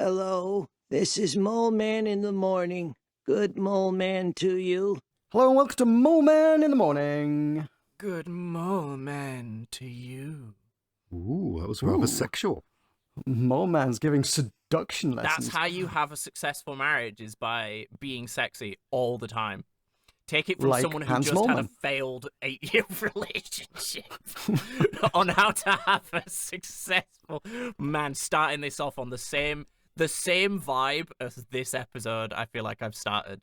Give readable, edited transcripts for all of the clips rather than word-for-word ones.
Hello, this is Mole Man in the morning. Good Mole Man to you. Hello and welcome to Mole Man in the Morning. Good moment to you. Ooh, that was rather sexual. Mole Man's giving seduction That's lessons. how you have a successful marriage, is by being sexy all the time. Take it from Like someone who Hans just had a Moleman. failed 8-year relationship on how to have a successful man. Starting this off on the same vibe as this episode. I feel like I've started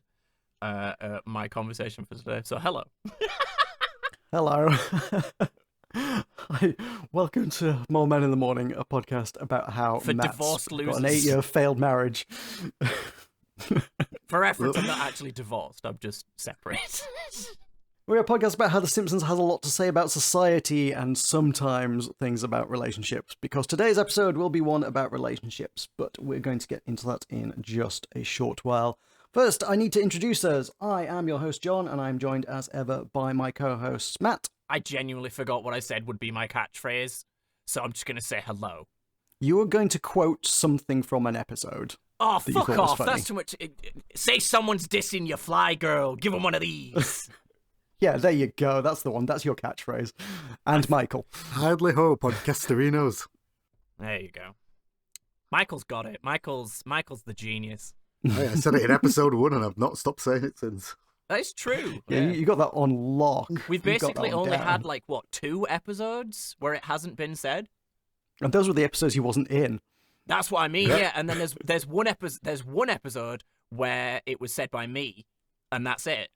my conversation for today. So hello. Hello. Hi, welcome to Mole Man in the Morning, a podcast about how For Matt's divorced got an losers. 8-year failed marriage. For reference, I'm not actually divorced. I'm just separate. We're a podcast about how The Simpsons has a lot to say about society and sometimes things about relationships, because today's episode will be one about relationships, but we're going to get into that in just a short while. First, I need to introduce us. I am your host, John, and I'm joined as ever by my co-hosts, Matt. I genuinely forgot what I said would be my catchphrase, so I'm just going to say hello. You were going to quote something from an episode. Oh, that you fuck thought was off. funny. That's too much. Say someone's dissing your fly girl. Give him one of these. Yeah, there you go. That's the one. That's your catchphrase. And Michael. Hardly ho, podcasterinos. There you go. Michael's got it. Michael's the genius. Hey, I said it in episode 1 and I've not stopped saying it since. That is true. Yeah, you got that on lock. We've You got that basically one only down. had, 2 episodes where it hasn't been said. And those were the episodes he wasn't in. That's what I mean, yeah. And then there's one episode where it was said by me, and that's it.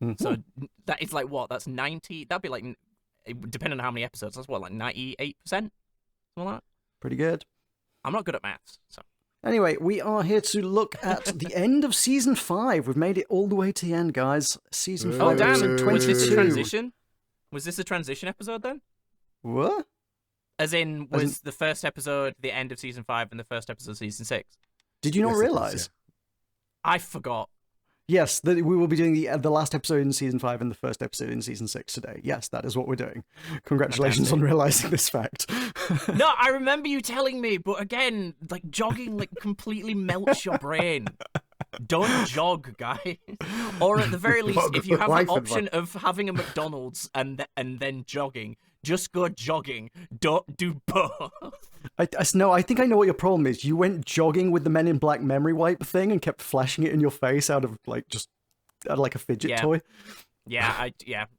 Mhm. So that is what? That's 90. That'd be depending on how many episodes. That's 98%, something like that. Pretty good. I'm not good at maths, so. Anyway, we are here to look at the end of Season 5. We've made it all the way to the end, guys. Season 5, Oh damn! episode Was this a 22. transition? Was this a transition episode then? What? As in, was the first episode the end of Season 5 and the first episode of Season 6? Did you not Yes, it is, realise? I forgot. Yes, that we will be doing the last episode in Season 5 and the first episode in Season 6 today. Yes, that is what we're doing. Congratulations on realising this fact. No, I remember you telling me, but again, jogging completely melts your brain. Don't jog, guys. Or at the very least, if you have the Life option of having a McDonald's and then jogging, just go jogging. Don't do both. I think I know what your problem is. You went jogging with the Men in Black memory wipe thing and kept flashing it in your face out of a fidget Yeah. toy. Yeah,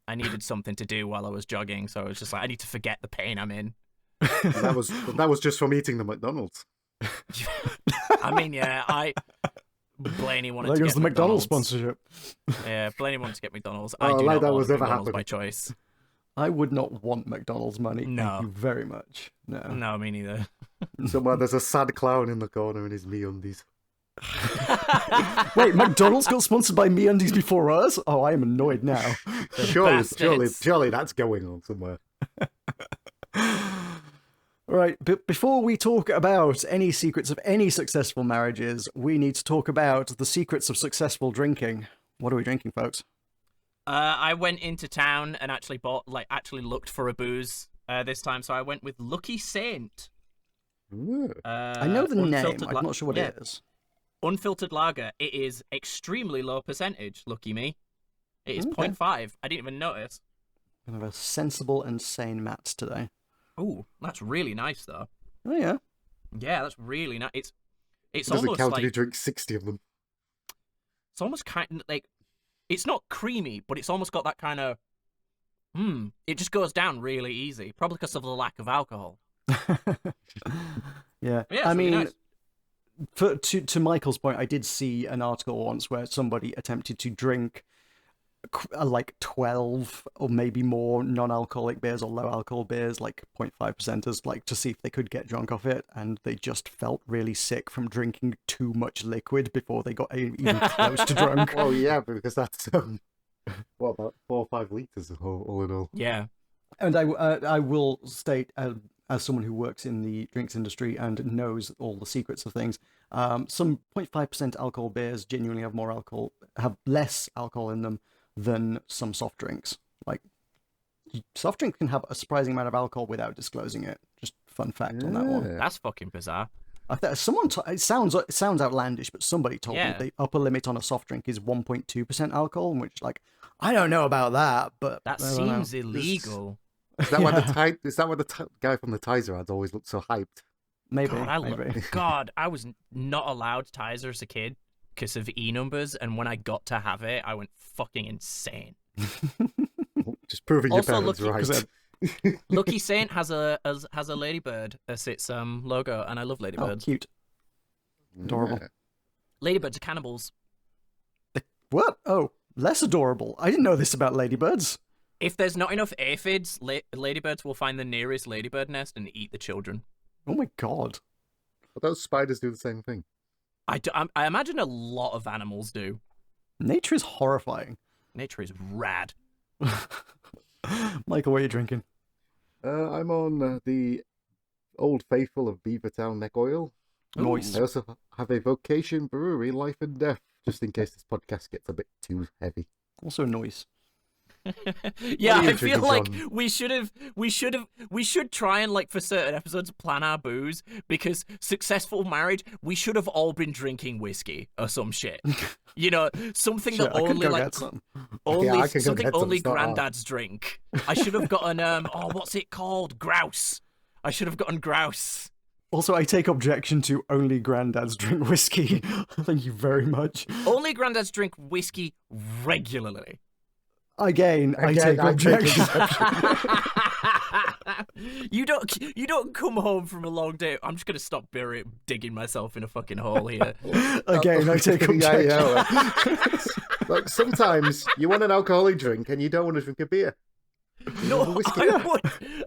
I needed something to do while I was jogging, so I was just I need to forget the pain I'm in. And that was just from eating the McDonald's. I mean, yeah, Blaney wanted There to goes get the McDonald's McDonald's. sponsorship. Yeah, Blaney wanted to get McDonald's. Oh, I do like not that want was ever McDonald's by happening. choice. I would not want McDonald's money. No. Thank you very much. No. No, me neither. Somewhere there's a sad clown in the corner in his MeUndies. Wait, McDonald's got sponsored by MeUndies before us? Oh, I am annoyed now. Surely that's going on somewhere. Right, but before we talk about any secrets of any successful marriages, we need to talk about the secrets of successful drinking. What are we drinking, folks? I went into town and actually looked for a booze this time, so I went with Lucky Saint. Ooh. I know the name, unfiltered I'm not sure what it is. Unfiltered lager. It is extremely low percentage, lucky me. It is Okay. 0.5. I didn't even notice. We have a sensible and sane Matt today. Ooh, that's really nice, though. Oh, yeah. Yeah, that's really nice. It's It doesn't almost count like... if you drink 60 of them. It's almost kind of like... It's not creamy, but it's almost got that kind of... It just goes down really easy. Probably because of the lack of alcohol. Yeah. Yeah, I it's really mean, nice. to Michael's point, I did see an article once where somebody attempted to drink 12 or maybe more non-alcoholic beers or low alcohol beers, 0.5%, to see if they could get drunk off it, and they just felt really sick from drinking too much liquid before they got even close to drunk. Oh yeah, because that's what, about 4 or 5 litres all in all. Yeah. And I will state, as someone who works in the drinks industry and knows all the secrets of things, some 0.5% alcohol beers genuinely have less alcohol in them than some soft drinks. Soft drinks can have a surprising amount of alcohol without disclosing it. Just fun fact on that one. Yeah. That's fucking bizarre. It sounds outlandish, but somebody told me Yeah. the upper limit on a soft drink is 1.2% alcohol, which like I don't know about that, but That I don't know. seems illegal. Is that why the guy from the Tizer ads always looked so hyped? Maybe, God, God, I was not allowed Tizer as a kid because of numbers, and when I got to have it, I went fucking insane. Just proving your Also, parents Lucky- right. Lucky Saint has a ladybird as its logo, and I love Oh, ladybirds. cute. Adorable. Yeah. Ladybirds are cannibals. What? Oh, less adorable. I didn't know this about ladybirds. If there's not enough aphids, ladybirds will find the nearest ladybird nest and eat the children. Oh my god. But those spiders do the same thing. I imagine a lot of animals do. Nature is horrifying. Nature is rad. Michael, what are you drinking? I'm on the Old Faithful of Beavertown Neck Oil. Noise. I also have a Vocation Brewery Life and Death, just in case this podcast gets a bit too heavy. Also noise. Yeah, What are you I feel drinking, like John? we should try and like for certain episodes plan our booze because successful marriage, we should have all been drinking whiskey or some shit. You know, something Sure, that I could only go like get some. only Yeah, I can go something get some, only it's not hard. granddads drink. I should have gotten what's it called? Grouse. I should have gotten grouse. Also, I take objection to only granddads drink whiskey. Thank you very much. Only granddads drink whiskey regularly. Again, I Again, take I take objection. You don't come home from a long day. I'm just gonna stop digging myself in a fucking hole here. Again, I take objection. Like sometimes you want an alcoholic drink and you don't want to drink a beer. No,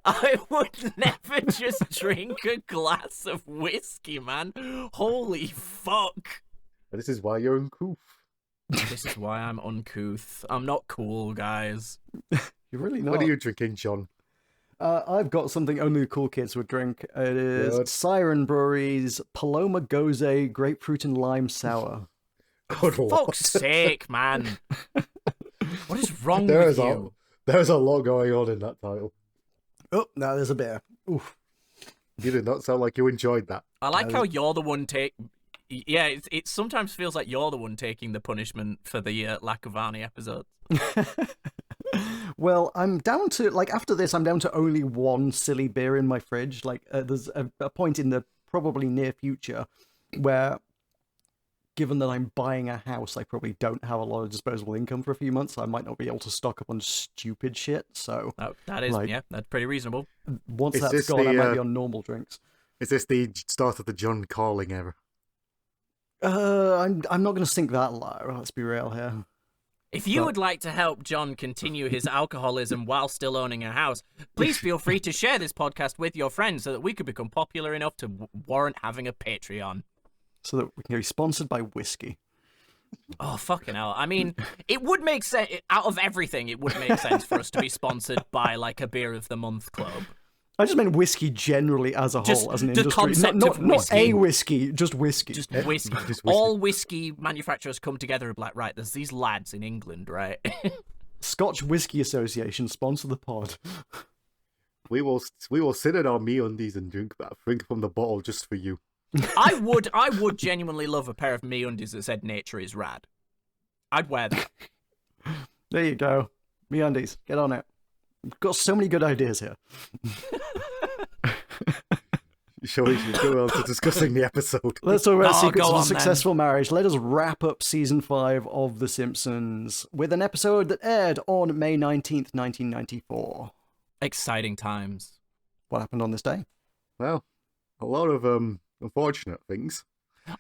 I would never just drink a glass of whiskey, man. Holy fuck. And this is why you're uncouth. This is why I'm uncouth. I'm not cool, guys. You're really not. What are you drinking, John? I've got something only the cool kids would drink. It is Good. Siren Brewery's Paloma Goze Grapefruit and Lime Sour. Good Lord. Fuck's sake, man. What is wrong There with is you? There's a lot going on in that title. Oh, now there's a bear. Oof. You did not sound like you enjoyed that. I like how you're the one Yeah, it sometimes feels like you're the one taking the punishment for the lack of Arnie episodes. Well, I'm down to, like, after this, I'm down to only one silly beer in my fridge. Like, there's a point in the probably near future where, given that I'm buying a house, I probably don't have a lot of disposable income for a few months. So I might not be able to stock up on stupid shit. So Oh, that is, Like- yeah, that's pretty reasonable. once Is that's this gone, I the, might be on normal drinks. Is this the start of the John Calling era? I'm not going to sink that low. Let's be real here. If you But- would like to help John continue his alcoholism while still owning a house, please feel free to share this podcast with your friends so that we could become popular enough to warrant having a Patreon. So that we can be sponsored by whiskey. Oh, fucking hell. I mean, it would make sense, out of everything, it would make sense for us to be sponsored by, like, a Beer of the Month club. I just meant whiskey generally as a Just whole, as an the industry. concept not of not whiskey. a whiskey, just whiskey. Just whiskey. Just whiskey. All whiskey manufacturers come together and be like, right, there's these lads in England, right? Scotch Whiskey Association sponsor the pod. We will sit in our MeUndies and drink from the bottle just for you. I would genuinely love a pair of MeUndies that said nature is rad. I'd wear that. There you go. MeUndies, get on it. We've got so many good ideas here. Shall we go on to discussing the episode? Let's talk about Oh, Secrets go of a on, then. Successful Marriage. Let us wrap up season 5 of The Simpsons with an episode that aired on May 19th, 1994. Exciting times. What happened on this day? Well, a lot of unfortunate things.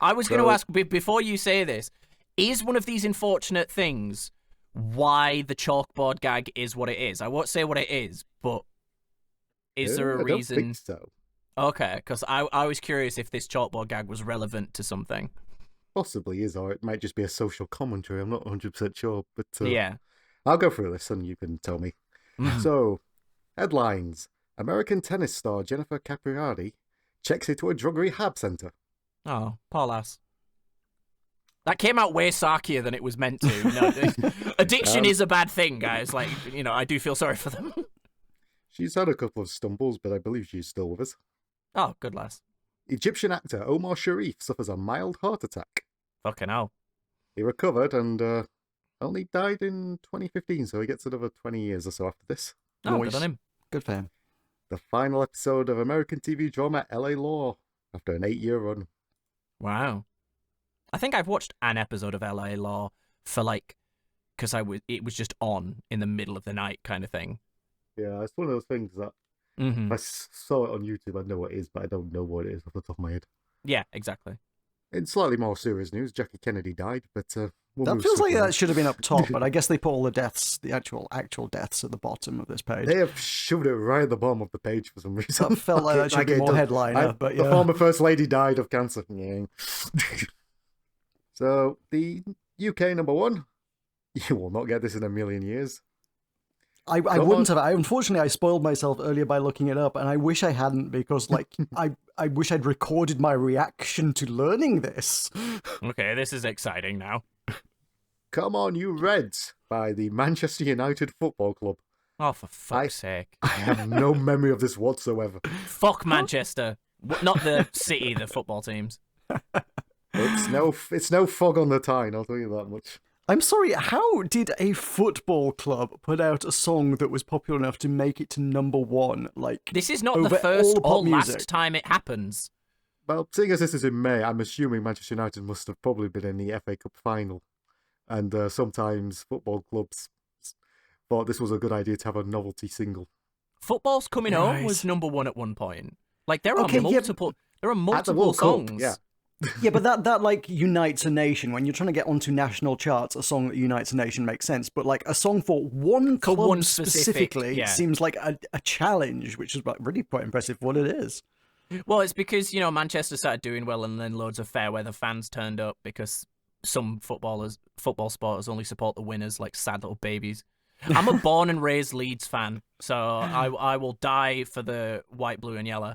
I was going to So- ask, before you say this, is one of these unfortunate things why the chalkboard gag is what it is? I won't say what it is, but is there a I don't reason? think so. Okay, because I was curious if this chalkboard gag was relevant to something. Possibly is, or it might just be a social commentary. I'm not 100% sure, but Yeah. I'll go through this and you can tell me. So, headlines. American tennis star Jennifer Capriati checks into a drug rehab center. Oh, poor lass. That came out way sarkier than it was meant to. No, addiction is a bad thing, guys. Like, you know, I do feel sorry for them. She's had a couple of stumbles, but I believe she's still with us. Oh, good lass. Egyptian actor Omar Sharif suffers a mild heart attack. Fucking hell. He recovered and only died in 2015, so he gets another 20 years or so after this. Oh, Nice. good on him. Good for him. The final episode of American TV drama LA Law, after an 8-year run. Wow. I think I've watched an episode of LA Law for because it was just on in the middle of the night kind of thing. Yeah, it's one of those things that Mm-hmm. if I saw it on YouTube, I know what it is, but I don't know what it is off the top of my head. Yeah, exactly. In slightly more serious news, Jackie Kennedy died, but we'll That move feels like swiftly on. that should have been up top, but I guess they put all the deaths, the actual deaths, at the bottom of this page. They have shoved it right at the bottom of the page for some reason. That felt like that should be it more does. headliner, but The yeah. former First Lady died of cancer. Yeah. So, the UK number one. You will not get this in a million years. I wouldn't have. Unfortunately, I spoiled myself earlier by looking it up, and I wish I hadn't, because I wish I'd recorded my reaction to learning this. Okay, this is exciting now. Come on, you Reds, by the Manchester United Football Club. Oh, for fuck's sake. I have no memory of this whatsoever. Fuck Manchester. Not the city, the football teams. It's no fog on the Tyne, I'll tell you that much. I'm sorry, how did a football club put out a song that was popular enough to make it to number one? This is not over the first all the pop or music. last time it happens. Well, seeing as this is in May, I'm assuming Manchester United must have probably been in the FA Cup final. And sometimes football clubs thought this was a good idea to have a novelty single. Football's Coming Home Right. was number one at one point. There are Okay, yeah, multiple. There are At the multiple World songs. Cup, yeah. Yeah, but that unites a nation. When you're trying to get onto national charts, a song that unites a nation makes sense. But a song for one club one specific, specifically yeah. seems like a challenge, which is really quite impressive for what it is. Well, it's because Manchester started doing well, and then loads of fair weather fans turned up because some football supporters only support the winners, like sad little babies. I'm a born and raised Leeds fan, so I will die for the white, blue, and yellow.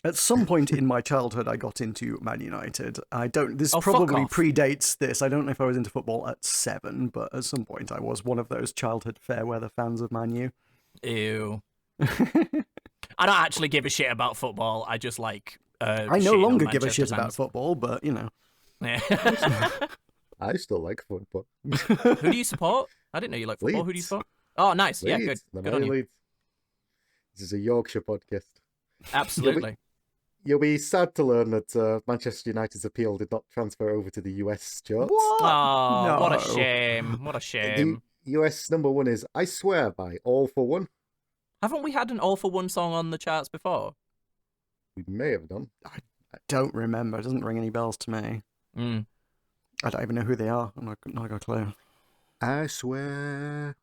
At some point in my childhood, I got into Man United. This Oh, fuck probably off. predates this. I don't know if I was into football at 7, but at some point I was one of those childhood fair weather fans of Man U. Ew. I don't actually give a shit about football. I just like. I no shitting on longer give a Manchester shit about fans. football, but Yeah. I still like football. Who do you support? I didn't know you like football. Who do you Leeds. support? Oh, nice. Yeah, good. Leeds, the Good on mighty you. Leeds. This is a Yorkshire podcast. Absolutely. You'll be sad to learn that Manchester United's appeal did not transfer over to the US charts. what? Oh, what a No. shame. What a shame. The US number one is I Swear by All For One. Haven't we had an All For One song on the charts before? We may have done. I don't remember. It doesn't ring any bells to me. Mm. I don't even know who they are. I'm not got a clue. I swear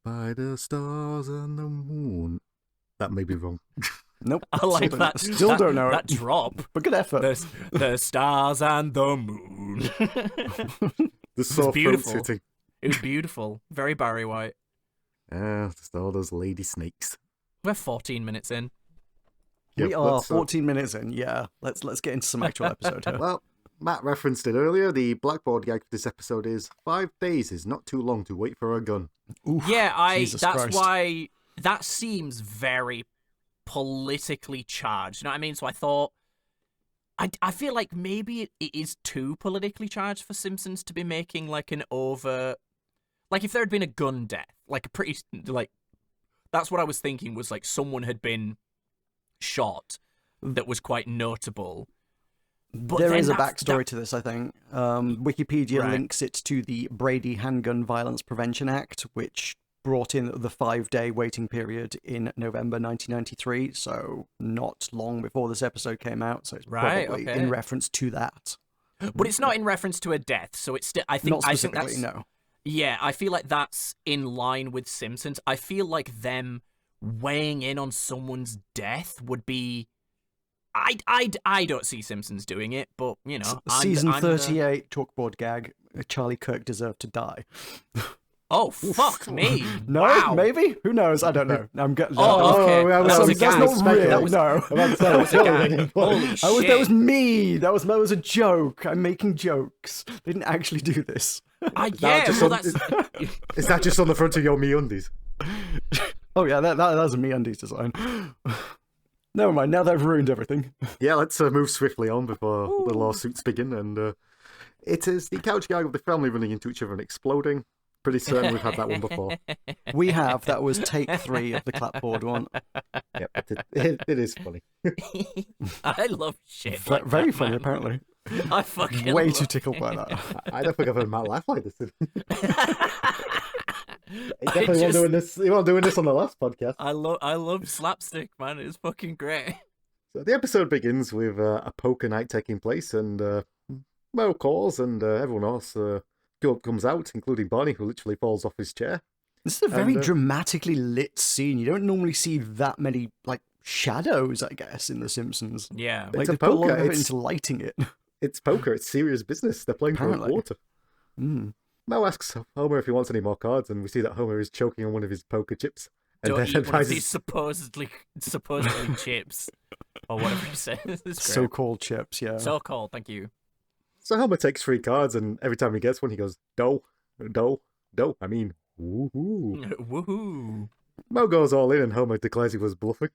by the stars and the moon. That may be wrong. Nope. I like still that. Don't, still don't know that it. drop. But good effort. The stars and the moon. The sore throat beautiful. sitting. It was beautiful. Very Barry White. Just all those lady snakes. We're 14 minutes in. We Yep, are let's, 14 minutes in. Yeah. Let's get into some actual episode here. Well, Matt referenced it earlier. The blackboard gag for this episode is 5 days is not too long to wait for a gun. Oof, Yeah, Jesus that's Christ. why that seems very politically charged. You know what I mean? So I thought I feel like maybe it is too politically charged for Simpsons to be making an over, if there had been a gun death, a pretty that's what I was thinking was someone had been shot that was quite notable. But There then is a that's- backstory to this, I think. Wikipedia Right. links it to the Brady Handgun Violence Prevention Act, which brought in the 5-day waiting period in November 1993, so not long before this episode came out. So it's Right, probably okay. in reference to that. But it's not in reference to a death, so it's still. I think Not specifically, that's, no. Yeah, I feel like that's in line with Simpsons. I feel like them weighing in on someone's death would be. I don't see Simpsons doing it, but Season I'm 38 chalkboard gag. Charlie Kirk deserved to die. Oh fuck me! No, Wow. maybe? Who knows? I don't know. I'm getting. Oh, okay. yeah, That was a that's gag. not real. That was- No. That was a gag. Holy shit! That was me. That was a joke. I'm making jokes. They didn't actually do this. Yeah, just well, on- that's. Is that just on the front of your MeUndies? Oh yeah, that was a MeUndies design. Never mind, now they've ruined everything. Yeah, let's move swiftly on before the lawsuits begin. And it is the couch gang of the family running into each other and exploding. Pretty certain we've had that one before. We have. That was take 3 of the clapboard one. Yep, it is funny. I love shit. Like Very that, funny, man. apparently. I fucking Way love too tickled by that. I don't think I've heard Matt laugh like this. He I definitely wasn't just- doing this. He wasn't doing this on the last podcast. I love slapstick, man. It's fucking great. So the episode begins with a poker night taking place, and Mo calls, and everyone else comes out, including Barney, who literally falls off his chair. This is a very And, dramatically lit scene. You don't normally see that many like shadows, I guess, in The Simpsons. Yeah. Like It's a they put a lot poker, of effort it's- into lighting it. It's poker. It's serious business. They're playing for a Apparently. quarter. Mm. Mo asks Homer if he wants any more cards, and we see that Homer is choking on one of his poker chips. And Don't then eat one of advises, these supposedly chips or whatever he says. It's great. So-called chips, yeah. So cold. Thank you. So Homer takes 3 cards, and every time he gets one, he goes, "Dough, dough, dough." I mean, woohoo. Woohoo! Mo goes all in, and Homer declares he was bluffing.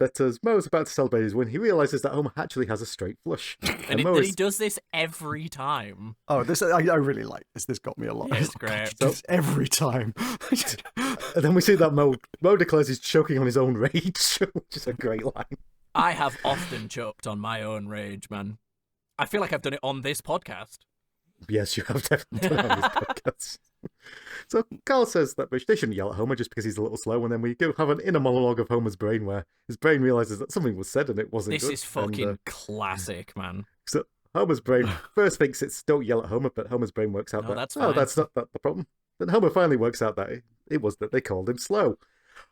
But as Mo's about to celebrate his win, he realizes that Homer actually has a straight flush. And Mo that he is, does this every time. Oh, this I really like this. This got me a lot. Yeah, it's great. Just every time. and then we see that Mo declares he's choking on his own rage, which is a great line. I have often choked on my own rage, man. I feel like I've done it on this podcast. Yes, you have definitely done it on this podcast. So Carl says that they shouldn't yell at Homer just because he's a little slow, and then we go have an inner monologue of Homer's brain where his brain realizes that something was said and it wasn't This good. is fucking And, classic, man. so Homer's brain first thinks it's don't yell at Homer, but Homer's brain works out No, that that's oh, fine. that's not the problem. Then Homer finally works out that it was that they called him slow.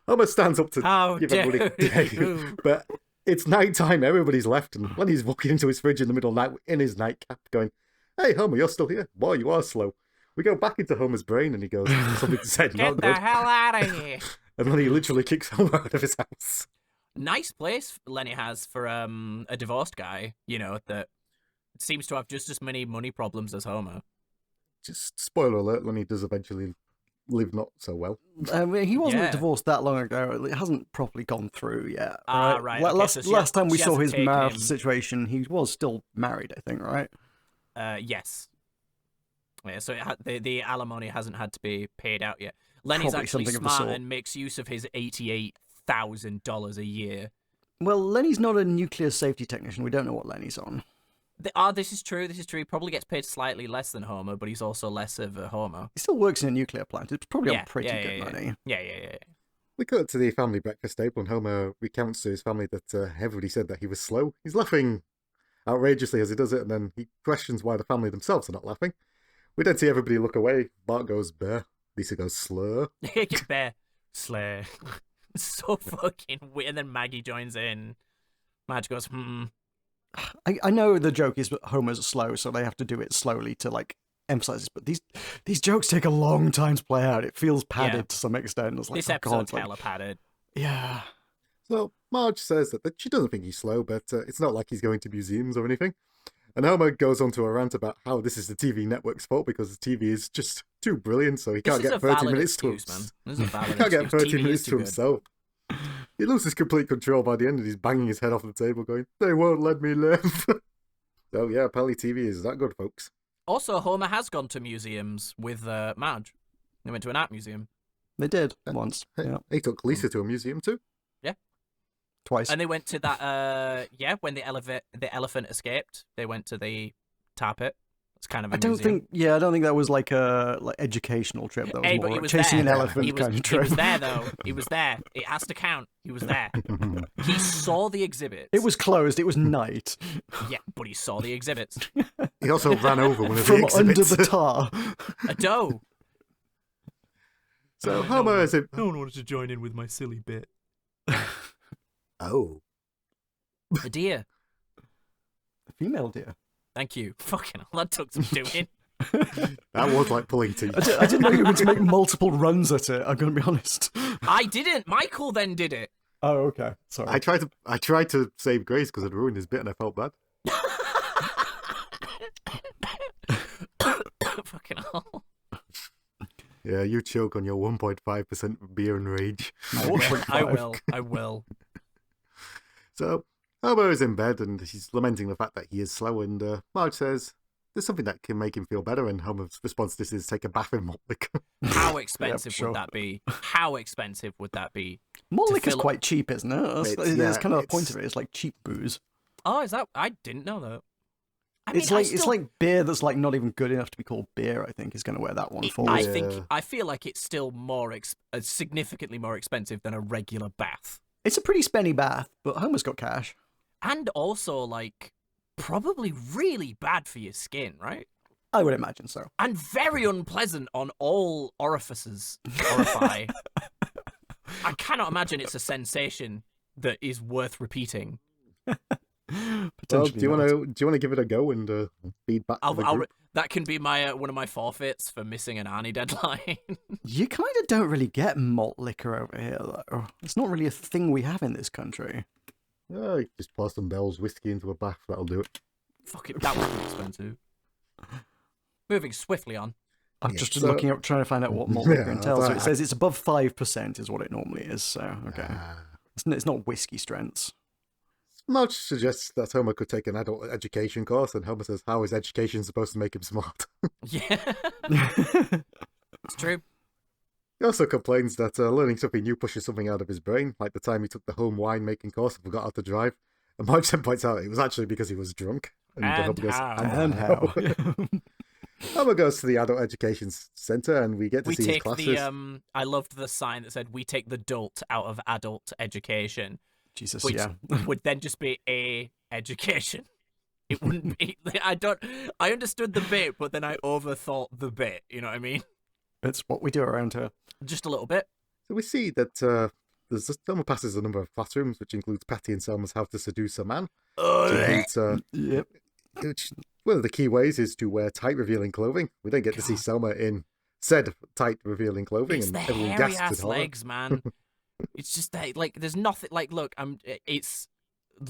Homer stands up to How give dare everybody you? but it's night time, everybody's left, and Lenny's walking into his fridge in the middle of the night in his nightcap going, "Hey Homer, you're still here. Boy, you are slow." We go back into Homer's brain and he goes, something said not Get the good. hell out of here. And then he literally kicks Homer out of his house. Nice place Lenny has for a divorced guy, you know, that seems to have just as many money problems as Homer. Just spoiler alert, Lenny does eventually live not so well. I mean, he wasn't Yeah. divorced that long ago. It hasn't properly gone through yet. Ah, right, La- okay, last so she last time we she saw hasn't his taken marital him- situation, he was still married, I think, right? Yes. Yeah, so the alimony hasn't had to be paid out yet. Lenny's Probably actually something of the smart sort. and makes use of his $88,000 a year. Well, Lenny's not a nuclear safety technician. We don't know what Lenny's on. This is true. This is true. He probably gets paid slightly less than Homer, but he's also less of a Homer. He still works in a nuclear plant. It's probably Yeah, on pretty yeah, good yeah, money. Yeah. We cut to the family breakfast table and Homer recounts to his family that everybody said that he was slow. He's laughing outrageously as he does it, and then he questions why the family themselves are not laughing. We then see everybody look away. Bart goes, "Bear." Lisa goes, "Slur." Bear. Slay. So fucking weird. And then Maggie joins in. Madge goes, I know the joke is that Homer's slow, so they have to do it slowly to like emphasize this. But these jokes take a long time to play out. It feels padded to some extent. It's like, This oh, episode's God, hella padded. yeah. So Marge says that she doesn't think he's slow, but it's not like he's going to museums or anything. And Homer goes on to a rant about how this is the TV network's fault because the TV is just too brilliant, so he can't This is get a 30 valid minutes to excuse, man. This is a valid he can't get excuse. 30 TV minutes is to too good. himself. He loses complete control by the end and he's banging his head off the table going, "They won't let me live." So yeah, apparently TV is that good, folks. Also, Homer has gone to museums with Madge. They went to an art museum. They did once. Hey, Yeah. He took Lisa to a museum too. Twice. And they went to that, when the elephant escaped, they went to the tar pit. It's kind of a I don't museum. think that was like a educational trip. That was Hey, more but he like was chasing there. an elephant He was, kind of he trip. was there, though. He was there. It has to count. He was there. He saw the exhibits. It was closed. It was night. Yeah, but he saw the exhibits. He also ran over one of the From under exhibits. the tar. A doe. So Homer is a... No one wanted to join in with my silly bit. Oh. A deer. A female deer. Thank you. Fucking hell, that took some doing. That was like pulling teeth. I didn't know you were going to make multiple runs at it. I'm going to be honest. I didn't. Michael then did it. Oh, okay. Sorry. I tried to save Grace because I'd ruined his bit and I felt bad. Fucking hell. Yeah, you choke on your 1.5% beer and rage. I will. So Homer is in bed and he's lamenting the fact that he is slow, and Marge says there's something that can make him feel better, and Homer's response to this is take a bath in malt liquor. How expensive sure. would that be? How expensive would that be? Malt liquor's fill up- quite cheap, isn't it? That's kind of the point of it. It's like cheap booze. Oh, is that? I didn't know that. I It's mean, like it's like beer that's like not even good enough to be called beer. I think is kind of where that one falls. I feel like it's still significantly more expensive than a regular bath, It's a pretty spenny bath, but Homer's got cash. and also like probably really bad for your skin, right? I would imagine so. And very unpleasant on all orifices. Orify. I cannot imagine it's a sensation that is worth repeating. Well, do you want to give it a go and feedback to the group? That can be my one of my forfeits for missing an Arnie deadline. You kind of don't really get malt liquor over here, though. It's not really a thing we have in this country. You just pour some Bell's whiskey into a bath. That'll do it. Fuck it, that would be expensive. Moving swiftly on. I'm just looking up, trying to find out what malt liquor entails. So it I- says it's above 5% is what it normally is. So okay, it's not whiskey strengths. Marge suggests that Homer could take an adult education course, and Homer says, how is education supposed to make him smart? Yeah, it's true. He also complains that learning something new pushes something out of his brain, like the time he took the home winemaking course and forgot how to drive. And Marge then points out it was actually because he was drunk. Homer goes, And how? Homer goes to the adult education center, and we get to We see his take classes. the I loved the sign that said "We take the dolt out of adult education," Jesus, which yeah. would then just be a education. It wouldn't be. I understood the bit, but then I overthought the bit. You know what I mean? It's what we do around here. Just a little bit. So we see that Homer passes a number of classrooms, which includes Patty and Selma's How to Seduce a Man. Which includes, Yep. which one of the key ways is to wear tight, revealing clothing. We then get to see Selma in said tight, revealing clothing, It's and the everyone hairy gasps ass with horror. legs, man. It's just that, like, there's nothing. Like, look, it's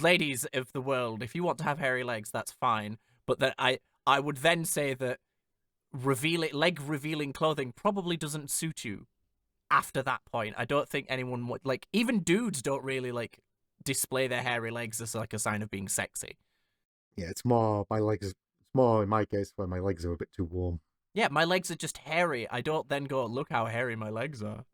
ladies of the world. If you want to have hairy legs, that's fine. But that I would then say that leg revealing clothing probably doesn't suit you. After that point, I don't think anyone would, like, even dudes don't really like display their hairy legs as like a sign of being sexy. Yeah, it's more my legs. It's more in my case where my legs are a bit too warm. Yeah, my legs are just hairy. I don't then go, look how hairy my legs are.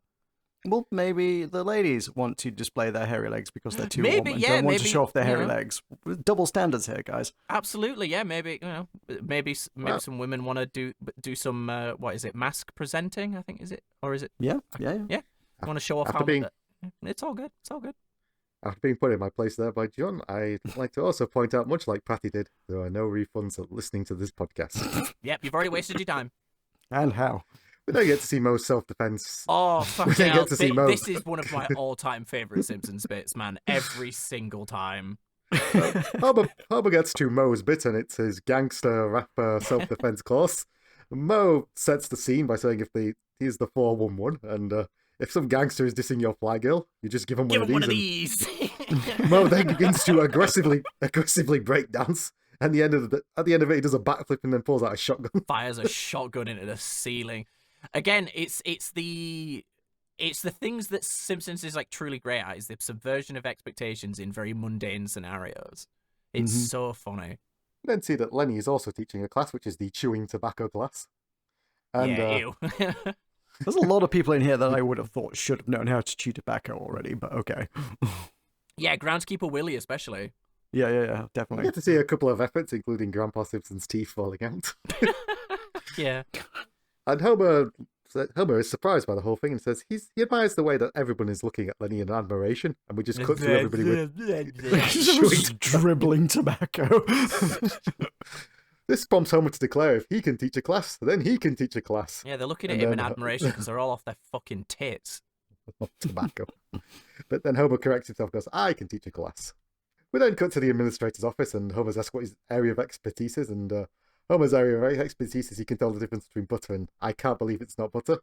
Well, maybe the ladies want to display their hairy legs because they're too Maybe, warm and yeah, don't want to maybe, show off their you hairy know. legs. Double standards here, guys. Absolutely, yeah. Maybe maybe Well- some women want to do some what is it, mask presenting? I think is it, or is it? Yeah. Want to show off After how? being- It's all good. It's all good. After being put in my place there by John, I'd like to also point out, much like Patty did, there are no refunds at listening to this podcast. Yep, you've already wasted your time. And how? We don't get to see Moe's self-defense. Oh, fucking didn't hell. get to see Mo. This is one of my all-time favorite Simpsons bits, man. Every single time. Homer gets to Moe's bit, and it's his gangster rapper self-defense course. Moe sets the scene by saying he's the 411, and if some gangster is dissing your fly girl, you just give him Give one him of one of these. these. And Moe then begins to aggressively break dance. And at the end of it, he does a backflip and then pulls out a shotgun. Fires a shotgun into the ceiling. Again, it's the things that Simpsons is like truly great at, is the subversion of expectations in very mundane scenarios. It's so funny. We then see that Lenny is also teaching a class, which is the chewing tobacco class. And Yeah, ew. There's a lot of people in here that I would have thought should have known how to chew tobacco already, but okay. Yeah, groundskeeper Willie especially. Yeah, we definitely. get to see a couple of efforts, including Grandpa Simpson's teeth falling out. Yeah. And Homer is surprised by the whole thing and says he admires the way that everyone is looking at Lenny in admiration, and we just cut through everybody with Just dribbling tobacco. this prompts Homer to declare if he can teach a class, then he can teach a class. Yeah, they're looking at And him in then- admiration because they're all off their fucking tits. Of tobacco. But then Homer corrects himself and goes, I can teach a class. We then cut to the administrator's office, and Homer's asked what his area of expertise is, and Homer's area of expertise is he can tell the difference between butter and I can't believe it's not butter.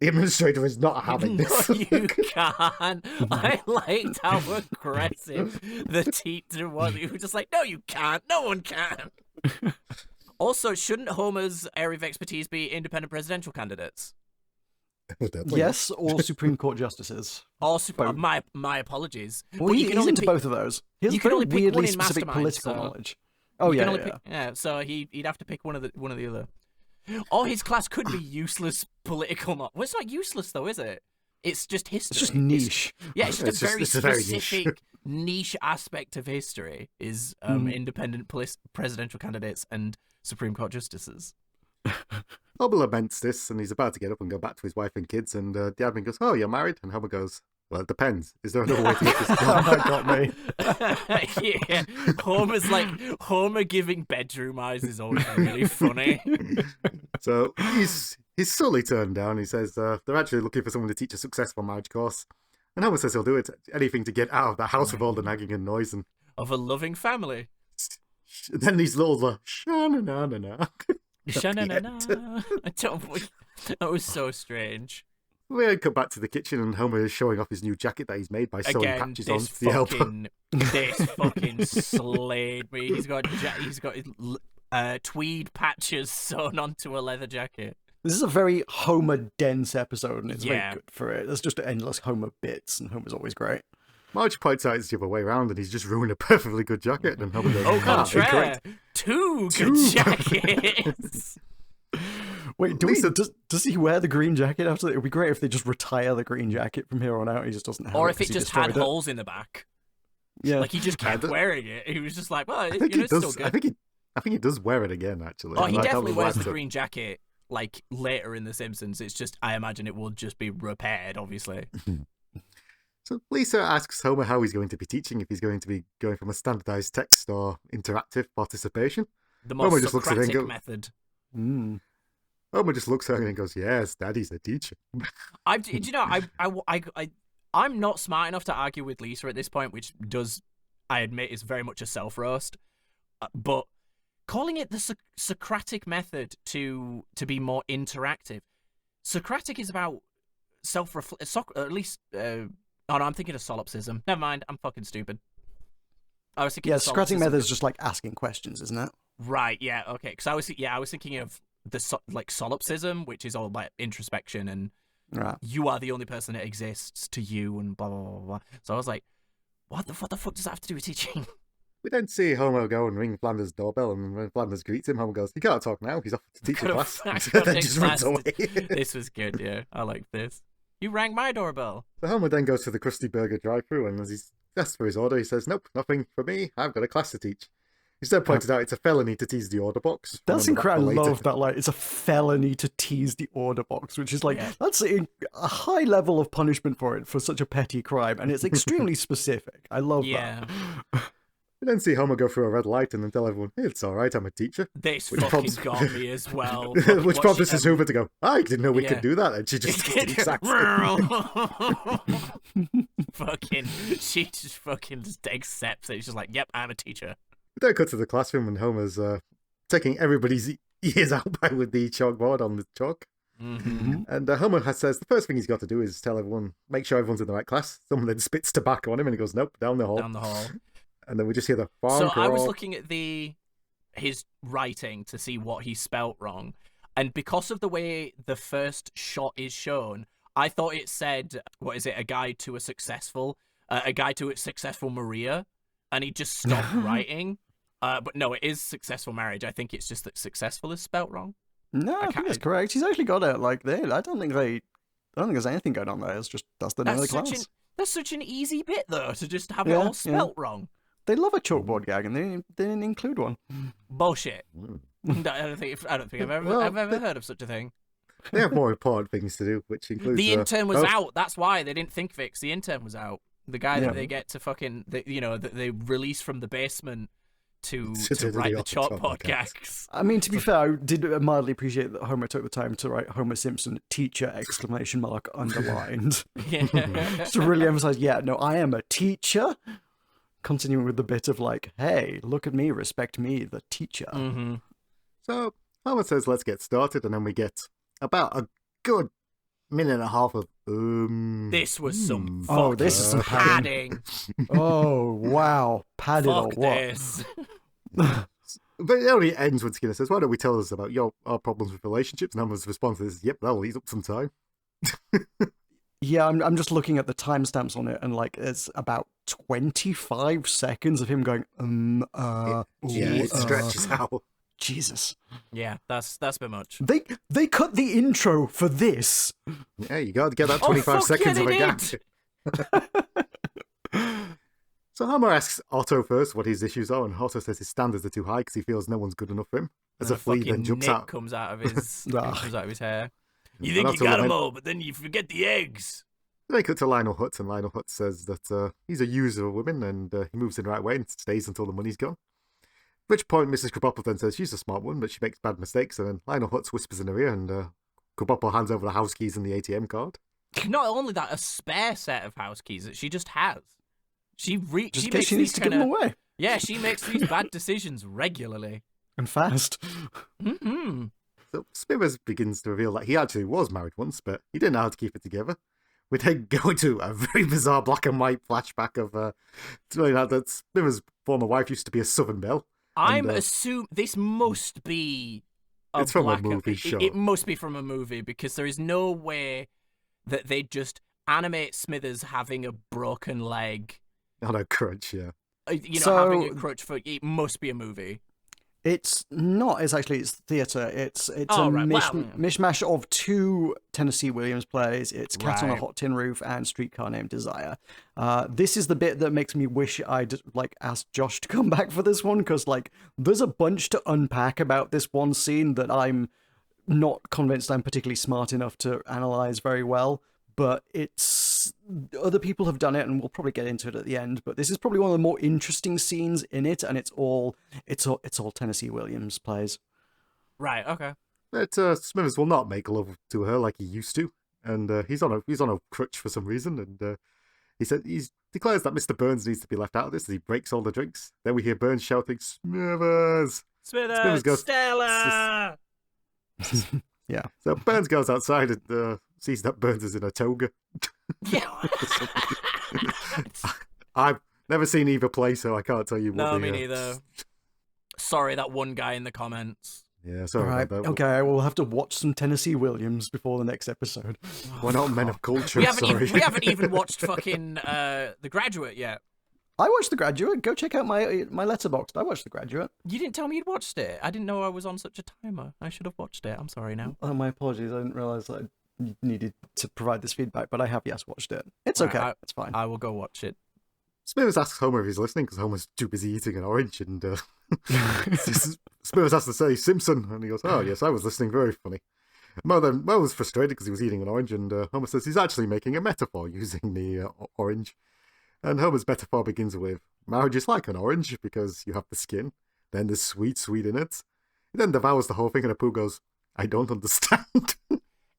The administrator is not having this. No, you can't. I liked how aggressive the teacher was. He was just like, no, you can't. No one can. Also, shouldn't Homer's area of expertise be independent presidential candidates? Yes, or Supreme Court justices. Also, Both. my apologies. Well, But you can he's only into pick, both of those. He has you can very only pick weirdly one in specific Mastermind, political so knowledge. Oh, you yeah, can only yeah. pick, yeah. So he'd have to pick one of the other. Or his class could be useless political knowledge. Well, it's not useless though, is it? It's just history. It's just niche. It's just a very it's very niche. specific niche aspect of history is independent presidential candidates and Supreme Court justices. Homer laments this, and he's about to get up and go back to his wife and kids, and the admin goes, "Oh, you're married?" And Homer goes, "Well, it depends. Is there another way to get this done?" That got me. Yeah, Homer giving bedroom eyes is always really funny. So he's slowly turned down. He says they're actually looking for someone to teach a successful marriage course. And Homer says he'll do it, anything to get out of the house with all the nagging and noise. And Of a loving family. then these little sha-na-na-na-na. Sha-na-na-na. That was so strange. We cut back to the kitchen, and Homer is showing off his new jacket that he's made by sewing Again, patches on this the elbow. fucking slayed me. He's got tweed patches sewn onto a leather jacket. This is a very Homer-dense episode, and it's Yeah. very good for it. There's just endless Homer bits, and Homer's always great. Marge points out it's the other way around, and he's just ruined a perfectly good jacket. And Homer goes, Au "Ah, contraire, incorrect." two good jackets. Wait, does he wear the green jacket after that? It would be great if they just retire the green jacket from here on out. He just doesn't have Or it if it 'cause he just had destroyed it. holes in the back. Yeah. Like he just kept Yeah, wearing it. He was just like, well, I think he it's still does. good. I think he does wear it again. Actually, Oh, he I can't definitely remember wears the last time. green jacket like later in The Simpsons. It's just, I imagine it will just be repaired, obviously. So Lisa asks Homer how he's going to be teaching, if he's going to be going from a standardized text or interactive participation. The Homer most just looks at it and Socratic go- method. Mm. Homer just looks at her and goes, "Yes, Daddy's a teacher." I'm not smart enough to argue with Lisa at this point, which I admit, is very much a self-roast. But calling it the Socratic method to be more interactive. Socratic is about at least... oh no, I'm thinking of solipsism. Never mind, I'm fucking stupid. I was thinking Yeah, of Socratic solipsism. method is just like asking questions, isn't it? Right, yeah, okay. Because I was thinking of the solipsism, which is all about introspection and Right. you are the only person that exists to you and blah, blah, blah, blah. So I was like, what the fuck does that have to do with teaching? We then see Homer go and ring Flanders' doorbell, and when Flanders greets him, Homer goes, "You can't talk now. He's off to teach a Could've- class." I And could've then just runs classed away. This was good, yeah. I like this. You rang my doorbell. So Homer then goes to the Krusty Burger drive-thru, and as he's asked for his order, he says, "Nope, nothing for me. I've got a class to teach." Instead pointed out it's a felony to tease the order box. That's Remember incredible. I for later. love that. Like, it's a felony to tease the order box, which is like, Yeah. that's a high level of punishment for it, for such a petty crime. And it's extremely specific. I love Yeah. that. We then see Homer go through a red light and then tell everyone, "Hey, it's all right, I'm a teacher." This Which fucking prompts- got me as well. Which prompts Mrs. Hoover to go, "I didn't know we Yeah. could do that." And she just exactly. Fucking, she just fucking just accepts it. She's just like, yep, I'm a teacher. We then cut to the classroom, and Homer's taking everybody's ears out by with the chalkboard on the chalk. Mm-hmm. And Homer says the first thing he's got to do is tell everyone, make sure everyone's in the right class. Someone then spits tobacco on him, and he goes, "Nope, down the hall." Down the hall. And then we just hear the So bonk I was roll. looking at his writing to see what he spelt wrong, and because of the way the first shot is shown, I thought it said, "What is it? A guide to a successful Maria," and he just stopped writing. But no, it is successful marriage. I think it's just that successful is spelt wrong. No, I think that's correct. He's actually got it like there. I don't think there's anything going on there. It's just, that's the name of the class. That's such an easy bit though to just have it Yeah, all yeah. spelt wrong. They love a chalkboard gag, and they didn't include one. Bullshit. I don't think I've ever heard of such a thing. They have more important things to do, which includes... The intern was oh, out. That's why they didn't think fix. The intern was out. The guy Yeah. that they get to fucking, that they release from the basement to To do write the the chalkboard chalkboard gags. I mean, to be fair, I did mildly appreciate that Homer took the time to write Homer Simpson teacher underlined. Yeah. Just to really emphasize, yeah, no, I am a teacher. Continuing with the bit of like, hey, look at me, respect me, the teacher. Mm-hmm. So Homer says, "Let's get started," and then we get about a good minute and a half of This was some Oh, fucking this is some padding. Oh, wow. Padded or Fuck what? this. But it only ends when Skinner says, "Why don't we tell us about our problems with relationships?" And Homer's response is, "Yep, that'll ease up some time." Yeah, I'm just looking at the timestamps on it, and like it's about 25 seconds of him going, it stretches out. Jesus. Yeah, that's a bit much. They cut the intro for this. Yeah, you got to get that 25 seconds of a gag. So Homer asks Otto first what his issues are, and Otto says his standards are too high because he feels no one's good enough for him. As a flea then jumps out. Comes out of his hair. You And think you Otto got them lament- all, but then you forget the eggs. They cut to Lionel Hutz, and Lionel Hutz says that he's a user of women, and he moves in the right way and stays until the money's gone. At which point Mrs. Krabappel then says she's a smart one, but she makes bad mistakes, and then Lionel Hutz whispers in her ear, and Krabappel hands over the house keys and the ATM card. Not only that, a spare set of house keys that she just has. She Just in case makes she needs these to give them kinda- away. Yeah, she makes these bad decisions regularly. And fast. Mm-hmm. So Smithers begins to reveal that he actually was married once, but he didn't know how to keep it together. We then go into a very bizarre black and white flashback of telling out that Smithers' former wife used to be a Southern Belle. I'm And, assuming this must be It's from a black- movie, it- sure. It must be from a movie because there is no way that they just animate Smithers having a broken leg. On a crutch, yeah. Having a crutch for it must be a movie. It's not. It's theatre. It's Oh, a right. mishmash of two Tennessee Williams plays. It's Cat on a Right. Hot Tin Roof and Streetcar Named Desire. This is the bit that makes me wish I'd like asked Josh to come back for this one, because like there's a bunch to unpack about this one scene that I'm not convinced I'm particularly smart enough to analyze very well. But it's other people have done it, and we'll probably get into it at the end. But this is probably one of the more interesting scenes in it, and it's all Tennessee Williams plays. Right. Okay. But Smithers will not make love to her like he used to, and he's on a crutch for some reason. And he declares that Mr. Burns needs to be left out of this, as he breaks all the drinks. Then we hear Burns shouting, "Smithers!" Smithers goes, Stella. Yeah. So Burns goes outside and sees that Burns is in a toga. Yeah. I've never seen either play, so I can't tell you what. No, me neither. Sorry, that one guy in the comments. Yeah, All sorry right. about that. Okay, we'll have to watch some Tennessee Williams before the next episode. We're not men of culture. We haven't sorry. we haven't even watched fucking The Graduate yet. I watched The Graduate. Go check out my Letterboxd. I watched The Graduate. You didn't tell me you'd watched it. I didn't know I was on such a timer. I should have watched it. I'm sorry now. Oh, my apologies. I didn't realize that I needed to provide this feedback, but I have watched it. It's Right, okay. It's fine. I will go watch it. Smithers asks Homer if he's listening because Homer's too busy eating an orange, and Smithers has to say Simpson, and he goes, "Oh yes, I was listening. Very funny." Mo was frustrated because he was eating an orange, and Homer says he's actually making a metaphor using the orange. And Homer's metaphor begins with, "Marriage is like an orange because you have the skin, then there's sweet in it." He then devours the whole thing, and Apu goes, "I don't understand."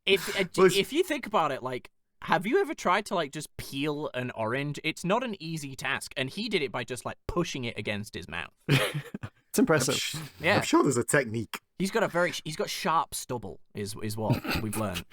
If you think about it, like, have you ever tried to like just peel an orange? It's not an easy task, and he did it by just like pushing it against his mouth. It's impressive. Yeah, I'm sure there's a technique. he's got sharp stubble, is what we've learned.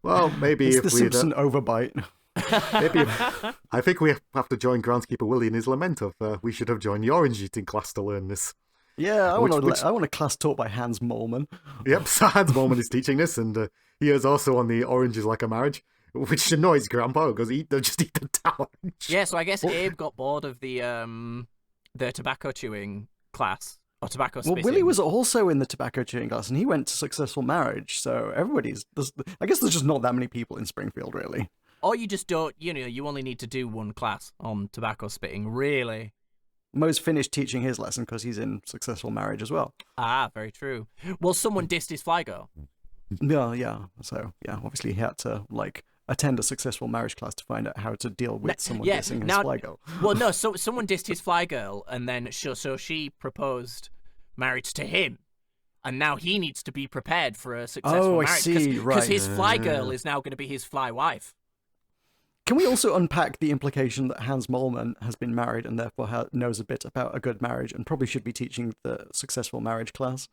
Well, maybe It's if the we Simpson overbite. I think we have to join groundskeeper Willie in his lament of we should have joined the orange eating class to learn this. Yeah, I Which- want a class taught by Hans Molman. Yep, so Hans Mormon is teaching this, and he is also on the orange is like a marriage, which annoys Grandpa because just eat the orange. Yeah, so I guess Abe got bored of the tobacco chewing class or tobacco Well, spitting. Willie was also in the tobacco chewing class, and he went to Successful Marriage. So I guess there's just not that many people in Springfield, really. Or you just don't. You only need to do one class on tobacco spitting. Really. Mo's finished teaching his lesson because he's in Successful Marriage as well. Ah, very true. Well, someone dissed his fly girl. Yeah. So, yeah, obviously he had to, like, attend a Successful Marriage class to find out how to deal with someone yeah, dissing his now- fly girl. Well, no, so someone dissed his fly girl, and then so she proposed marriage to him, and now he needs to be prepared for a successful Oh, I marriage. see, Because right. his fly girl is now going to be his fly wife. Can we also unpack the implication that Hans Molman has been married and therefore knows a bit about a good marriage and probably should be teaching the Successful Marriage class?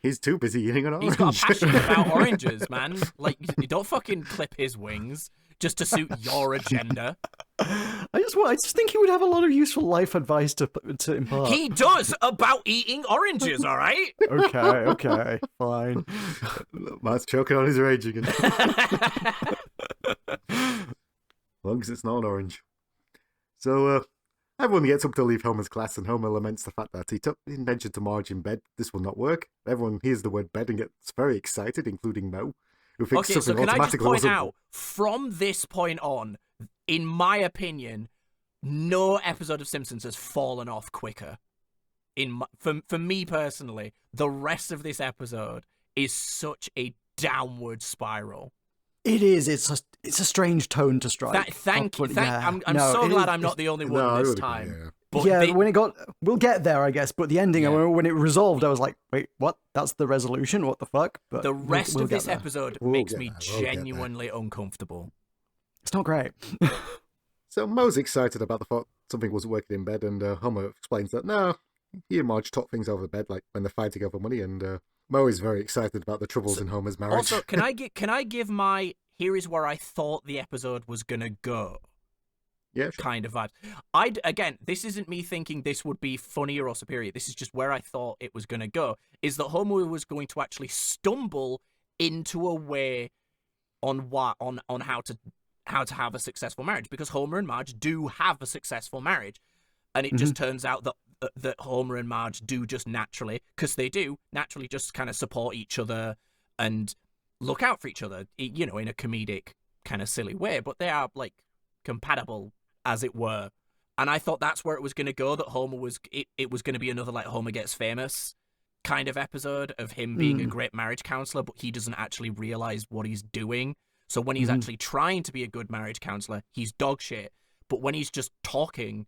He's too busy eating an orange. He's got a passion about oranges, man. Like, you don't fucking clip his wings just to suit your agenda. I just think he would have a lot of useful life advice to impart. He does about eating oranges, all right? Okay, fine. Matt's choking on his rage again. As long as it's not an orange. So, everyone gets up to leave Homer's class, and Homer laments the fact that he took the invention to Marge in bed. This will not work. Everyone hears the word bed and gets very excited, including Mo, who thinks Okay, so something can I just automatically point wasn't- out, from this point on, in my opinion, no episode of Simpsons has fallen off quicker. For me personally, the rest of this episode is such a downward spiral. It is. It's a strange tone to strike. Thank you. Yeah. I'm No, so it glad is- I'm not the only one No, I this would agree, time. yeah. But yeah, they- we'll get there, I guess. But the ending, Yeah. when it resolved, I was like, wait, what? That's the resolution? What the fuck? But the rest we'll of get this there. episode We'll makes get me there, we'll get there. genuinely uncomfortable. It's not great. So Mo's excited about the thought something wasn't working in bed, and Homer explains that no, he and Marge talk things over the bed, like when they're fighting over money, and Mo is very excited about the troubles in Homer's marriage. Also, can I give my here is where I thought the episode was gonna go yeah, sure. kind of vibes. Again, this isn't me thinking this would be funnier or superior. This is just where I thought it was gonna go. Is that Homer was going to actually stumble into a way on how to have a successful marriage, because Homer and Marge do have a successful marriage, and it just turns out that Homer and Marge do just naturally, because they do naturally just kind of support each other and look out for each other, you know, in a comedic kind of silly way, but they are like compatible, as it were. And I thought that's where it was going to go, that Homer was it was going to be another like Homer Gets Famous kind of episode of him being a great marriage counselor, but he doesn't actually realize what he's doing. So when he's actually trying to be a good marriage counselor, he's dog shit. But when he's just talking,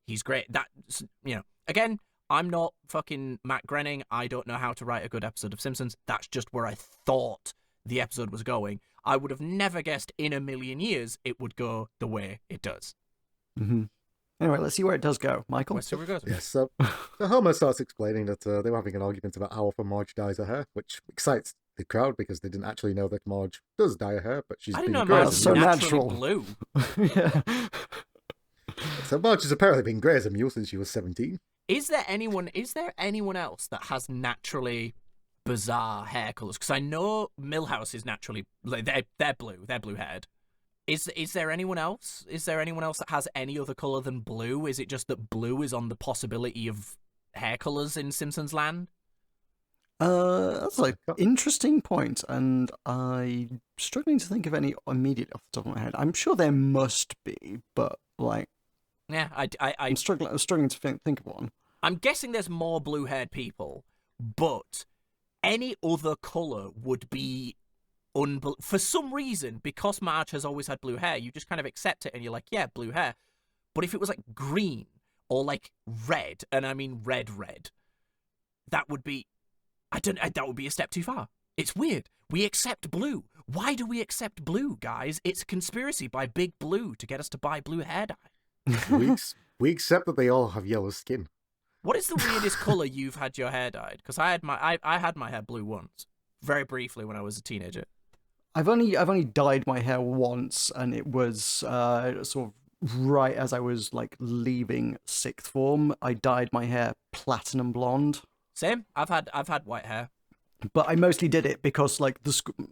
he's great. That's, you know, again, I'm not fucking Matt Groening. I don't know how to write a good episode of Simpsons. That's just where I thought the episode was going. I would have never guessed in a million years it would go the way it does. Mm-hmm. Anyway, let's see where it does go. Michael? Let's see where it goes. Yes, so Homer starts explaining that they were having an argument about how often Marge dyes her hair, which excites the crowd because they didn't actually know that Marge does dye her hair, but she's I being didn't know grey Marge as was a so mule. naturally natural. blue. Yeah. So Marge has apparently been grey as a mule since she was 17. Is there anyone else that has naturally bizarre hair colors? Because I know Milhouse is naturally they're blue haired. Is there anyone else? Is there anyone else that has any other color than blue? Is it just that blue is on the possibility of hair colors in Simpsons land? That's an interesting point, and I'm struggling to think of any immediately off the top of my head. I'm sure there must be, but like, Yeah, I'm struggling to think of one. I'm guessing there's more blue-haired people, but any other color would be for some reason, because Marge has always had blue hair, you just kind of accept it and you're like, yeah, blue hair. But if it was like green or like red, and I mean red, that would be, that would be a step too far. It's weird. We accept blue. Why do we accept blue, guys? It's a conspiracy by Big Blue to get us to buy blue hair dye. We accept that they all have yellow skin. What is the weirdest color you've had your hair dyed? Because I had my hair blue once, very briefly when I was a teenager. I've only dyed my hair once, and it was sort of right as I was like leaving sixth form. I dyed my hair platinum blonde. Same. I've had white hair. But I mostly did it because like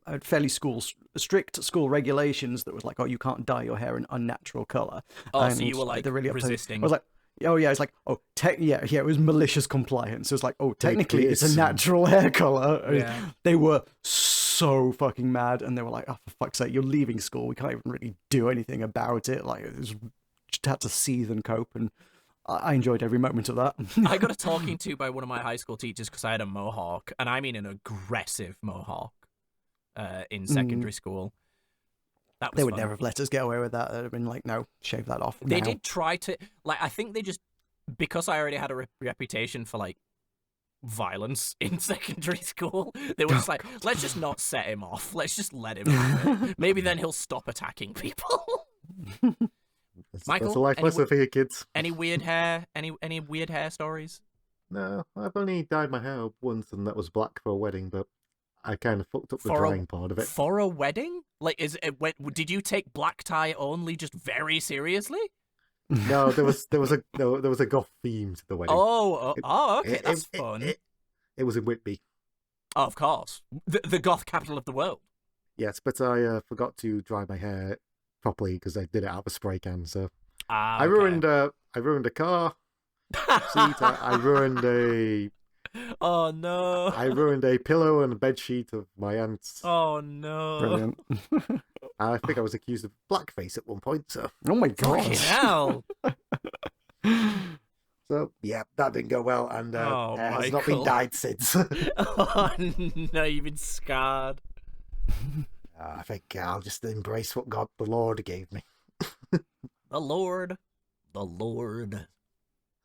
I had fairly strict school regulations that was like, oh, you can't dye your hair an unnatural color. Oh, and so you were like they're really resisting. I was like, oh yeah, it's like, oh, yeah, it was malicious compliance. It was like, oh, technically it's a natural hair color. Yeah. They were so fucking mad, and they were like, oh, for fuck's sake, you're leaving school. We can't even really do anything about it. Like, just had to seethe and cope, and I enjoyed every moment of that. I got a talking to by one of my high school teachers because I had a mohawk, and I mean an aggressive mohawk, in secondary school. That was They would fun. never have let us get away with that. They'd have been like, no, shave that off. They now. did try to, like, I think they just, because I already had a reputation for, like, violence in secondary school, they were just like, let's just not set him off. Let's just let him have it. Maybe then he'll stop attacking people. Michael, That's a life lesson for your kids. Any weird hair? Any weird hair stories? No, I've only dyed my hair once, and that was black for a wedding, but I kind of fucked up the For a- drying part of it. For a wedding? Like, did you take black tie only just very seriously? No, there was a goth theme to the wedding. Okay, that's fun. It was in Whitby. Oh, of course. The goth capital of the world. Yes, but I forgot to dry my hair properly because I did it out of a spray can. So I Okay. ruined a car seat. I ruined a Oh no. I ruined a pillow and a bed sheet of my aunt's. Oh no. Brilliant. I think I was accused of blackface at one point. So Oh my Fucking god. hell. yeah, that didn't go well, and Oh, hair has not been Michael. dyed since. Oh no, you've been scarred. I think I'll just embrace what God the Lord gave me. The Lord. The Lord.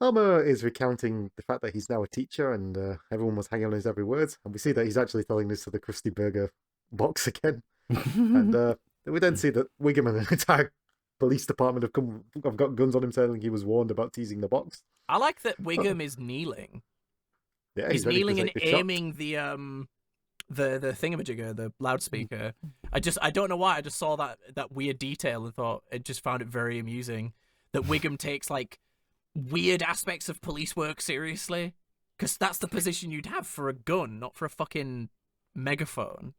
Homer is recounting the fact that he's now a teacher and everyone was hanging on his every word. And we see that he's actually telling this to the Krusty Burger box again. And we then see that Wiggum and an entire police department have got guns on him, saying he was warned about teasing the box. I like that Wiggum is kneeling. Yeah, He's ready to kneeling and take the shot. aiming the thingamajigger, the loudspeaker. I don't know why. I just saw that weird detail and thought it just found it very amusing that Wiggum takes like weird aspects of police work seriously, because that's the position you'd have for a gun, not for a fucking megaphone.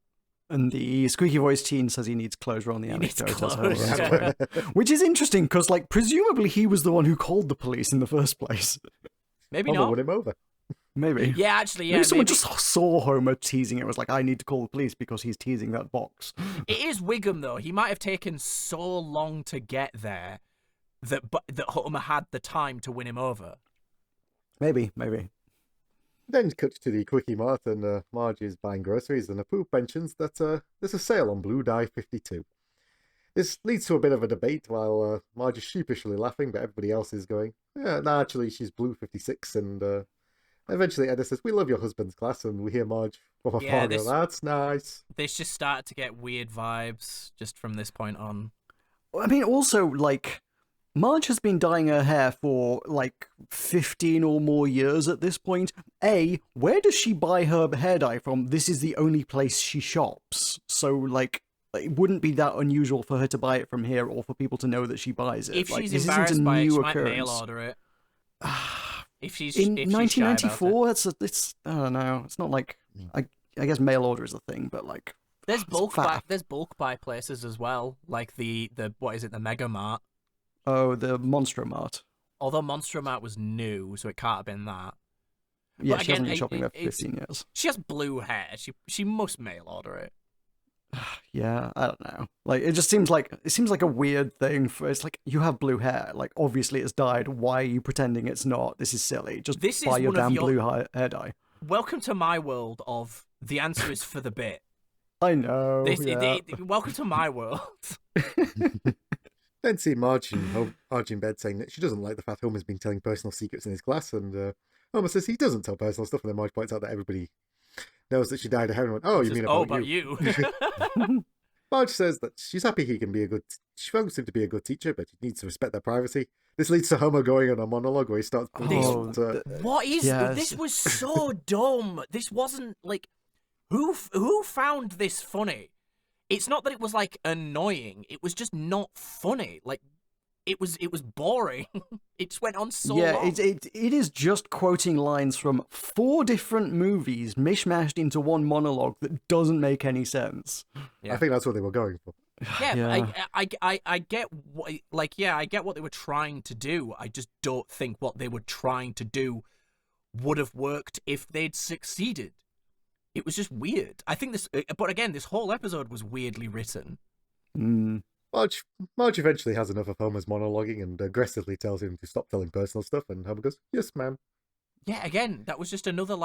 And the squeaky voice teen says he needs closure on the He needs anecdote as closure. well. Which is interesting because, like, presumably he was the one who called the police in the first place. Maybe Homer not. won him over. Maybe. Yeah, actually, yeah. Maybe someone maybe. just saw Homer teasing it. Was like, I need to call the police because he's teasing that box. It is Wiggum though. He might have taken so long to get there that Homer had the time to win him over. Maybe. Then cut to the Quickie Mart, and Marge is buying groceries, and Apu mentions that there's a sale on Blue Dye 52. This leads to a bit of a debate while Marge is sheepishly laughing, but everybody else is going, yeah, no, actually, she's Blue 56, and eventually Edda says, we love your husband's class, and we hear Marge from afar go, that's nice. This just started to get weird vibes just from this point on. I mean, also, like, Marge has been dyeing her hair for, like, 15 or more years at this point. Where does she buy her hair dye from? This is the only place she shops. So, like, it wouldn't be that unusual for her to buy it from here or for people to know that she buys it. If like, she's this isn't embarrassed a by it, new she might mail occurrence. order it. If she's In if she's shy about it. 1994, it's I don't know. It's not like I guess mail order is a thing, but like There's bulk buy. fat. There's bulk buy places as well, like the what is it, the Mega Mart. Oh, the Monstro Mart. Although Monstro Mart was new, so it can't have been that. Yeah, But she hasn't again, been shopping there for it's- 15 years. She has blue hair. She must mail order it. Yeah, I don't know. Like, it seems like a weird thing. It's like you have blue hair. Like, obviously it's dyed. Why are you pretending it's not? This is silly. Just This buy is your one of damn your- blue hair dye. Welcome to my world of the answer is for the bit. I know. yeah. Welcome to my world. Then see Marge in bed saying that she doesn't like the fact Homer's been telling personal secrets in his class, and Homer says he doesn't tell personal stuff, and then Marge points out that everybody knows that she died of heroin. Oh, you Says, mean oh, about about you? you. Marge says that she's happy he can be a good. She finds him to be a good teacher, but he needs to respect their privacy. This leads to Homer going on a monologue where he starts. Oh, What is Yes. this? Was so dumb. This wasn't like who found this funny. It's not that it was like annoying. It was just not funny. Like it was boring. It just went on so long. it is just quoting lines from 4 different movies mishmashed into one monologue that doesn't make any sense. Yeah. I think that's what they were going for. Yeah, Yeah. I get what I get what they were trying to do. I just don't think what they were trying to do would have worked if they'd succeeded. It was just weird. I think but again, this whole episode was weirdly written. Mm. Marge eventually has enough of Homer's monologuing and aggressively tells him to stop telling personal stuff, and Homer goes, "Yes, ma'am." Yeah, again, that was just another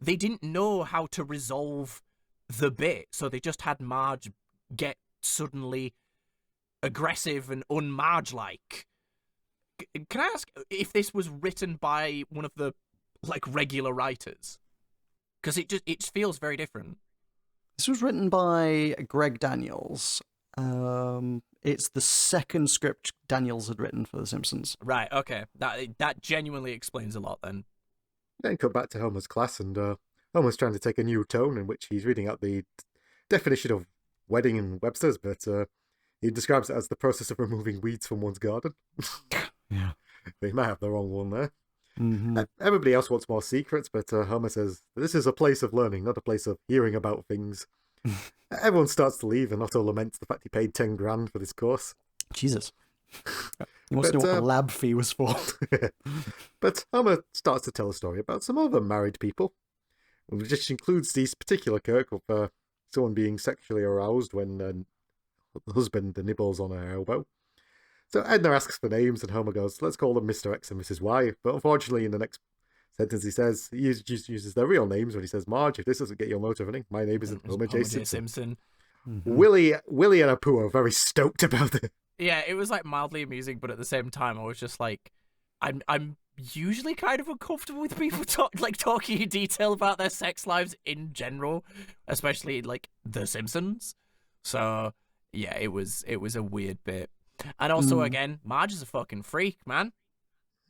they didn't know how to resolve the bit, so they just had Marge get suddenly aggressive and un-Marge-like. Can I ask if this was written by one of the regular writers? Because it feels very different. This was written by Greg Daniels. It's the second script Daniels had written for The Simpsons. Right, okay. That genuinely explains a lot then. Then cut back to Homer's class, and Homer's trying to take a new tone in which he's reading out the definition of wedding in Webster's, but he describes it as the process of removing weeds from one's garden. Yeah. They might have the wrong one there. Mm-hmm. Everybody else wants more secrets, but Homer says, this is a place of learning, not a place of hearing about things. Everyone starts to leave, and Otto laments the fact he paid 10 grand for this course. Jesus. He wants to know what the lab fee was for. But Homer starts to tell a story about some other married people, which includes this particular Kirk of someone being sexually aroused when the husband nibbles on her elbow. So Edna asks for names, and Homer goes, let's call them Mr. X and Mrs. Y. But unfortunately, in the next sentence he just uses their real names when he says, Marge, if this doesn't get your motor running, my name isn't Homer J. Simpson. Mm-hmm. Willie and Apu are very stoked about it. Yeah, it was like mildly amusing, but at the same time, I was just like, I'm usually kind of uncomfortable with people talking in detail about their sex lives in general, especially like The Simpsons. So yeah, it was a weird bit. And also, again, Marge is a fucking freak, man.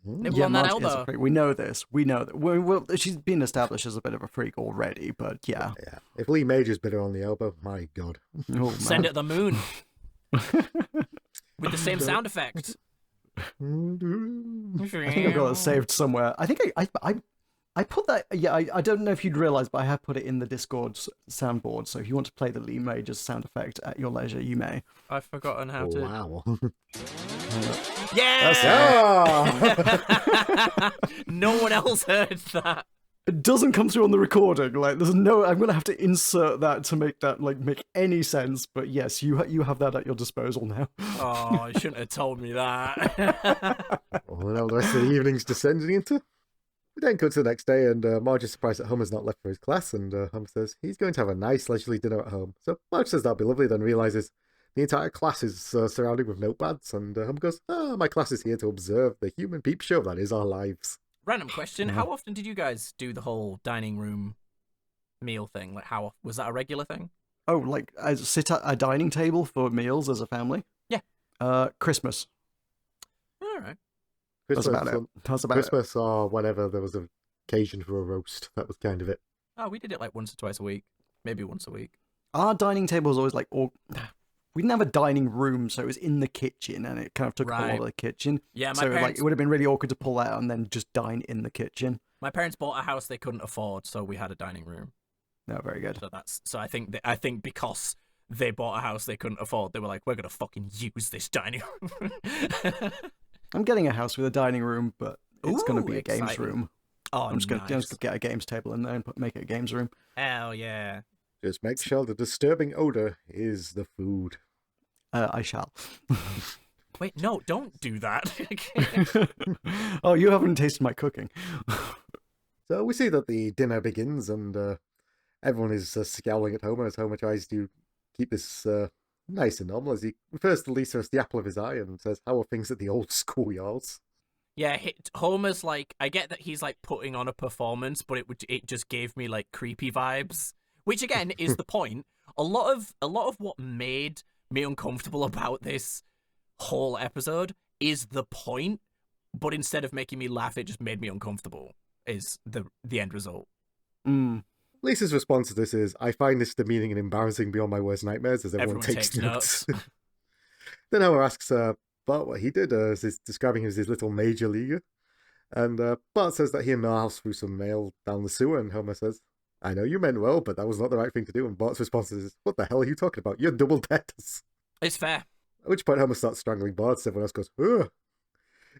Nibble on that Marge elbow. is a freak. We know this. We know that. Well, she's been established as a bit of a freak already, but yeah. Yeah. If Lee Majors bit her on the elbow, my God. Oh, Send it to the moon. With the same sound effect. I think I got it saved somewhere. I think I put that. Yeah, I don't know if you'd realize, but I have put it in the Discord soundboard. So if you want to play the Lee Majors sound effect at your leisure, you may. I've forgotten how to. Wow. Yeah. No one else heard that. It doesn't come through on the recording. Like, there's no. I'm gonna have to insert that to make that make any sense. But yes, you have that at your disposal now. Oh, you shouldn't have told me that. Well, now the rest of the evening's descending into. We then cut to the next day, and Marge is surprised that Homer's not left for his class, and Homer says he's going to have a nice leisurely dinner at home. So Marge says that'll be lovely, then realizes the entire class is surrounded with notepads, and Homer goes, my class is here to observe the human peep show that is our lives. Random question: how often did you guys do the whole dining room meal thing? Like, how was that a regular thing? Oh, like sit at a dining table for meals as a family? Yeah. Christmas. All right. That's about it. Christmas or whenever there was an occasion for a roast. That was kind of it. Oh, we did it like once or twice a week, maybe once a week. Our dining table was always like, we didn't have a dining room, so it was in the kitchen, and it kind of took up a lot of the kitchen. Yeah, so it would have been really awkward to pull out and then just dine in the kitchen. My parents bought a house they couldn't afford, so we had a dining room. No, very good. So I think because they bought a house they couldn't afford, they were like, we're gonna fucking use this dining room. I'm getting a house with a dining room, but it's going to be a games room. Oh, I'm just going to get a games table in there and make it a games room. Hell yeah. Just make sure the disturbing odor is the food. I shall. Wait, no, don't do that. Oh, you haven't tasted my cooking. So we see that the dinner begins, and everyone is scowling at Homer as Homer tries to keep this nice and normal, as he refers to Lisa as the apple of his eye and says, how are things at the old schoolyards? Yeah, Homer's like, I get that he's like putting on a performance, but it just gave me like creepy vibes, which again is the point. A lot of what made me uncomfortable about this whole episode is the point, but instead of making me laugh, it just made me uncomfortable. Is the end result? Lisa's response to this is, I find this demeaning and embarrassing beyond my worst nightmares, as everyone takes notes. Then Homer asks Bart what he did, as he's describing him as his little major leaguer. And Bart says that he and Milhouse threw some mail down the sewer, and Homer says, I know you meant well, but that was not the right thing to do. And Bart's response is, what the hell are you talking about? You're double debtors. It's fair. At which point Homer starts strangling Bart, so everyone else goes, ugh.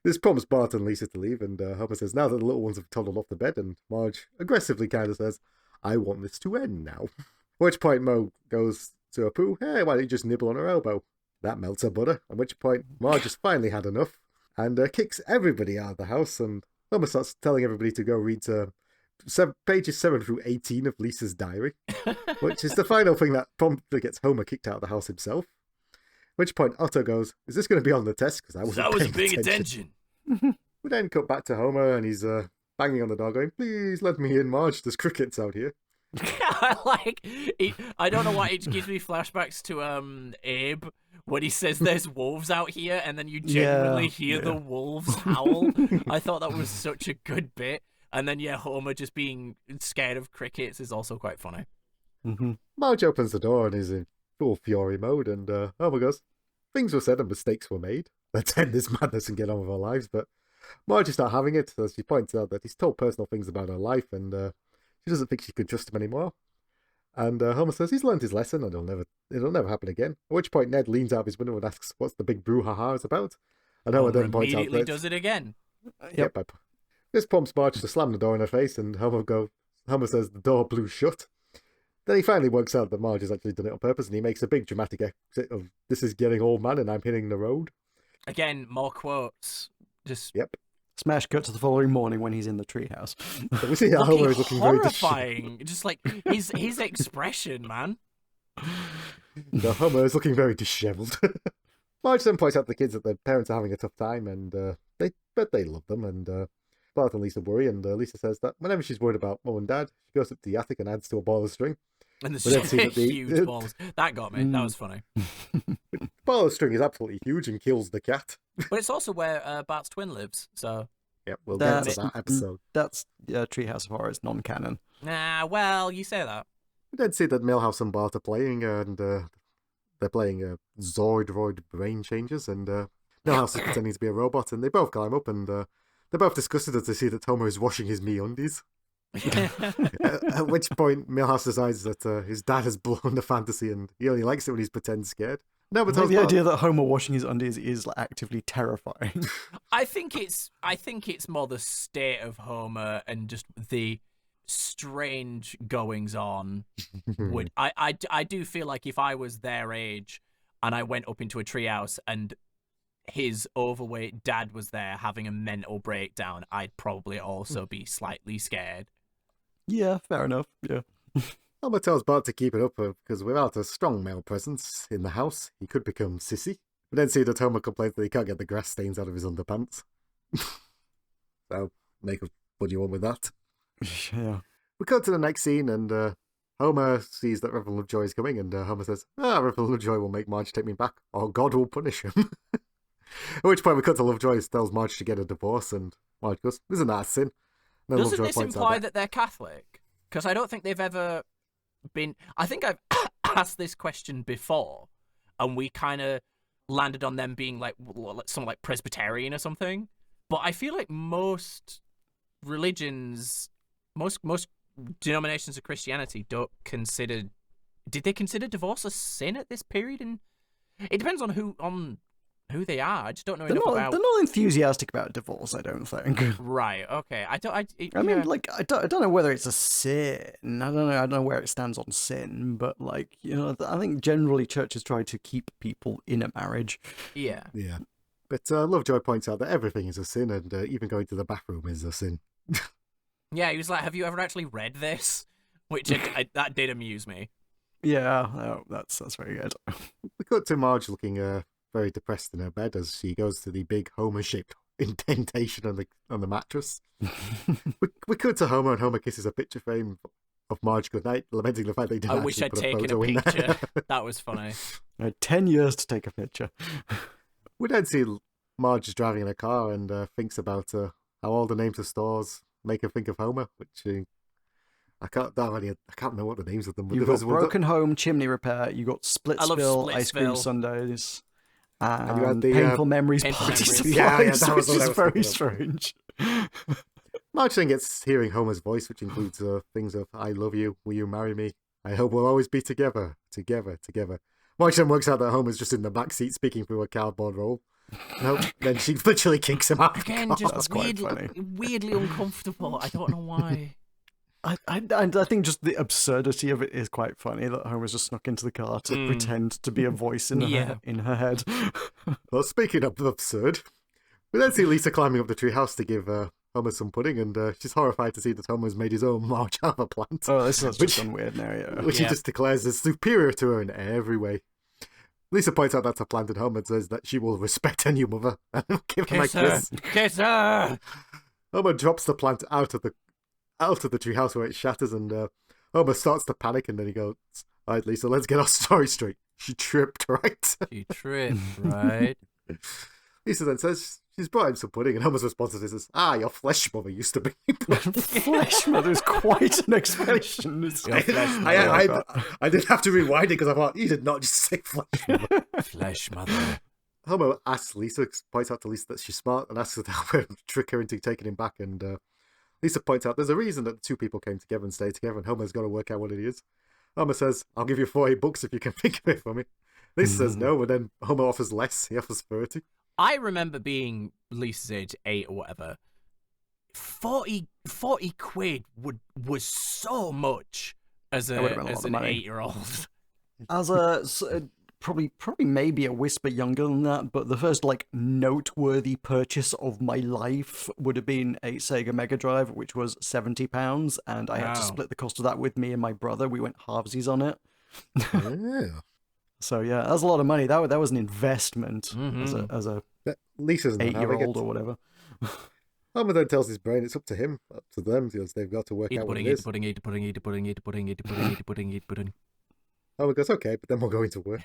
This prompts Bart and Lisa to leave, and Homer says, now that the little ones have toddled off the bed, and Marge aggressively kind of says, I want this to end now. At which point Mo goes to Apu, hey, why don't you just nibble on her elbow? That melts her butter. At which point Marge has finally had enough and kicks everybody out of the house, and Homer starts telling everybody to go read pages 7 through 18 of Lisa's diary, which is the final thing that promptly gets Homer kicked out of the house himself. At which point Otto goes, is this going to be on the test? Because I wasn't paying attention. We then cut back to Homer, and he's banging on the door going, please let me in, Marge, there's crickets out here. I don't know why it gives me flashbacks to Abe when he says there's wolves out here, and then you genuinely hear the wolves howl. I thought that was such a good bit. And then Homer just being scared of crickets is also quite funny. Marge opens the door and is in full fury mode, and Homer goes, things were said and mistakes were made. Let's end this madness and get on with our lives. But Marge is not having it, as she points out that he's told personal things about her life, and she doesn't think she could trust him anymore. And Homer says he's learned his lesson and it'll never happen again. At which point Ned leans out of his window and asks what's the big brouhaha is about. And Homer then points out immediately that does it again. Yep. This prompts Marge to slam the door in her face, and Homer says the door blew shut. Then he finally works out that Marge has actually done it on purpose, and he makes a big dramatic exit of "This is getting old, man, and I'm hitting the road." Again, more quotes. Just Yep. Smash cut to the following morning when he's in the treehouse. So we see that Homer is looking very horrifying. Just like his expression, man. The Homer is looking very dishevelled. Marge then points out to the kids that their parents are having a tough time, and they love them. And Bart and Lisa worry, and Lisa says that whenever she's worried about Mum and Dad, she goes up to the attic and adds to a ball of string. And We then see the that the- huge balls. That got me. That was funny. Ball of string is absolutely huge and kills the cat. But it's also where Bart's twin lives. So, Yep, we'll get That's- to that episode. That's Treehouse of Horror is non-canon. well, you say that. We then see that Milhouse and Bart are playing, and they're playing Zordroid Brain Changers, and Milhouse is pretending to be a robot, and they both climb up, and they're both disgusted as they see that Homer is washing his MeUndies. At which point, Milhouse decides that his dad has blown the fantasy, and he only likes it when he's pretend scared. No, but The idea that Homer washing his undies is like, actively terrifying. I think it's more the state of Homer and just the strange goings on. I do feel like if I was their age and I went up into a treehouse and his overweight dad was there having a mental breakdown, I'd probably also be slightly scared. Yeah, fair enough. Yeah. Homer tells Bart to keep it up because without a strong male presence in the house, he could become sissy. We then see that Homer complains that he can't get the grass stains out of his underpants. So, make of what you want with that. Yeah. We cut to the next scene, and Homer sees that Reverend Lovejoy is coming, and Homer says, Reverend Lovejoy will make Marge take me back, or God will punish him. At which point we cut to Lovejoy, tells Marge to get a divorce, and Marge goes, isn't that a sin? And then Doesn't Lovejoy this points out imply that they're Catholic? Because I don't think they've ever been... I think I've asked this question before, and we kind of landed on them being like something like Presbyterian or something. But I feel like most religions, most denominations of Christianity don't consider... Did they consider divorce a sin at this period? And it depends on who they are. I just don't know enough about... They're not enthusiastic about divorce, I don't think. Right, okay. I mean, like, I don't know whether it's a sin. I don't know where it stands on sin, but, like, you know, I think generally churches try to keep people in a marriage. Yeah. Yeah. But Lovejoy points out that everything is a sin, and even going to the bathroom is a sin. Yeah, he was like, have you ever actually read this? Which, that did amuse me. Yeah, no, that's very good. We cut to Marge looking very depressed in her bed as she goes to the big Homer-shaped indentation on the mattress. we cut to Homer, and Homer kisses a picture frame of Marge goodnight, lamenting the fact that he didn't I wish actually I'd put a taken photo a in there. picture. That was funny. I had 10 years to take a picture. We then see Marge is driving in a car and thinks about how all the names of stores make her think of Homer, which I can't remember what the names of them were. You've got Broken Home, Chimney Repair, you got Splitsville, Ice Cream Splitsville. Sundays, And you had and the, Painful Memories Painful Party Memories. Supplies, Yeah, that was which what I is was very thinking of. strange. Marge then gets hearing Homer's voice, which includes things of "I love you, will you marry me? I hope we'll always be together, together, together." Marge then works out that Homer's just in the back seat speaking through a cardboard roll. Nope. Then she literally kicks him out. Again, That's just quite funny. weirdly uncomfortable. I don't know why. I think just the absurdity of it is quite funny that Homer's just snuck into the car to pretend to be a voice in her head. Well, speaking of absurd, we then see Lisa climbing up the treehouse to give Homer some pudding, and she's horrified to see that Homer's made his own Marge Java plant. Oh, this is Which- just gone weird now, yeah. Which he just declares is superior to her in every way. Lisa points out that's a plant, and Homer says that she will respect her new mother and give him a Kiss her. kiss. Kiss her. Homer drops the plant out of the treehouse where it shatters, and Homer starts to panic, and then he goes, "All right, Lisa, let's get our story straight. She tripped, right?" She tripped, right? Lisa then says she's brought him some pudding, and Homer's response to this is, your flesh mother used to be. Flesh mother is quite an expression. Your flesh mother. I did have to rewind it because I thought, you did not just say flesh mother. Flesh mother. Homer asks Lisa, points out to Lisa that she's smart, and asks her to help her trick her into taking him back, and Lisa points out there's a reason that the two people came together and stayed together, and Homer's got to work out what it is. Homer says, I'll give you $40 if you can think of it for me. Lisa says no, but then Homer offers less. He offers 30. I remember being Lisa's age, 8 or whatever. 40 quid was so much as an 8-year-old. As probably maybe a whisper younger than that, but the first like noteworthy purchase of my life would have been a Sega Mega Drive, which was £70, and I had to split the cost of that with me and my brother. We went halvesies on it. Yeah. So yeah, that was a lot of money. That was an investment as a Lisa's not 8-year-old or whatever. Homer then tells his brain it's up to him, up to them, because they've got to work out what it is. Eat the pudding. Homer goes, okay, but then we're going to work.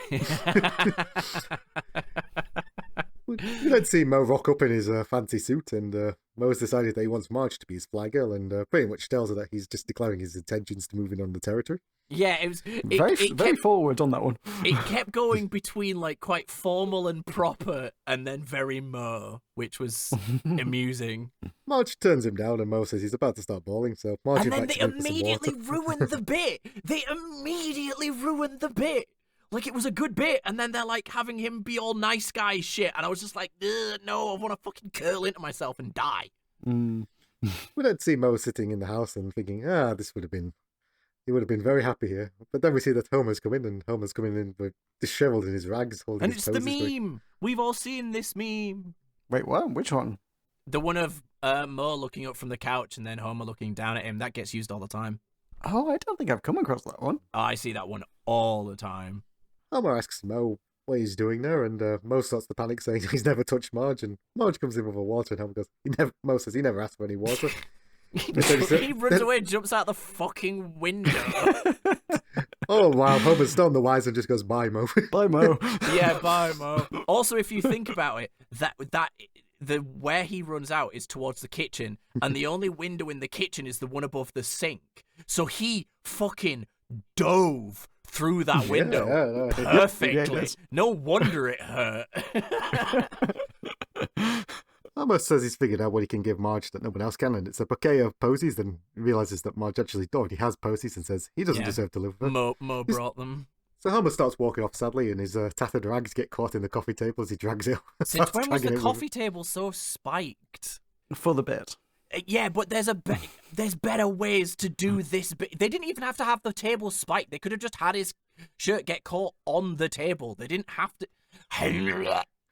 We then see Mo rock up in his fancy suit, and Mo's decided that he wants Marge to be his fly girl, and pretty much tells her that he's just declaring his intentions to move in on the territory. Yeah, it was very forward on that one. It kept going between like quite formal and proper, and then very Mo, which was amusing. Marge turns him down, and Mo says he's about to start bawling, so Marge and then invites they him for some immediately water. ruined the bit. They immediately ruined the bit. Like, it was a good bit, and then they're like having him be all nice guy shit, and I was just like, no, I want to fucking curl into myself and die. We don't see Mo sitting in the house and thinking, he would have been very happy here. But then we see that Homer's come in, and Homer's coming in with disheveled in his rags, holding And his it's the poses. meme. We've all seen this meme. Wait, what? Which one? The one of Mo looking up from the couch and then Homer looking down at him. That gets used all the time. Oh, I don't think I've come across that one. Oh, I see that one all the time. Homer asks Mo what he's doing there, and Mo starts to panic, saying he's never touched Marge, and Marge comes in with a water, and Homer goes, Mo says he never asked for any water. He runs away and jumps out the fucking window. Oh, wow, Homer's none the wise and just goes, bye, Mo. Bye, Mo. Yeah, bye, Mo. Also, if you think about it, the where he runs out is towards the kitchen, and the only window in the kitchen is the one above the sink. So he fucking dove through that window perfectly. No wonder it hurt. Homer says he's figured out what he can give Marge that no one else can, and it's a bouquet of posies, then realizes that Marge actually already has posies and says he doesn't deserve to live with her. Mo brought them. So Homer starts walking off sadly, and his tattered rags get caught in the coffee table as he drags it. Since when was the coffee table so spiked? For the bit. Yeah, but there's better ways to do this. They didn't even have to have the table spiked. They could have just had his shirt get caught on the table. They didn't have to.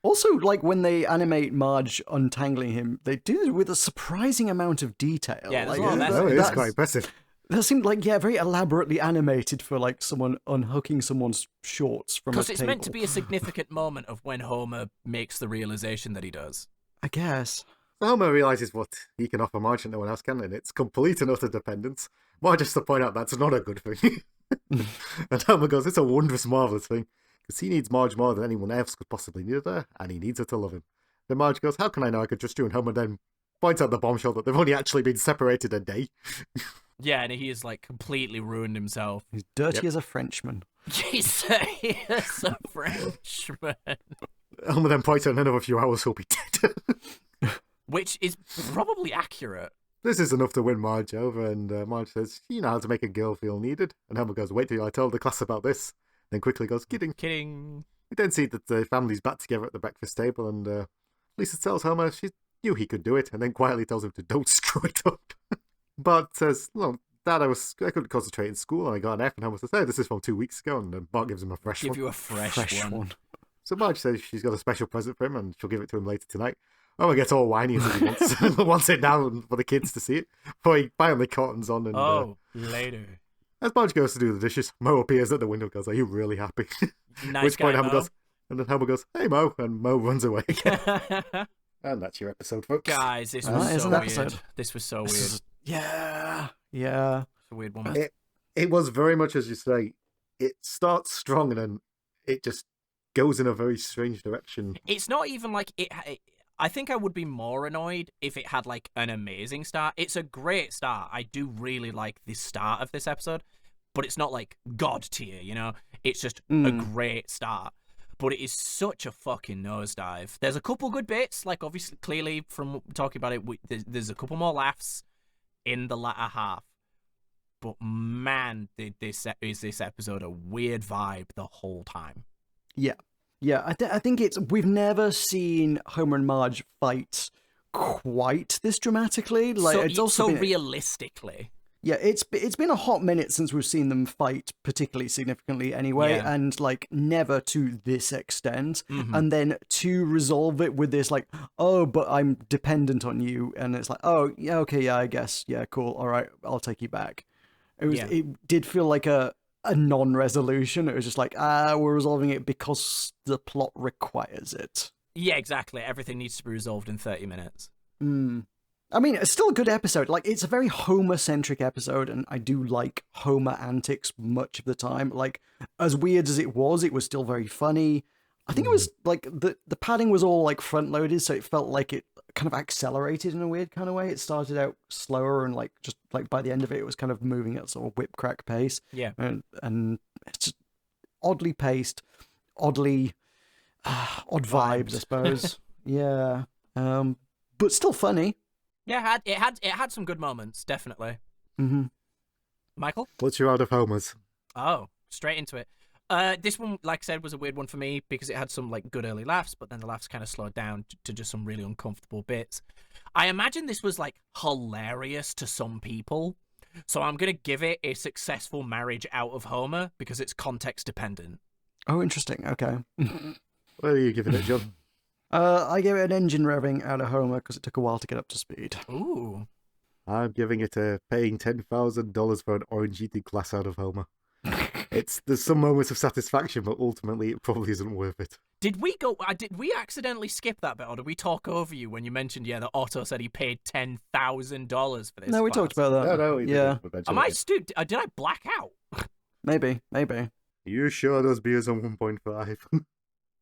Also, like when they animate Marge untangling him, they do it with a surprising amount of detail. Yeah, like, it's quite impressive. That seemed like, very elaborately animated for like someone unhooking someone's shorts from a table. Because it's meant to be a significant moment of when Homer makes the realization that he does. I guess. So Homer realizes what he can offer Marge and no one else can, and it's complete and utter dependence. Marge has to point out that's not a good thing. And Homer goes, it's a wondrous, marvellous thing. Because he needs Marge more than anyone else could possibly need her, and he needs her to love him. Then Marge goes, how can I know I could trust you? And Homer then points out the bombshell that they've only actually been separated a day. Yeah, and he has like completely ruined himself. He's dirty as a Frenchman. He's a Frenchman. Homer then points out in another few hours he'll be dead. Which is probably accurate. This is enough to win Marge over, and Marge says, you know how to make a girl feel needed. And Homer goes, wait till I tell the class about this. Then quickly goes, kidding. We then see that the family's back together at the breakfast table, and Lisa tells Homer she knew he could do it, and then quietly tells him to don't screw it up. Bart says, well, Dad, I couldn't concentrate in school, and I got an F, and Homer says, hey, this is from 2 weeks ago, and then Bart gives him a fresh one. Give you a fresh one. So Marge says she's got a special present for him, and she'll give it to him later tonight. Homer gets all whiny as he wants it down for the kids to see it, before he finally cottons on. And, later. As Marge goes to do the dishes, Mo appears at the window and goes, are you really happy? Nice Which point guy, Homer Mo. goes, and then Homer goes, hey Mo, and Mo runs away again. And that's your episode, folks. Guys, this was so an weird. episode. This was so weird. Yeah. It's a weird one. It was very much as you say, it starts strong and then it just goes in a very strange direction. It's not even like it. I think I would be more annoyed if it had like an amazing start. It's a great start. I do really like the start of this episode, but it's not like God tier, you know? It's just a great start. But it is such a fucking nosedive. There's a couple good bits, like obviously, clearly from talking about it, there's a couple more laughs in the latter half. but man, this episode a weird vibe the whole time. Yeah. I think we've never seen Homer and Marge fight quite this dramatically. Like, so, it's also realistically. Yeah, it's been a hot minute since we've seen them fight particularly significantly anyway, Yeah. and like never to this extent. And then to resolve it with this like, oh, but I'm dependent on you, and it's like, oh, yeah, okay, yeah, I guess, yeah, cool, all right, I'll take you back. It did feel like a non-resolution. It was just like, we're resolving it because the plot requires it. Yeah, exactly. Everything needs to be resolved in 30 minutes. I mean, it's still a good episode. Like, it's a very Homer-centric episode, and I do like Homer antics much of the time. Like, as weird as it was still very funny. I think it was, like, the padding was all, like, front-loaded, so it felt like it kind of accelerated in a weird kind of way. It started out slower, and, like, just, like, by the end of it was kind of moving at sort of whip-crack pace. Yeah. And it's just oddly paced, oddly... odd vibes, I suppose. Yeah. But still funny. Yeah, it had some good moments, definitely. Michael? What's your out of Homers? Oh, straight into it. This one, like I said, was a weird one for me because it had some like good early laughs, but then the laughs kind of slowed down to just some really uncomfortable bits. I imagine this was like hilarious to some people, so I'm gonna give it a successful marriage out of Homer because it's context dependent. Oh, interesting. Okay. What are you giving it, John? I gave it an engine revving out of Homer because it took a while to get up to speed. Ooh. I'm giving it a paying $10,000 for an orange-eating glass out of Homer. There's some moments of satisfaction, but ultimately it probably isn't worth it. Did we accidentally skip that bit, or did we talk over you when you mentioned that Otto said he paid $10,000 for this? No, we talked about that. No, yeah. Am I stupid? Did I black out? Maybe. You sure those beers are 1.5?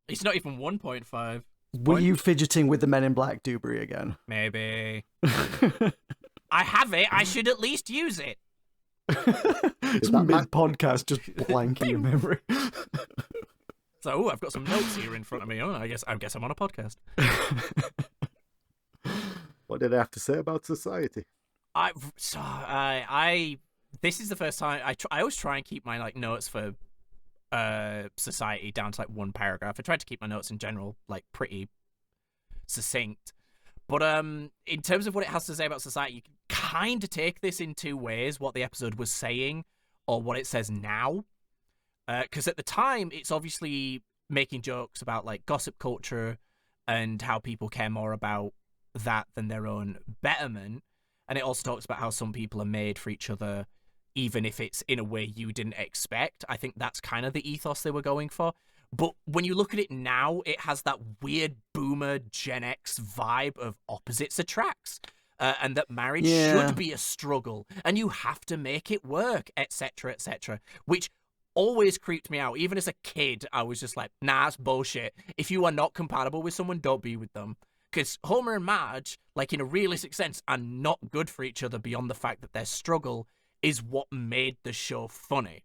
It's not even 1.5. Were you fidgeting with the Men in Black doobery again? Maybe. I have it. I should at least use it. It's mid-podcast, just blanking your memory. So, I've got some notes here in front of me. Oh, I guess I'm on a podcast. What did I have to say about society? This is the first time I always try and keep my like notes for society down to like one paragraph. I tried to keep my notes in general like pretty succinct, but in terms of what it has to say about society, you can kind of take this in two ways: what the episode was saying or what it says now. Because at the time, it's obviously making jokes about like gossip culture and how people care more about that than their own betterment, and it also talks about how some people are made for each other even if it's in a way you didn't expect. I think that's kind of the ethos they were going for. But when you look at it now, it has that weird boomer Gen X vibe of opposites attracts. And that marriage should be a struggle, and you have to make it work, etc., etc., which always creeped me out. Even as a kid, I was just like, nah, that's bullshit. If you are not compatible with someone, don't be with them. Because Homer and Marge, like in a realistic sense, are not good for each other beyond the fact that their struggle is what made the show funny.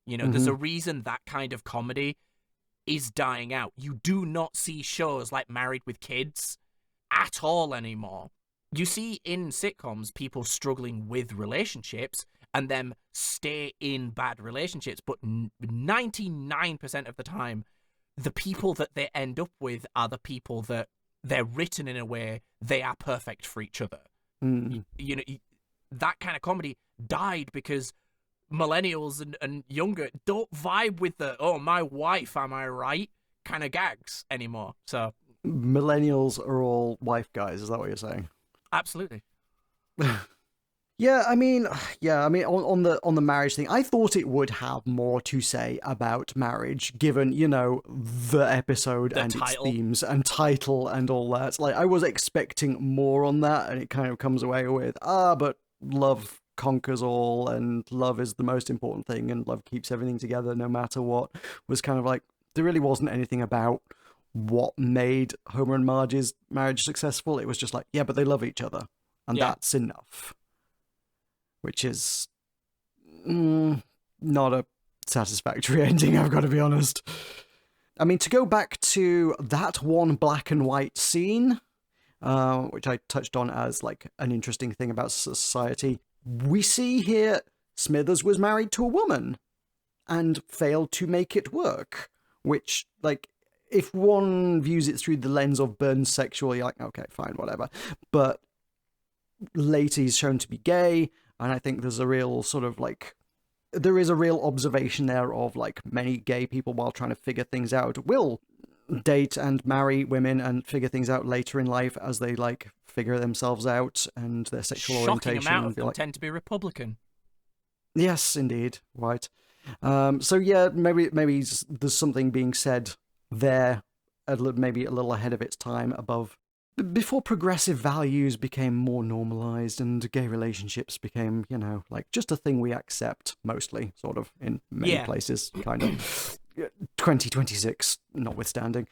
You know, there's a reason that kind of comedy is dying out. You do not see shows like Married with Kids at all anymore. You see in sitcoms people struggling with relationships and them stay in bad relationships, but 99% of the time, the people that they end up with are the people that they're written in a way they are perfect for each other. You know, that kind of comedy died because millennials and younger don't vibe with the, oh, my wife, am I right, kind of gags anymore. So millennials are all wife guys, is that what you're saying? Absolutely. Yeah, I mean, on the marriage thing, I thought it would have more to say about marriage, given, you know, the episode and its themes and title and all that. Like, I was expecting more on that, and it kind of comes away with, but love conquers all, and love is the most important thing, and love keeps everything together no matter what. Was kind of like, there really wasn't anything about what made Homer and Marge's marriage successful. It was just like, yeah, but they love each other, and that's enough. Which is not a satisfactory ending, I've got to be honest. I mean, to go back to that one black and white scene, which I touched on as like an interesting thing about society, we see here Smithers was married to a woman and failed to make it work, which, like, if one views it through the lens of Burns sexual, you're like, okay, fine, whatever. But later he's shown to be gay, and I think there's a real sort of, like, there is a real observation there of, like, many gay people, while trying to figure things out, will date and marry women and figure things out later in life as they, like, figure themselves out and their sexual orientation. Shocking amount of and be them like, tend to be Republican. yes, indeed, right. So yeah, maybe there's something being said there, maybe a little ahead of its time, above before progressive values became more normalized and gay relationships became, you know, like just a thing we accept, mostly, sort of, in many places, kind of. 2026 notwithstanding.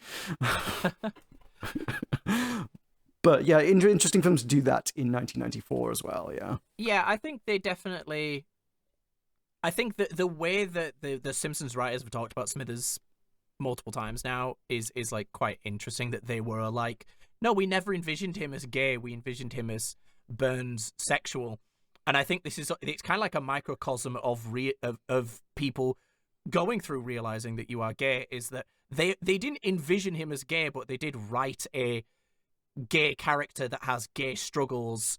But yeah, interesting films to do that in 1994 as well. Yeah, I think they definitely. I think that the way that the Simpsons writers have talked about Smithers multiple times now is like quite interesting. That they were like, no, we never envisioned him as gay. We envisioned him as Burns sexual. And I think it's kind of like a microcosm of people going through realizing that you are gay. Is that they didn't envision him as gay, but they did write a gay character that has gay struggles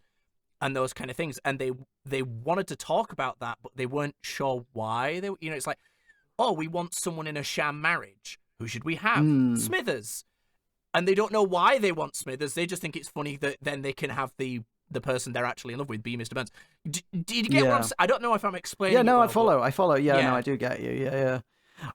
and those kind of things, and they wanted to talk about that, but they weren't sure why. They, you know, it's like, oh, we want someone in a sham marriage. Who should we have? Smithers. And they don't know why they want Smithers. They just think it's funny that then they can have the person they're actually in love with be Mr. Burns. Did you get what I'm saying? I don't know if I'm explaining. Yeah, no, it well, I follow. Yeah, no, I do get you. Yeah.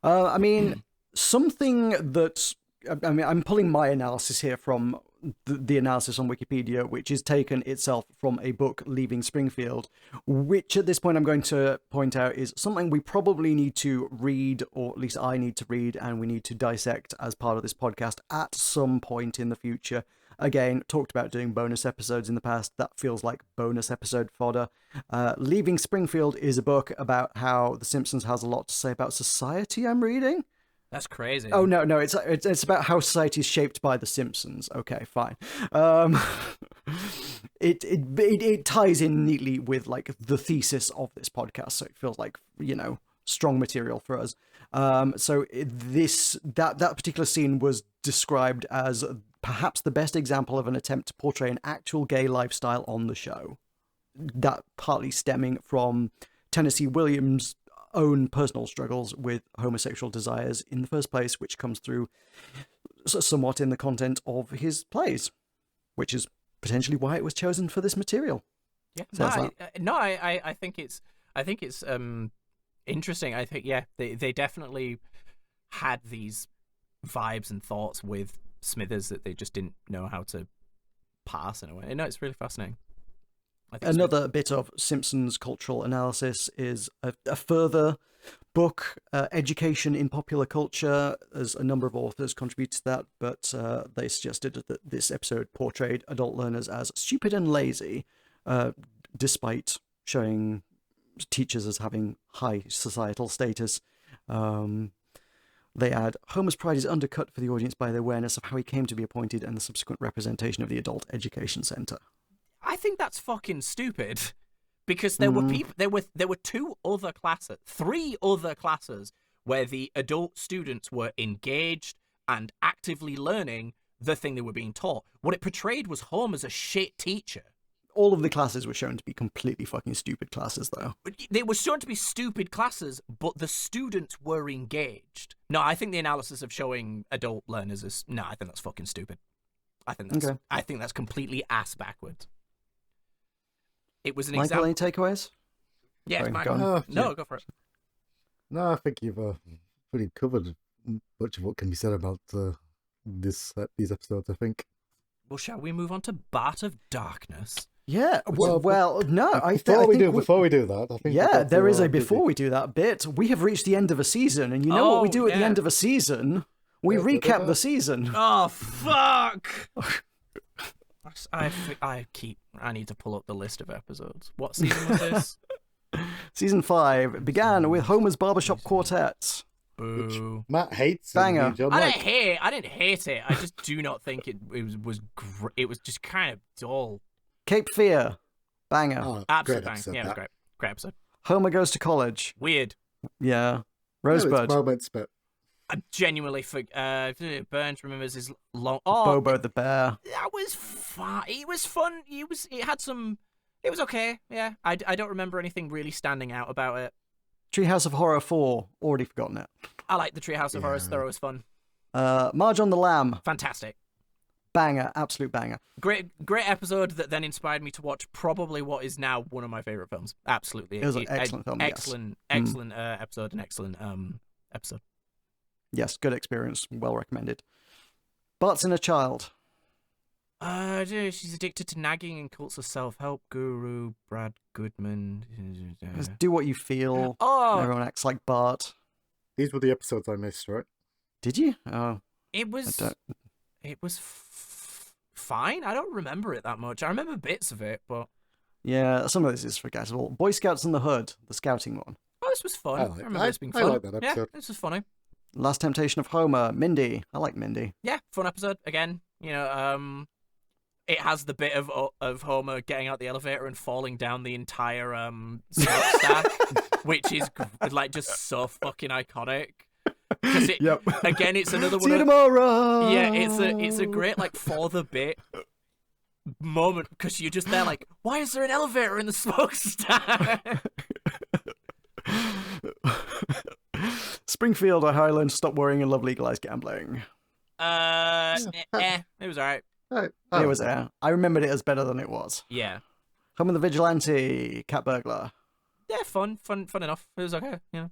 I mean, something that, I mean, I'm pulling my analysis here from the analysis on Wikipedia, which is taken itself from a book, Leaving Springfield, which at this point I'm going to point out is something we probably need to read, or at least I need to read, and we need to dissect as part of this podcast at some point in the future. Again, talked about doing bonus episodes in the past. That feels like bonus episode fodder. Leaving Springfield is a book about how The Simpsons has a lot to say about society, I'm reading. That's crazy. Oh, no, it's about how society is shaped by The Simpsons. Okay, fine. It ties in neatly with, like, the thesis of this podcast, so it feels like, you know, strong material for us. So that particular scene was described as perhaps the best example of an attempt to portray an actual gay lifestyle on the show. That partly stemming from Tennessee Williams' own personal struggles with homosexual desires in the first place, which comes through somewhat in the content of his plays, which is potentially why it was chosen for this material. Yeah, I think it's interesting. I think they definitely had these vibes and thoughts with Smithers that they just didn't know how to pass in a way. No, it's really fascinating. Another bit of Simpsons cultural analysis is a further book, Education in Popular Culture. There's a number of authors contribute to that, but they suggested that this episode portrayed adult learners as stupid and lazy, despite showing teachers as having high societal status. They add, Homer's pride is undercut for the audience by the awareness of how he came to be appointed and the subsequent representation of the Adult Education Center. I think that's fucking stupid, because there were people, there were three other classes where the adult students were engaged and actively learning the thing they were being taught. What it portrayed was Homer as a shit teacher. All of the classes were shown to be completely fucking stupid classes, though. They were shown to be stupid classes, but the students were engaged. No, I think the analysis of showing adult learners is... No, I think that's fucking stupid. I think that's completely ass backwards. It was an Michael, any takeaways? Yeah, Sorry, Michael. Go for it. No, I think you've pretty covered much of what can be said about these episodes, I think. Well, shall we move on to Bart of Darkness? Yeah, well, no. Before we do that, I think... Yeah, there is a before we do that bit. We have reached the end of a season, and you know what we do at the end of a season? We recap the season. Oh, fuck! I need to pull up the list of episodes. What season was this? Season 5 began with Homer's Barbershop Quartet. Boo. Matt hates Banger. I didn't hate it. I just do not think it was just kind of dull. Cape Fear. Banger. Absolutely bang. Yeah, it was great. Great episode. Homer goes to college. Weird. Yeah. No, it's Rosebud. moments, but I genuinely Burns remembers his long. Oh, Bobo the bear. that was fun. It was fun. It had some. It was okay. Yeah, I don't remember anything really standing out about it. Treehouse of Horror 4. Already forgotten it. I like the Treehouse of Horrors. Yeah. They're always fun. Marge on the Lamb. Fantastic. Banger. Absolute banger. Great episode that then inspired me to watch probably what is now one of my favorite films. Absolutely, It was an excellent film, yes. Excellent episode, and excellent episode. Yes, good experience. Well recommended. Bart's Inner Child. She's addicted to nagging and cults of self-help guru Brad Goodman. Just do what you feel. Oh, Everyone acts like Bart. these were the episodes I missed, right? Did you? Oh, it was. I don't- It was fine. I don't remember it that much. I remember bits of it, but yeah, some of this is forgettable. Boy Scouts in the Hood, the scouting one. this was fun. I remember this being I fun. like that episode. Yeah, this was funny. Last Temptation of Homer, Mindy. I like Mindy. Yeah, fun episode. Again, it has the bit of Homer getting out the elevator and falling down the entire scout stack, which is like just so fucking iconic. Because Yep. again, it's another one. See you tomorrow. Yeah, it's a great like for the bit moment because you're just there like, why is there an elevator in the smokestack? Springfield, I learned to stop worrying and love legalized gambling. It was alright. It was there. I remembered it as better than it was. Yeah, Home of the Vigilante, Cat Burglar. yeah, fun enough. It was okay. Yeah.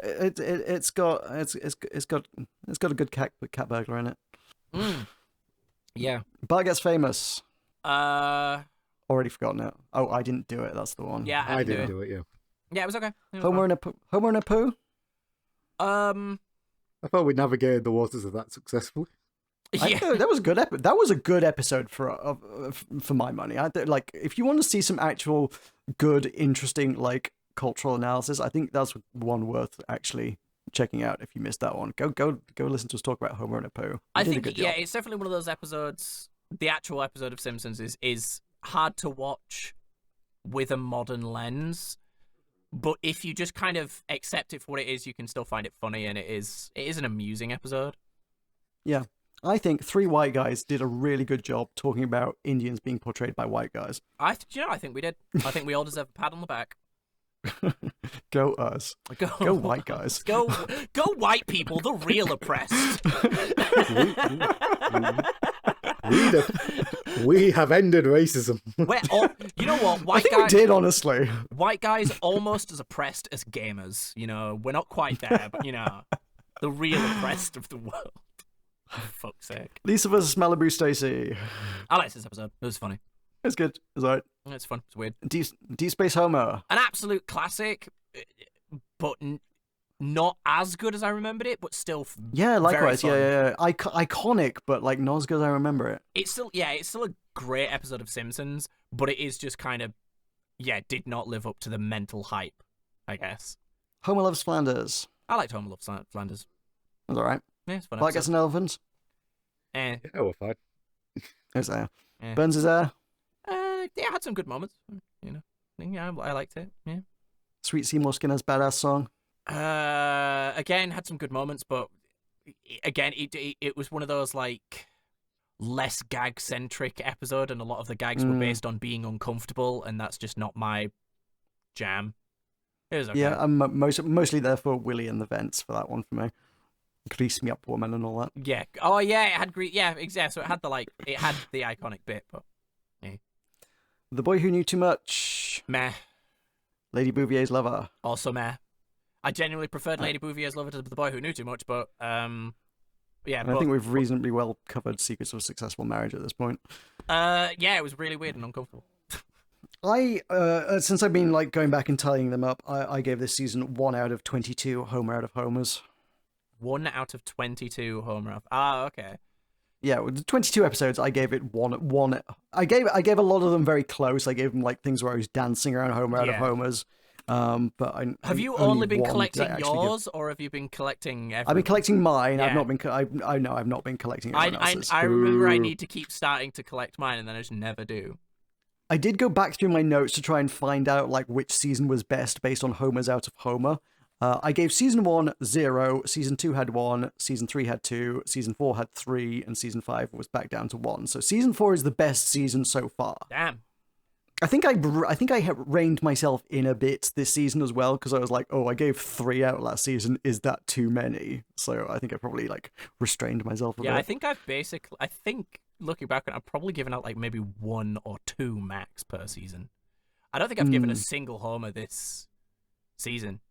It's got a good cat burglar in it. Yeah. Bart Gets Famous. Yeah, Already forgotten it. Oh, I didn't do it. That's the one. I didn't do it, yeah. Yeah, it was okay. It was Homer and a Pooh. fun. I thought we navigated the waters of that successfully. Yeah. That was a good that was a good episode for my money. Like if you want to see some actual good, interesting like cultural analysis, I think that's one worth actually checking out. If you missed that one, go listen to us talk about Homer and a Pooh. I Did a think good yeah, job. it's definitely one of those episodes. The actual episode of Simpsons is hard to watch with a modern lens, but if you just kind of accept it for what it is, you can still find it funny, and it is an amusing episode. Yeah, I think three white guys did a really good job talking about Indians being portrayed by white guys. I think we did. I think we all deserve a pat on the back. Go us. Go white guys. Go white people, the real oppressed. We have ended racism. You know what? I think we did, honestly. White guys almost as oppressed as gamers. We're not quite there, but the real oppressed of the world. For fuck's sake. Lisa versus Malibu Stacy. I liked this episode. It was funny. It's good. It's alright. It's fun. It's weird. Deep Space Homer. An absolute classic, but not as good as I remembered it, but still. Yeah, likewise. Very Yeah. fun. Iconic, but like not as good as I remember it. It's still a great episode of Simpsons, but it is just kind of did not live up to the mental hype, I guess. Homer Loves Flanders. I liked Homer Loves Flanders. That's alright. Yeah, it's fun. Bart Gets an Elephant. Eh. Yeah, we're fine. It's there. Yeah. Burns is there. Yeah, had some good moments. Yeah, I liked it. Yeah. Sweet Seymour Skinner's badass song. Again, had some good moments, but again, it was one of those like less gag centric episode, and a lot of the gags were based on being uncomfortable, and that's just not my jam. It was okay. Yeah, I'm mostly there for Willie and the Vents for that one for me. Grease Me Up Woman and all that. Yeah. Oh yeah, it had exactly. So it had the iconic bit, but The Boy Who Knew Too Much. meh. Lady Bouvier's Lover. Also meh. I genuinely preferred Lady Bouvier's Lover to The Boy Who Knew Too Much, but And I think we've reasonably well covered Secrets of a Successful Marriage at this point. yeah, it was really weird and uncomfortable. Since I've been like going back and tallying them up, I gave this season 1 out of 22 Homer out of Homers. 1 out of 22 Homer. Okay. Yeah, with the 22 episodes, I gave it one. I gave a lot of them very close. I gave them like things where I was dancing around Homer out of Homers. But have you only been collecting yours, or have you been collecting? I've been collecting mine. Yeah. I've not been. I know I've not been collecting everyone else's. I remember I need to keep starting to collect mine, and then I just never do. I did go back through my notes to try and find out like which season was best based on Homer's Out of Homer. I gave season 1 0, season 2 had 1, season 3 had 2, season 4 had 3, and season 5 was back down to 1. So season 4 is the best season so far. Damn. I think I have reined myself in a bit this season as well, because I was like, oh, I gave 3 out last season. Is that too many? So I think I probably like restrained myself a bit. Yeah, I think looking back, I've probably given out like maybe 1 or 2 max per season. I don't think I've given a single Homer this season.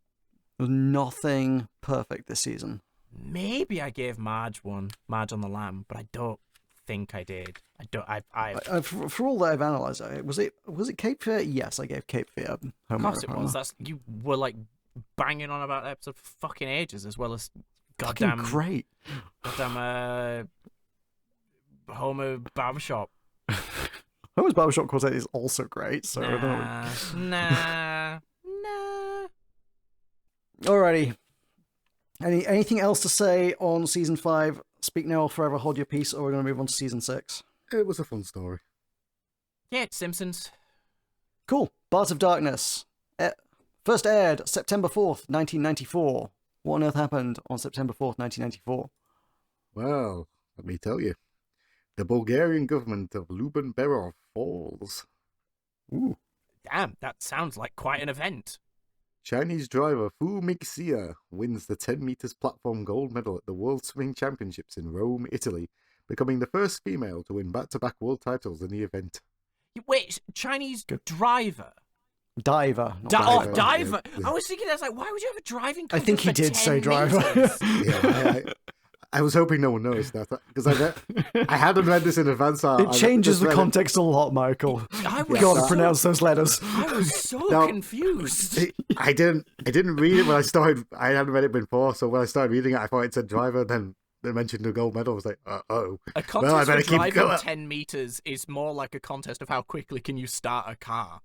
There's nothing perfect this season. Maybe I gave Marge on the Lamb, but I don't think I did. For all that I've analysed, was it Cape Fear? Yes, I gave Cape Fear. Of course it was. You were like banging on about that episode for fucking ages, as well as goddamn great. Goddamn Homer Barbershop. Homer's Barbershop Quartet is also great. So Nah. Alrighty. Anything else to say on season 5? Speak now or forever hold your peace, or we're going to move on to season 6. It was a fun story. Yeah, it's Simpsons. Cool. Bart of Darkness. First aired September 4th, 1994. What on earth happened on September 4th, 1994? Well, let me tell you. The Bulgarian government of Lubin Berov falls. Ooh. Damn, that sounds like quite an event. Chinese driver Fu Mingxia wins the 10 meters platform gold medal at the World Swimming Championships in Rome, Italy, becoming the first female to win back-to-back world titles in the event. Wait, Chinese driver? Diver. Diver. Yeah. I was thinking, I was like, why would you have a driving I think contest he for did 10 say driver. meters? Yeah, I was hoping no one noticed that, because I hadn't read this in advance. It changes the context a lot, Michael. I was Gotta pronounce those letters. I was so confused. I didn't read it when I started. I hadn't read it before, so when I started reading it, I thought it said driver. Then they mentioned the gold medal. I was like, oh. A contest for driving 10 meters is more like a contest of how quickly can you start a car.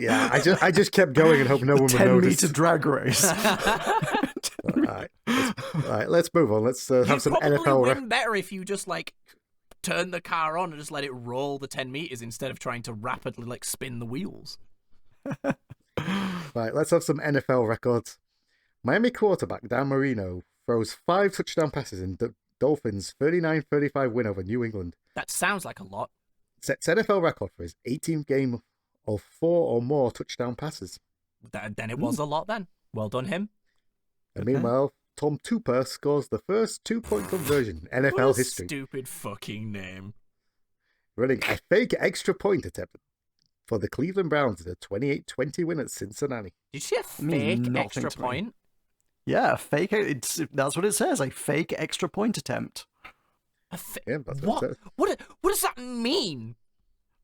Yeah, I just kept going and hoped no one would 10 notice. 10-meter drag race. All right, let's move on. Let's have some You'd NFL. probably win better if you just like turn the car on and just let it roll the 10 meters instead of trying to rapidly like spin the wheels. Right, let's have some NFL records. Miami quarterback Dan Marino throws 5 touchdown passes in the Dolphins' 39-35 win over New England. That sounds like a lot. Sets NFL record for his 18th game of 4 or more touchdown passes. Then it was a lot then. Well done, him. And meanwhile, Tom Tupper scores the first 2-point conversion in NFL What a history, stupid fucking name. running a fake extra point attempt for the Cleveland Browns in a 28-20 win at Cincinnati. Did you see a Means fake nothing extra to me. point? Yeah, fake. That's what it says. A fake extra point attempt. Yeah, that's what it What? says. What does that mean?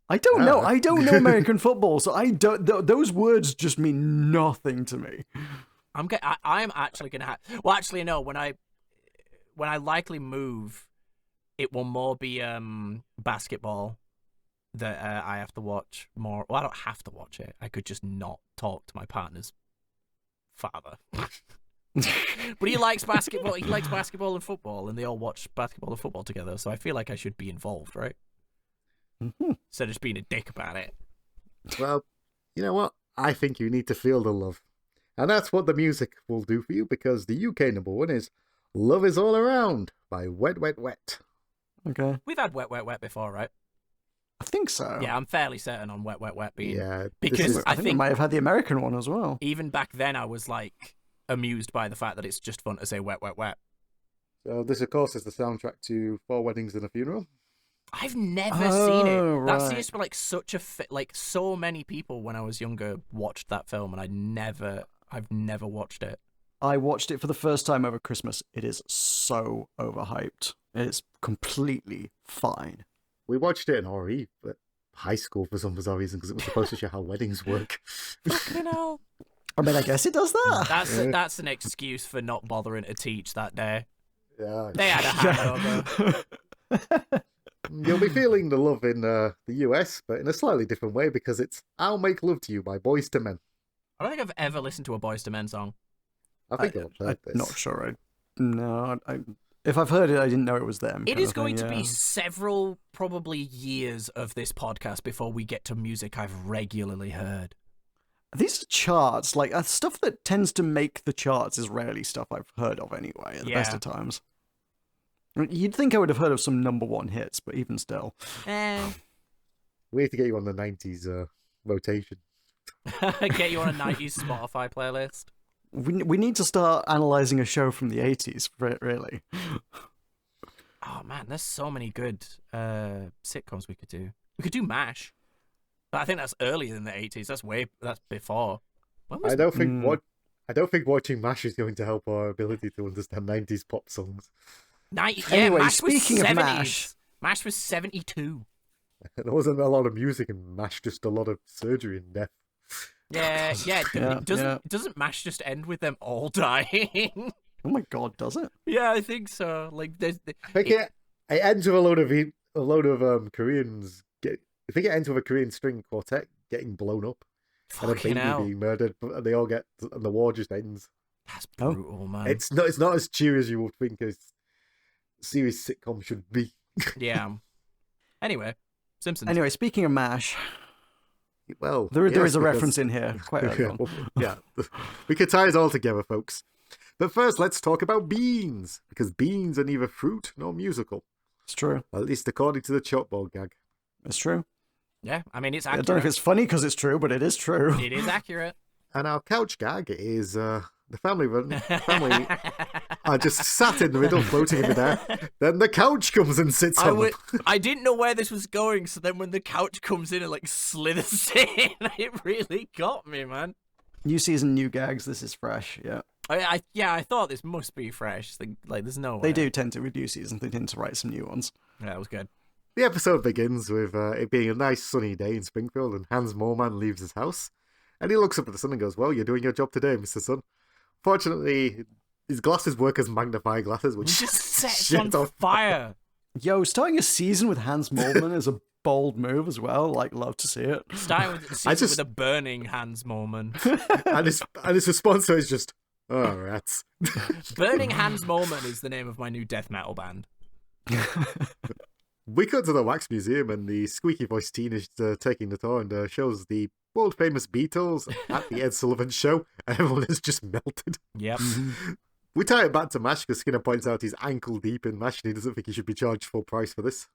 I don't know. I don't know American football, so I don't. Those words just mean nothing to me. I'm actually gonna have. Well, actually, no. When I likely move, it will more be basketball that I have to watch more. Well, I don't have to watch it. I could just not talk to my partner's father. But he likes basketball. He likes basketball and football, and they all watch basketball and football together. So I feel like I should be involved, right? Mm-hmm. Instead of just being a dick about it. Well, you know what? I think you need to feel the love. And that's what the music will do for you, because the UK number 1 is Love Is All Around by Wet Wet Wet. Okay, We've had Wet Wet Wet before, right? I think so. Yeah, I'm fairly certain on Wet Wet Wet being. Yeah, Because I think we might have had the American one as well. even back then I was like amused by the fact that it's just fun to say wet, wet, wet. So this, of course, is the soundtrack to 4 Weddings and a Funeral. I've never seen it. That right. seems to be like such a like so many people when I was younger watched that film, and I've never watched it. I watched it for the first time over Christmas. It is so overhyped. It's completely fine. We watched it in RE, but high school for some bizarre reason, because it was supposed to show how weddings work. Fucking hell. I mean, I guess it does that. That's an excuse for not bothering to teach that day. Yeah. They had a hangover. You'll be feeling the love in the US, but in a slightly different way, because it's I'll Make Love to You by Boyz II Men. I don't think I've ever listened to a Boyz II Men song. I think I'll play I'm this. not sure. No, If I've heard it, I didn't know it was them. It kind is of thing, going to yeah. be several, probably years of this podcast before we get to music I've regularly heard. These are charts. Like, stuff that tends to make the charts is rarely stuff I've heard of anyway, at the best of times. You'd think I would have heard of some number one hits, but even still. We need to get you on the 90s rotation. Get you on a 90s Spotify playlist. We need to start analysing a show from the 80s, really. Oh man, there's so many good sitcoms we could do. We could do MASH. But I think that's earlier than the 80s. That's before. When was I don't think watching MASH is going to help our ability to understand 90s pop songs. Anyway, MASH speaking was of 70s. MASH. MASH was 72. There wasn't a lot of music in MASH, just a lot of surgery and death. Yeah. Yeah, Doesn't MASH just end with them all dying? Oh my god, does it? Yeah, I think so. Like, I think it ends with a load of Koreans. I think it ends with a Korean string quartet getting blown up and a fucking baby hell. being murdered, but they all get, and the war just ends. That's brutal, man. It's not as cheery as you would think a serious sitcom should be. Yeah. Anyway, Simpsons. Anyway, speaking of MASH, Well, there yes, is a because- reference in here quite early on. Yeah, we could tie it all together, folks. But first, let's talk about beans, because beans are neither fruit nor musical, It's true. at least according to the chalkboard gag. It's true. Yeah, I mean, it's I accurate. don't know if it's funny because it's true, but it is true. It is accurate. And our couch gag is the family are just sat in the middle, floating in the air. Then the couch comes and sits on them. I didn't know where this was going, so then when the couch comes in and like slithers in, it really got me, man. New season, new gags. This is fresh. Yeah, I thought this must be fresh. Like there's no way. they do tend to with new seasons. They tend to write some new ones. Yeah, it was good. The episode begins with it being a nice sunny day in Springfield, and Hans Moorman leaves his house. And he looks up at the sun and goes, "Well, you're doing your job today, Mr. Sun." Fortunately, his glasses work as magnifying glasses, which He just sets shit on fire. Yo, starting a season with Hans Moleman is a bold move as well. Like, love to see it. Starting with the season with a burning Hans moment. and his response to it is just, "Oh, rats." Burning Hans moment is the name of my new death metal band. We cut to the wax museum, and the squeaky voiced teen is taking the tour and shows the world famous Beatles at the Ed Sullivan show, and everyone is just melted. Yep. We tie it back to MASH because Skinner points out he's ankle deep in MASH and he doesn't think he should be charged full price for this.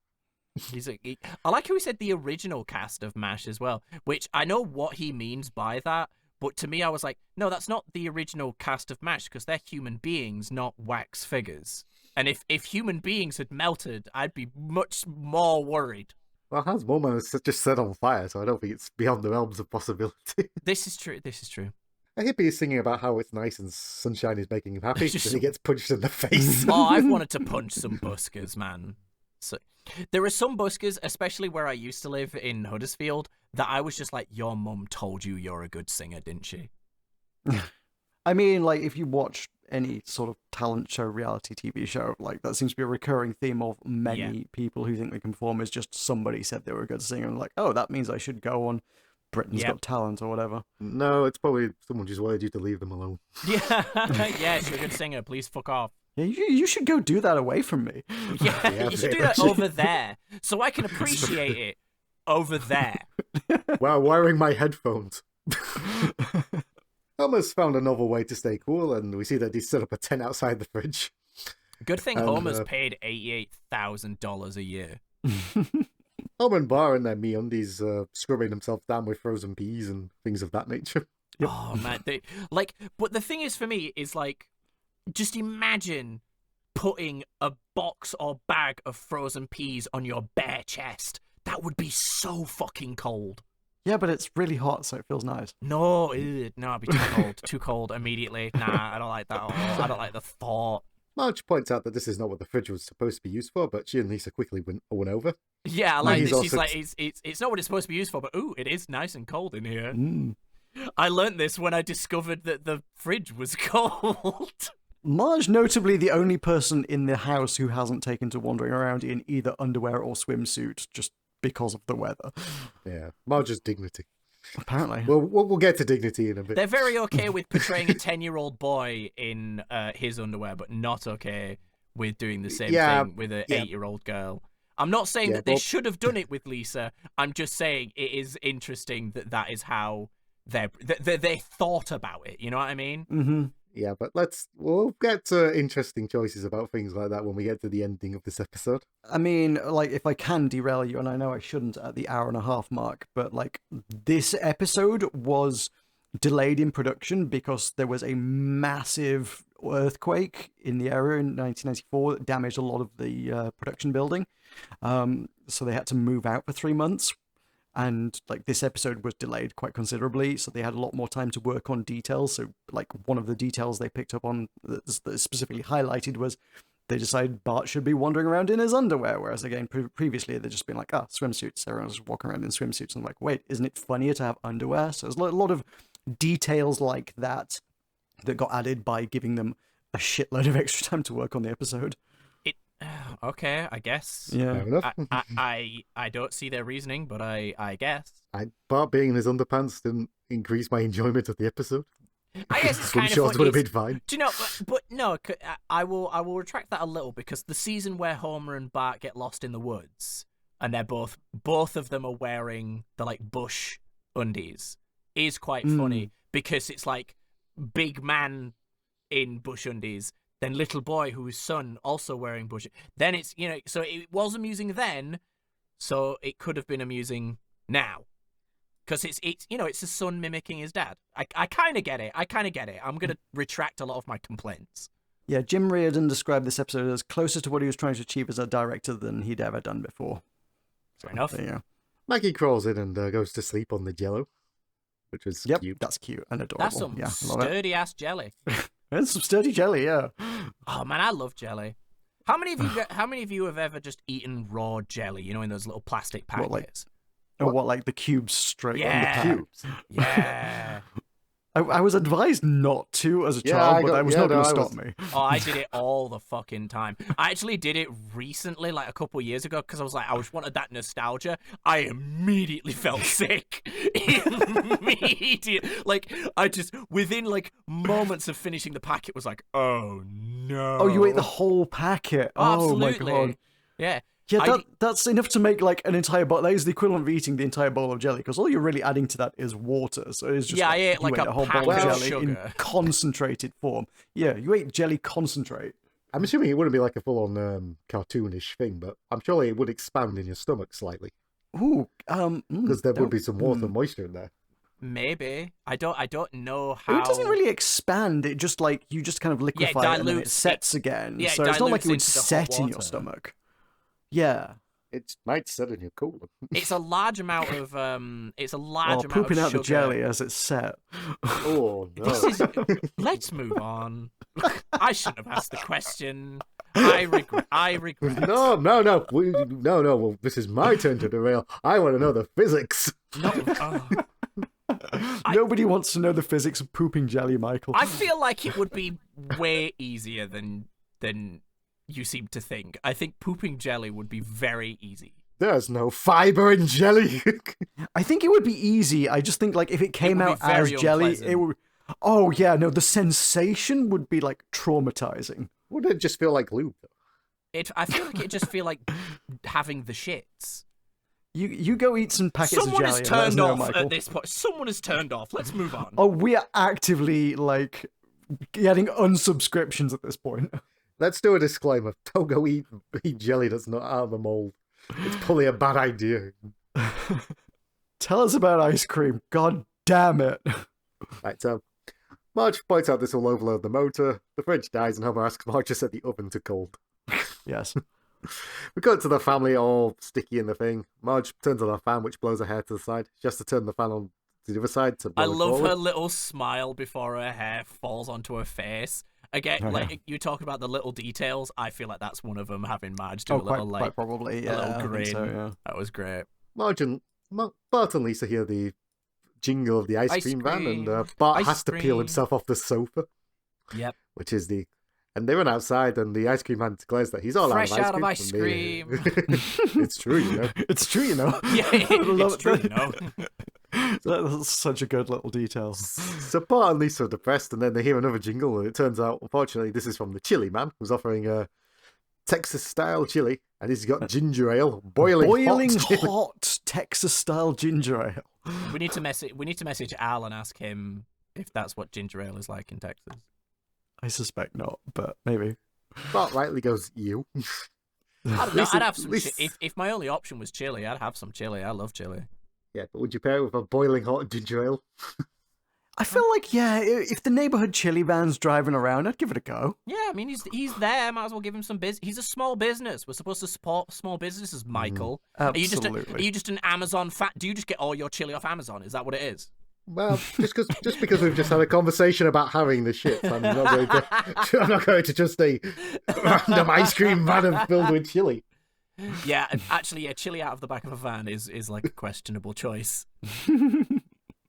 I like how he said the original cast of MASH as well, which I know what he means by that, but to me I was like, no, that's not the original cast of MASH because they're human beings, not wax figures. And if human beings had melted, I'd be much more worried. Well, Hans Moorman is just set on fire, so I don't think it's beyond the realms of possibility. This is true. A hippie is singing about how it's nice and sunshine is making him happy, and he gets punched in the face. Oh, I've wanted to punch some buskers, man. So, there are some buskers, especially where I used to live in Huddersfield, that I was just like, your mum told you you're a good singer, didn't she? I mean, like, if you watch any sort of talent show, reality TV show, like, that seems to be a recurring theme of many people who think they can perform is just somebody said they were a good singer and like, oh, that means I should go on Britain's Got Talent or whatever. No, it's probably someone just wanted you to leave them alone. Yeah, yeah, you're a good singer. Please fuck off. Yeah, you should go do that away from me. Yeah, you should do that over there so I can appreciate it over there. While wearing my headphones. Homer's found a novel way to stay cool, and we see that he's set up a tent outside the fridge. Good thing Homer's paid $88,000 a year. Homer and Bart in their MeUndies scrubbing themselves down with frozen peas and things of that nature. Yep. Oh man, but the thing is for me is like, just imagine putting a box or bag of frozen peas on your bare chest. That would be so fucking cold. Yeah, but it's really hot, so it feels nice. No, no, I'd be too cold. Too cold immediately. Nah, I don't like that. I don't like the thought. Marge points out that this is not what the fridge was supposed to be used for, but she and Lisa quickly win over. Yeah, I like he's this. She's also- like, it's not what it's supposed to be used for, but ooh, it is nice and cold in here. Mm. I learnt this when I discovered that the fridge was cold. Marge, notably the only person in the house who hasn't taken to wandering around in either underwear or swimsuit just because of the weather. Yeah, Marge's dignity. Apparently. Well, we'll get to dignity in a bit. They're very okay with portraying a 10-year-old boy in his underwear, but not okay with doing the same Yeah, thing with an yeah. 8-year-old girl. I'm not saying Yeah, that they but- should have done it with Lisa. I'm just saying it is interesting that that is how they thought about it. You know what I mean? Mm-hmm. Yeah, but we'll get to interesting choices about things like that when we get to the ending of this episode. I mean, like, if I can derail you, and I know I shouldn't at the hour and a half mark, but like, this episode was delayed in production because there was a massive earthquake in the area in 1994 that damaged a lot of the production building. So they had to move out for 3 months. And like, this episode was delayed quite considerably, so they had a lot more time to work on details. So like, one of the details they picked up on that specifically highlighted was they decided Bart should be wandering around in his underwear, whereas again previously they'd just been like, swimsuits, everyone's just walking around in swimsuits. And I'm like, wait, isn't it funnier to have underwear? So there's a lot of details like that got added by giving them a shitload of extra time to work on the episode. Okay, I guess. Yeah. Fair enough. I don't see their reasoning, but I guess. Bart being in his underpants didn't increase my enjoyment of the episode. I guess it's Swim kind of shorts would have been fine. Do you know? But no, I will retract that a little, because the season where Homer and Bart get lost in the woods, and they're both of them are wearing the like bush undies, is quite funny, because it's like big man in bush undies, then little boy whose son also wearing bush. Then it's, you know, so it was amusing then, so it could have been amusing now. Because it's you know, it's his son mimicking his dad. I kind of get it. I'm going to retract a lot of my complaints. Yeah, Jim Reardon described this episode as closer to what he was trying to achieve as a director than he'd ever done before. Fair enough. There you go. Maggie crawls in and goes to sleep on the jello, which was cute. That's cute and adorable. That's some yeah, love it. sturdy ass jelly. It's some sturdy jelly, yeah. Oh man, I love jelly. How many of you have ever just eaten raw jelly? You know, in those little plastic packets. Like the cubes straight on the Yeah. cubes? Yeah. I was advised not to as a Yeah, child, I but got- that was yeah, not going no, to I stop was- me. Oh, I did it all the fucking time. I actually did it recently, like a couple of years ago, because I was like, I just wanted that nostalgia. I immediately felt sick. Immediate. Like, I just, within like moments of finishing the packet, was like, oh no. Oh, you ate the whole packet. Oh my Absolutely. god. Yeah. Yeah, that's enough to make like an entire bowl. That is the equivalent of eating the entire bowl of jelly, because all you're really adding to that is water. So it's just Yeah, I ate you like a whole pound bowl of of jelly in sugar. concentrated form. Yeah, you ate jelly concentrate. I'm assuming it wouldn't be like a full-on cartoonish thing, but I'm sure it would expand in your stomach slightly, Ooh, because there would be some water and moisture in there. Maybe. I don't know how. It doesn't really expand. It just like you just kind of liquefy it and then it dilutes- sets again. yeah, it so it's not like dilutes it would into the hot set in your water. stomach. Yeah. It might set in your colon. It's a large amount of it's a large amount pooping of out sugar. the jelly as it's set. Oh no! This is. Let's move on. I shouldn't have asked the question. I regret. No. Well, this is my turn to derail. I want to know the physics. Oh. Nobody wants to know the physics of pooping jelly, Michael. I feel like it would be way easier than you seem to think. I think pooping jelly would be very easy. There's no fiber in jelly. I think it would be easy. I just think like if it came would be out as very jelly, unpleasant. it would. Oh yeah, no, the sensation would be like traumatizing. Wouldn't it just feel like lube, though? I feel like it just feel like having the shits. You go eat some packets Someone of is jelly. And let us turned know, off Michael. at this point. Someone is turned off. Let's move on. Oh, we are actively like getting unsubscriptions at this point. Let's do a disclaimer. Don't go eat jelly that's not out of the mold. It's probably a bad idea. Tell us about ice cream. God damn it. Right, so Marge points out this will overload the motor. The fridge dies, and Homer asks Marge to set the oven to cold. Yes. We cut to the family all sticky in the thing. Marge turns on the fan, which blows her hair to the side. She has to turn the fan on to the other side to blow I it love forward. her little smile before her hair falls onto her face. Again, Oh, like yeah. you talk about the little details. I feel like that's one of them. Having Marge do a little quite probably. a Yeah, little I think grin. so, yeah. That was great. Marge and Bart and Lisa hear the jingle of the ice cream van, and Bart Ice has to peel cream. himself off the sofa, Yep. which is the... And they run outside, and the ice cream man declares that he's all Fresh out of ice cream. out of ice It's true, you know. It's true, you know. Yeah, I love it's true. it. You know. That's such a good little detail. So Bart and Lisa are depressed, and then they hear another jingle, and it turns out, unfortunately, this is from the Chili Man, who's offering Texas-style chili, and he's got ginger ale, boiling hot. hot Texas-style ginger ale. We need to message Al and ask him if that's what ginger ale is like in Texas. I suspect not, but maybe. Bart rightly goes, you. I'd have some. If my only option was chili, I'd have some chili. I love chili. Yeah, but would you pair it with a boiling hot ginger ale? I feel like, yeah, if the neighborhood chili van's driving around, I'd give it a go. Yeah, I mean, he's there. Might as well give him some business. He's a small business. We're supposed to support small businesses, Michael. Absolutely. Are you just an Amazon do you just get all your chili off Amazon? Is that what it is? Well, just because we've just had a conversation about having the shit, I'm not going to just a random ice cream van filled with chili. Yeah, actually, chili out of the back of a van is like a questionable choice.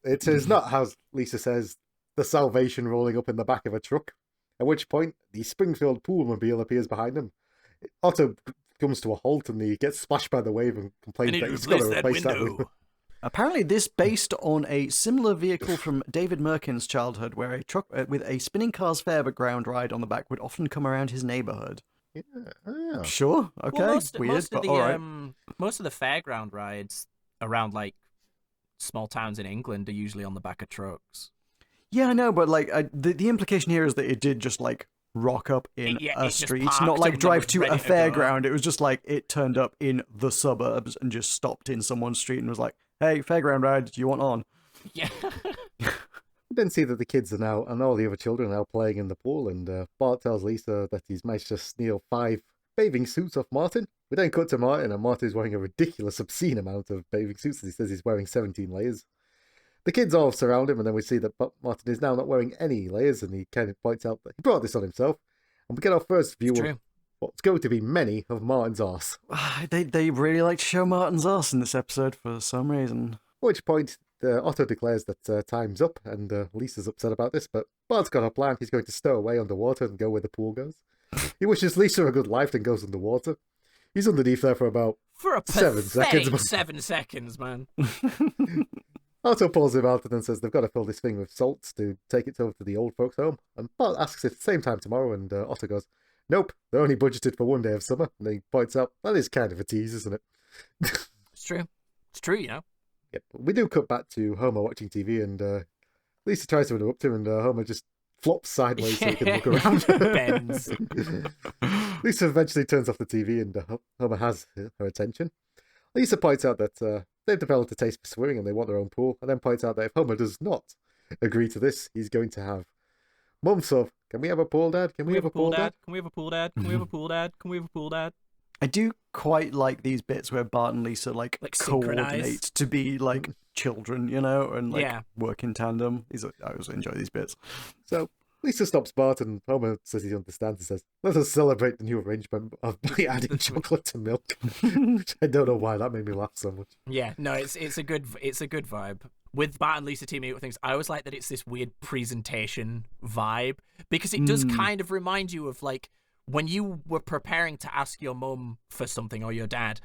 It is not, how Lisa says, the Salvation rolling up in the back of a truck. At which point, the Springfield poolmobile appears behind him. Otto comes to a halt and he gets splashed by the wave and complains that he's got to replace that window. Apparently, this based on a similar vehicle from David Merkin's childhood, where a truck with a spinning car's fairground ride on the back would often come around his neighborhood. Yeah. Sure, okay, Well, weird, but all right. Most of the fairground rides around like small towns in England are usually on the back of trucks. Yeah, I know, but like the implication here is that it did just like rock up in a street, not like drive to a fairground. It was just like it turned up in the suburbs and just stopped in someone's street and was like, "Hey, fairground ride, do you want on?" Yeah. We then see that the kids are now, and all the other children are now playing in the pool, and Bart tells Lisa that he's managed to steal 5 bathing suits off Martin. We then cut to Martin, and Martin is wearing a ridiculous, obscene amount of bathing suits. He says he's wearing 17 layers. The kids all surround him, and then we see that Martin is now not wearing any layers, and he kind of points out that he brought this on himself. And we get our first view of what's going to be many of Martin's arse. They really like to show Martin's arse in this episode for some reason. At which point, Otto declares that time's up, and Lisa's upset about this, but Bart's got a plan. He's going to stow away underwater and go where the pool goes. He wishes Lisa a good life, then goes underwater. He's underneath there for about 7 seconds. 7 seconds, man. Otto pulls him out and then says they've got to fill this thing with salts to take it over to the old folks' home. And Bart asks if it's the same time tomorrow, and Otto goes, "Nope, they're only budgeted for 1 day of summer." And he points out, that is kind of a tease, isn't it? It's true. It's true, you know. Yep. We do cut back to Homer watching TV, and Lisa tries to interrupt him, and Homer just flops sideways so he can look around. Bends. Lisa eventually turns off the TV, and Homer has her attention. Lisa points out that they've developed a taste for swimming and they want their own pool, and then points out that if Homer does not agree to this, he's going to have months of, "Can we have a pool, Dad? Can we have a pool, Dad? Can we have a pool, Dad? Can we have a pool, Dad? Can we have a pool, Dad?" I do quite like these bits where Bart and Lisa like coordinate to be like children, you know, and like work in tandem. I also enjoy these bits. So Lisa stops Bart, and Homer says he understands and says, "Let us celebrate the new arrangement by adding chocolate to milk." Which I don't know why that made me laugh so much. Yeah, no, it's a good vibe. With Bart and Lisa teaming up with things, I always like that it's this weird presentation vibe, because it does kind of remind you of like when you were preparing to ask your mum for something or your dad,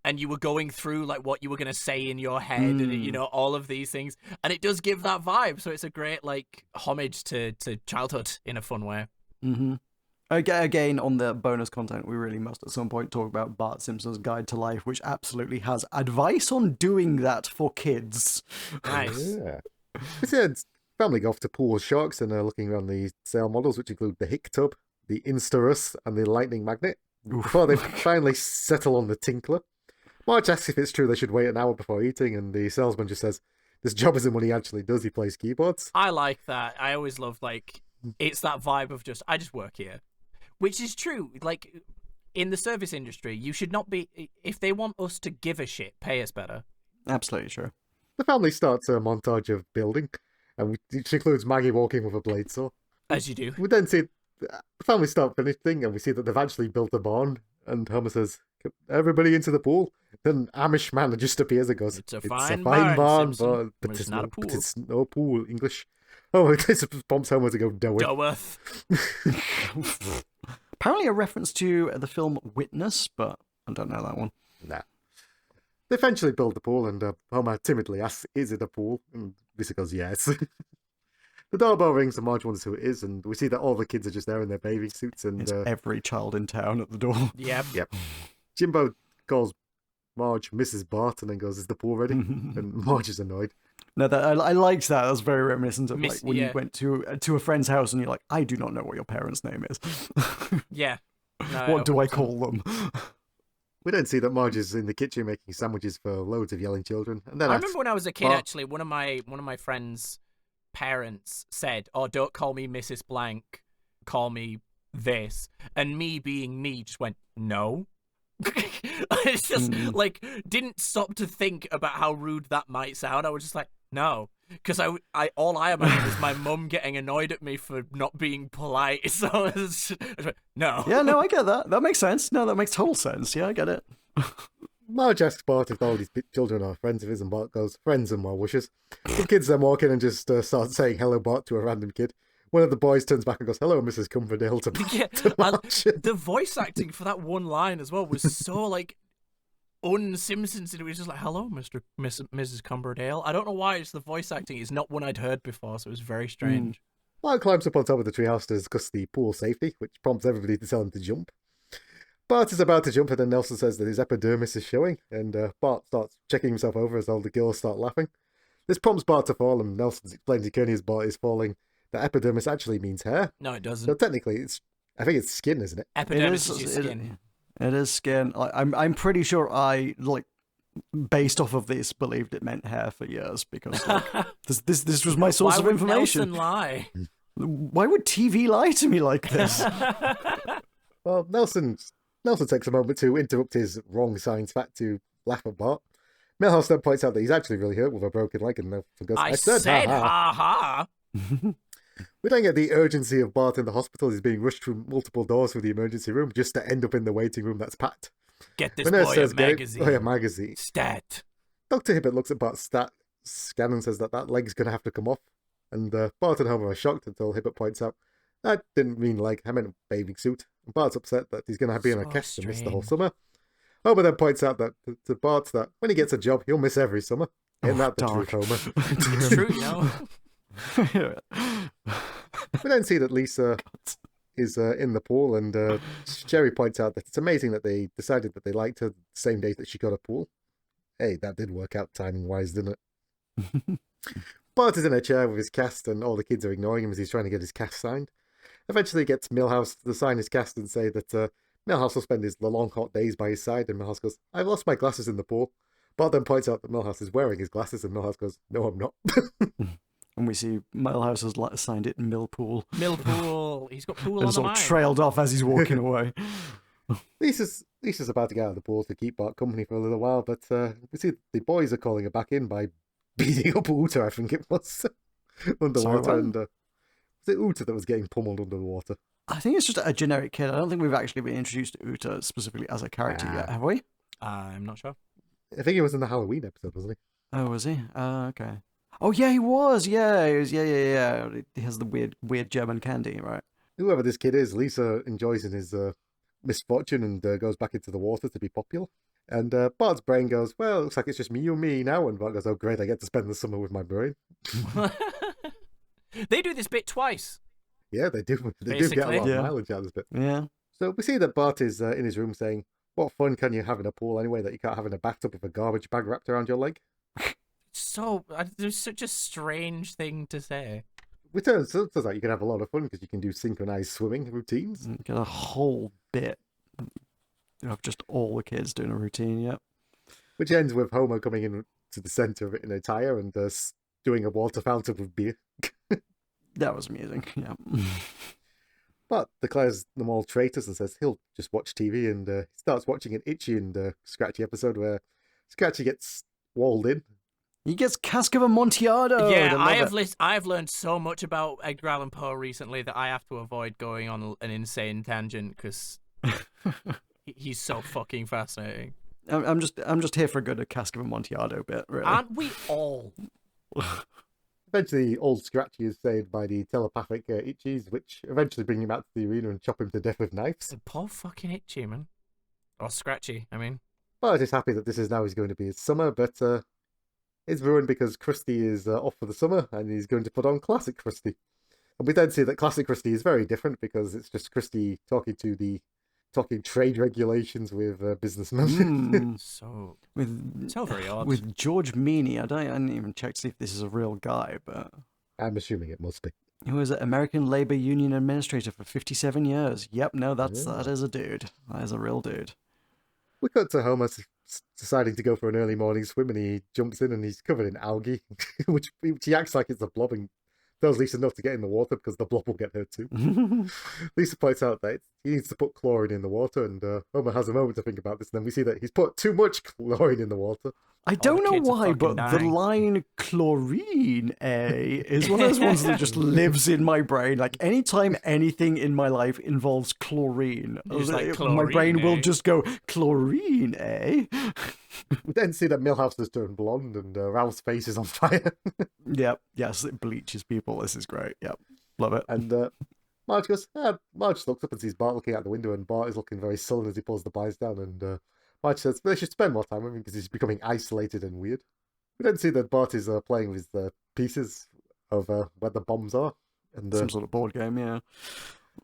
and you were going through like what you were going to say in your head and, you know, all of these things. And it does give that vibe. So it's a great like homage to childhood in a fun way. Mm-hmm. Again, on the bonus content, we really must at some point talk about Bart Simpson's Guide to Life, which absolutely has advice on doing that for kids. Nice. Yeah. We said family go off to pool with sharks and are looking around the sale models, which include the Hick Tub, the Instarus, and the Lightning Magnet, before they finally settle on the Tinkler. Marge asks if it's true they should wait an hour before eating, and the salesman just says, "This job isn't what he actually does, he plays keyboards." I like that. I always love, like, it's that vibe of just, I just work here. Which is true. Like, in the service industry, you should not be, if they want us to give a shit, pay us better. Absolutely true. The family starts a montage of building, which includes Maggie walking with a blade saw. As you do. We then see the family start finishing, and we see that they've actually built a barn, and Homer says, "Everybody into the pool." Then Amish man just appears and goes, It's a fine barn, but it's not a pool. But it's no pool, English. Oh, it prompts Homer to go, "Doworth." Apparently a reference to the film Witness, but I don't know that one. Nah. They eventually build the pool, and Homer timidly asks, "Is it a pool?" And Lisa goes, "Yes." The doorbell rings and Marge wonders who it is, and we see that all the kids are just there in their bathing suits. And It's every child in town at the door. Yep. Jimbo calls Marge Mrs. Bart and then goes, "Is the pool ready?" And Marge is annoyed. No, that I liked that. That's very reminiscent of like when yeah. you went to a friend's house and you're like, I do not know what your parents' name is. Yeah. No, What do I call them? We don't see that Marge is in the kitchen making sandwiches for loads of yelling children. And then I remember when I was a kid, Bart- actually, one of my friends' parents said, "Oh, don't call me Mrs. Blank, call me this," and me being me just went, "No." It's just like didn't stop to think about how rude that might sound. I was just like, no, because I all I imagined was my mum getting annoyed at me for not being polite. So I was like, no. Yeah, no, I get that. That makes sense. No, that makes total sense. Yeah, I get it. Marge asks Bart if all these children are friends of his, and Bart goes, "Friends and well wishes." The kids then walk in and just start saying hello, Bart, to a random kid. One of the boys turns back and goes, "Hello, Mrs. Cumberdale," to Marge. The voice acting for that one line as well was so like un-Simpsons. It was just like, "Hello, Mrs. Cumberdale." I don't know why. It's the voice acting. It's not one I'd heard before, so it was very strange. Bart climbs up on top of the treehouse to discuss the pool safety, which prompts everybody to tell him to jump. Bart is about to jump, and then Nelson says that his epidermis is showing, and Bart starts checking himself over as all the girls start laughing. This prompts Bart to fall, and Nelson explains to Kearney as Bart is falling that epidermis actually means hair. No, it doesn't. So technically, I think it's skin, isn't it? Epidermis is your skin. It is skin. I'm pretty sure I based off of this believed it meant hair for years because like, this was my source of information. Why would Nelson lie? Why would TV lie to me like this? Well, Nelson takes a moment to interrupt his wrong science fact to laugh at Bart. Milhouse then points out that he's actually really hurt with a broken leg, and Nelson goes, I said ha ha. We don't get the urgency of Bart in the hospital. He's being rushed through multiple doors through the emergency room just to end up in the waiting room that's packed. Get this The nurse boy a says, "Get it- magazine. Oh, yeah, magazine." Stat. Dr. Hibbert looks at Bart's scan and says that leg's going to have to come off. And Bart and Homer are shocked until Hibbert points out, "I didn't mean leg, I meant a bathing suit." And Bart's upset that he's going to be in a So cast to miss the whole strange. summer. Homer then points out that to Bart that when he gets a job, he'll miss every summer. Isn't that the dark. truth, Homer? It's true, you know. We don't see that Lisa is in the pool, and Sherry points out that it's amazing that they decided that they liked her the same day that she got a pool. Hey, that did work out timing-wise, didn't it? Bart is in a chair with his cast, and all the kids are ignoring him as he's trying to get his cast signed. Eventually, he gets Milhouse to sign his cast and say that Milhouse will spend the long, hot days by his side, and Milhouse goes, "I've lost my glasses in the pool." Bart then points out that Milhouse is wearing his glasses, and Milhouse goes, "No, I'm not." And we see Milhouse has signed it in Millpool. Millpool. He's got pool And on the sort of mind. trailed off as he's walking away. Lisa's about to get out of the pool to keep Bart company for a little while, but we see the boys are calling her back in by beating up Uta, I think it was, underwater. Sorry, what? And was it Uta that was getting pummeled under the water? I think it's just a generic kid. I don't think we've actually been introduced to Uta specifically as a character yet, have we? I'm not sure. I think he was in the Halloween episode, wasn't Oh, was he? Okay. Oh, yeah, he was. Yeah, he was. Yeah. He has the weird German candy, right? he? Whoever this kid is, Lisa enjoys in his misfortune and goes back into the water to be popular. And Bart's brain goes, "Well, it looks like it's just you and me now." And Bart goes, "Oh, great, I get to spend the summer with my brain." They do this bit twice. Yeah, they do. They do get a Basically. lot Yeah. of mileage out of this bit. Yeah. So we see that Bart is in his room saying, "What fun can you have in a pool anyway that you can't have in a bathtub with a garbage bag wrapped around your leg?" So there's such a strange thing to say. Which turns out you can have a lot of fun because you can do synchronized swimming routines. Get a whole bit of just all the kids doing a routine, yep. Which ends with Homer coming in to the center of it in a tire and doing a water fountain with beer. That was amusing, yeah. But declares them all traitors and says he'll just watch TV, and he starts watching an Itchy and Scratchy episode where Scratchy gets walled in. He gets Cask of Amontillado. Yeah, I I've learned so much about Edgar Allan Poe recently that I have to avoid going on an insane tangent because he's so fucking fascinating. I'm just here for a good Cask of Amontillado bit, really. Aren't we all? Eventually, old Scratchy is saved by the telepathic Itchies, which eventually bring him out to the arena and chop him to death with knives. Poor fucking Itchy, man. Or Scratchy, I mean. Bart is happy that this is now going to be his summer, but is ruined because Krusty is off for the summer and he's going to put on Classic Krusty. And we then see that Classic Krusty is very different because it's just Krusty talking trade regulations with businessmen. So With so very odd. with George Meany, I didn't even check to see if this is a real guy, but I'm assuming it must be. he was an American Labor Union administrator for 57 years. Yep, no, that is a dude. That is a real dude. We cut to Homer deciding to go for an early morning swim, and he jumps in and he's covered in algae, which he acts like it's a blob and tells Lisa not to get in the water because the blob will get her too. Lisa points out that he needs to put chlorine in the water, and Homer has a moment to think about this, and then we see that he's put too much chlorine in the water. I don't know kids are why, fucking but the dying. line chlorine, is one of those ones that just lives in my brain. Like, anytime anything in my life involves chlorine, You're just like, my brain "Chlorine, will eh?" just go, chlorine, We then see that Milhouse has turned blonde, and Ralph's face is on fire. Yep, yes, it bleaches people. This is great. Yep, love it. And Marge goes, Marge looks up and sees Bart looking out the window, and Bart is looking very sullen as he pulls the blinds down, and Marge says they should spend more time with him because he's becoming isolated and weird. We then see that Bart is playing with the pieces of where the bombs are, and Some sort of board game, yeah.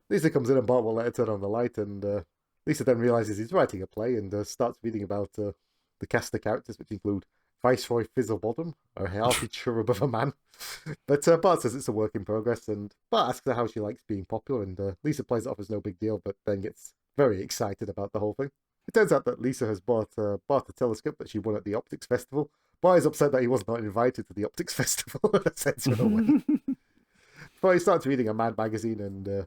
Lisa comes in and Bart will let her turn on the light, and Lisa then realizes he's writing a play and starts reading about the cast of characters, which include Viceroy Fizzlebottom, a healthy cherub of a man. But Bart says it's a work in progress, and Bart asks her how she likes being popular, and Lisa plays it off as no big deal, but then gets very excited about the whole thing. It turns out that Lisa has bought Bart a telescope that she won at the Optics Festival. Bart is upset that he was not invited to the Optics Festival and sends her away. But he starts reading a Mad magazine and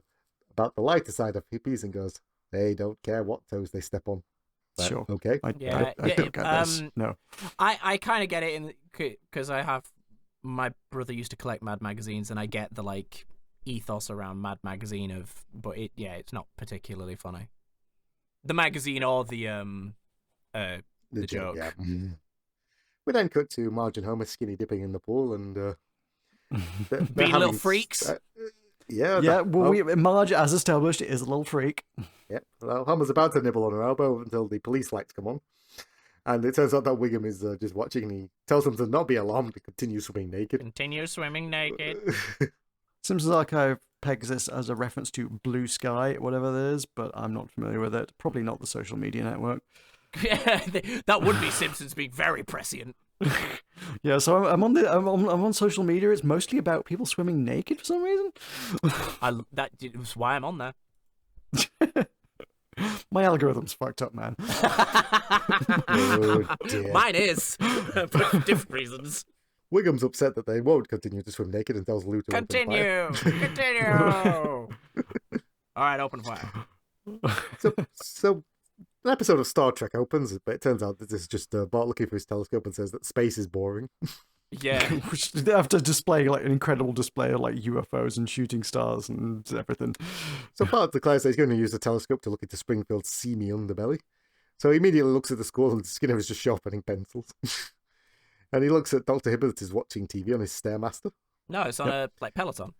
about the lighter side of hippies and goes, they don't care what toes they step on. But, Sure. okay. I Yeah, don't get this. No. I kind of get it because my brother used to collect Mad magazines, and I get the like ethos around Mad magazine but it's not particularly funny. The magazine or the joke. Yeah. We then cut to Marge and Homer skinny dipping in the pool and they're Being little having freaks. Yeah, well, Marge, as established, is a little freak. Yeah, well, Homer's about to nibble on her elbow until the police lights come on. And it turns out that Wiggum is just watching, and he tells them to not be alarmed and continue swimming naked. Continue swimming naked. Simpsons Archive pegs this as a reference to Blue Sky, whatever that is, but I'm not familiar with it. Probably not the social media network. That would be Simpsons being very prescient. Yeah, so I'm on social media. It's mostly about people swimming naked for some reason. That was why I'm on there. My algorithm's fucked up, man. Oh, dear. Mine is, but for different reasons. Wiggum's upset that they won't continue to swim naked and tells Lou to open fire. Continue. All right, open fire. So an episode of Star Trek opens, but it turns out that this is just Bart looking for his telescope and says that space is boring. Yeah. After displaying like an incredible display of like UFOs and shooting stars and everything. So Bart declares that he's going to use the telescope to look into Springfield's seamy underbelly. So he immediately looks at the school, and Skinner is just sharpening pencils. And he looks at Dr. Hibbert is watching TV on his Stairmaster. No, it's on a like Peloton,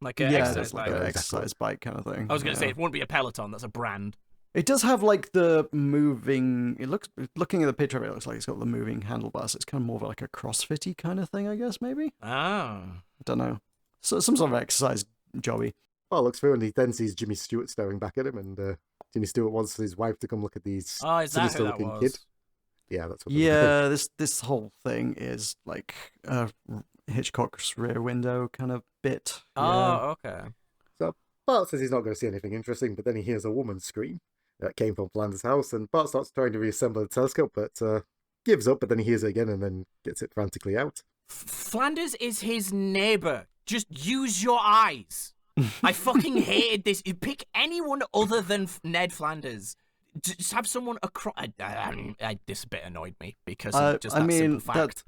like a Yeah, exercise it's like bike. an exercise bike kind of thing. I was going to say Yeah. it wouldn't be a Peloton. That's a brand. It does have like the moving. Looking at the picture of it, looks like it's got the moving handlebars. It's kind of more of like a CrossFit-y kind of thing, I guess. Maybe Oh. I don't know. So some sort of exercise jobby. Bart looks through and he then sees Jimmy Stewart staring back at him, and Jimmy Stewart wants his wife to come look at these Oh, is that who that sinister-looking was? kid. Yeah, that's what. Yeah, this whole thing is like Hitchcock's Rear Window kind of bit. Oh, okay. So Bart says he's not going to see anything interesting, but then he hears a woman scream that came from Flanders' house, and Bart starts trying to reassemble the telescope, but gives up. But then he hears it again, and then gets it frantically out. Flanders is his neighbor. Just use your eyes. I fucking hated this. You pick anyone other than Ned Flanders. Just have someone across. This bit annoyed me because of just that simple fact.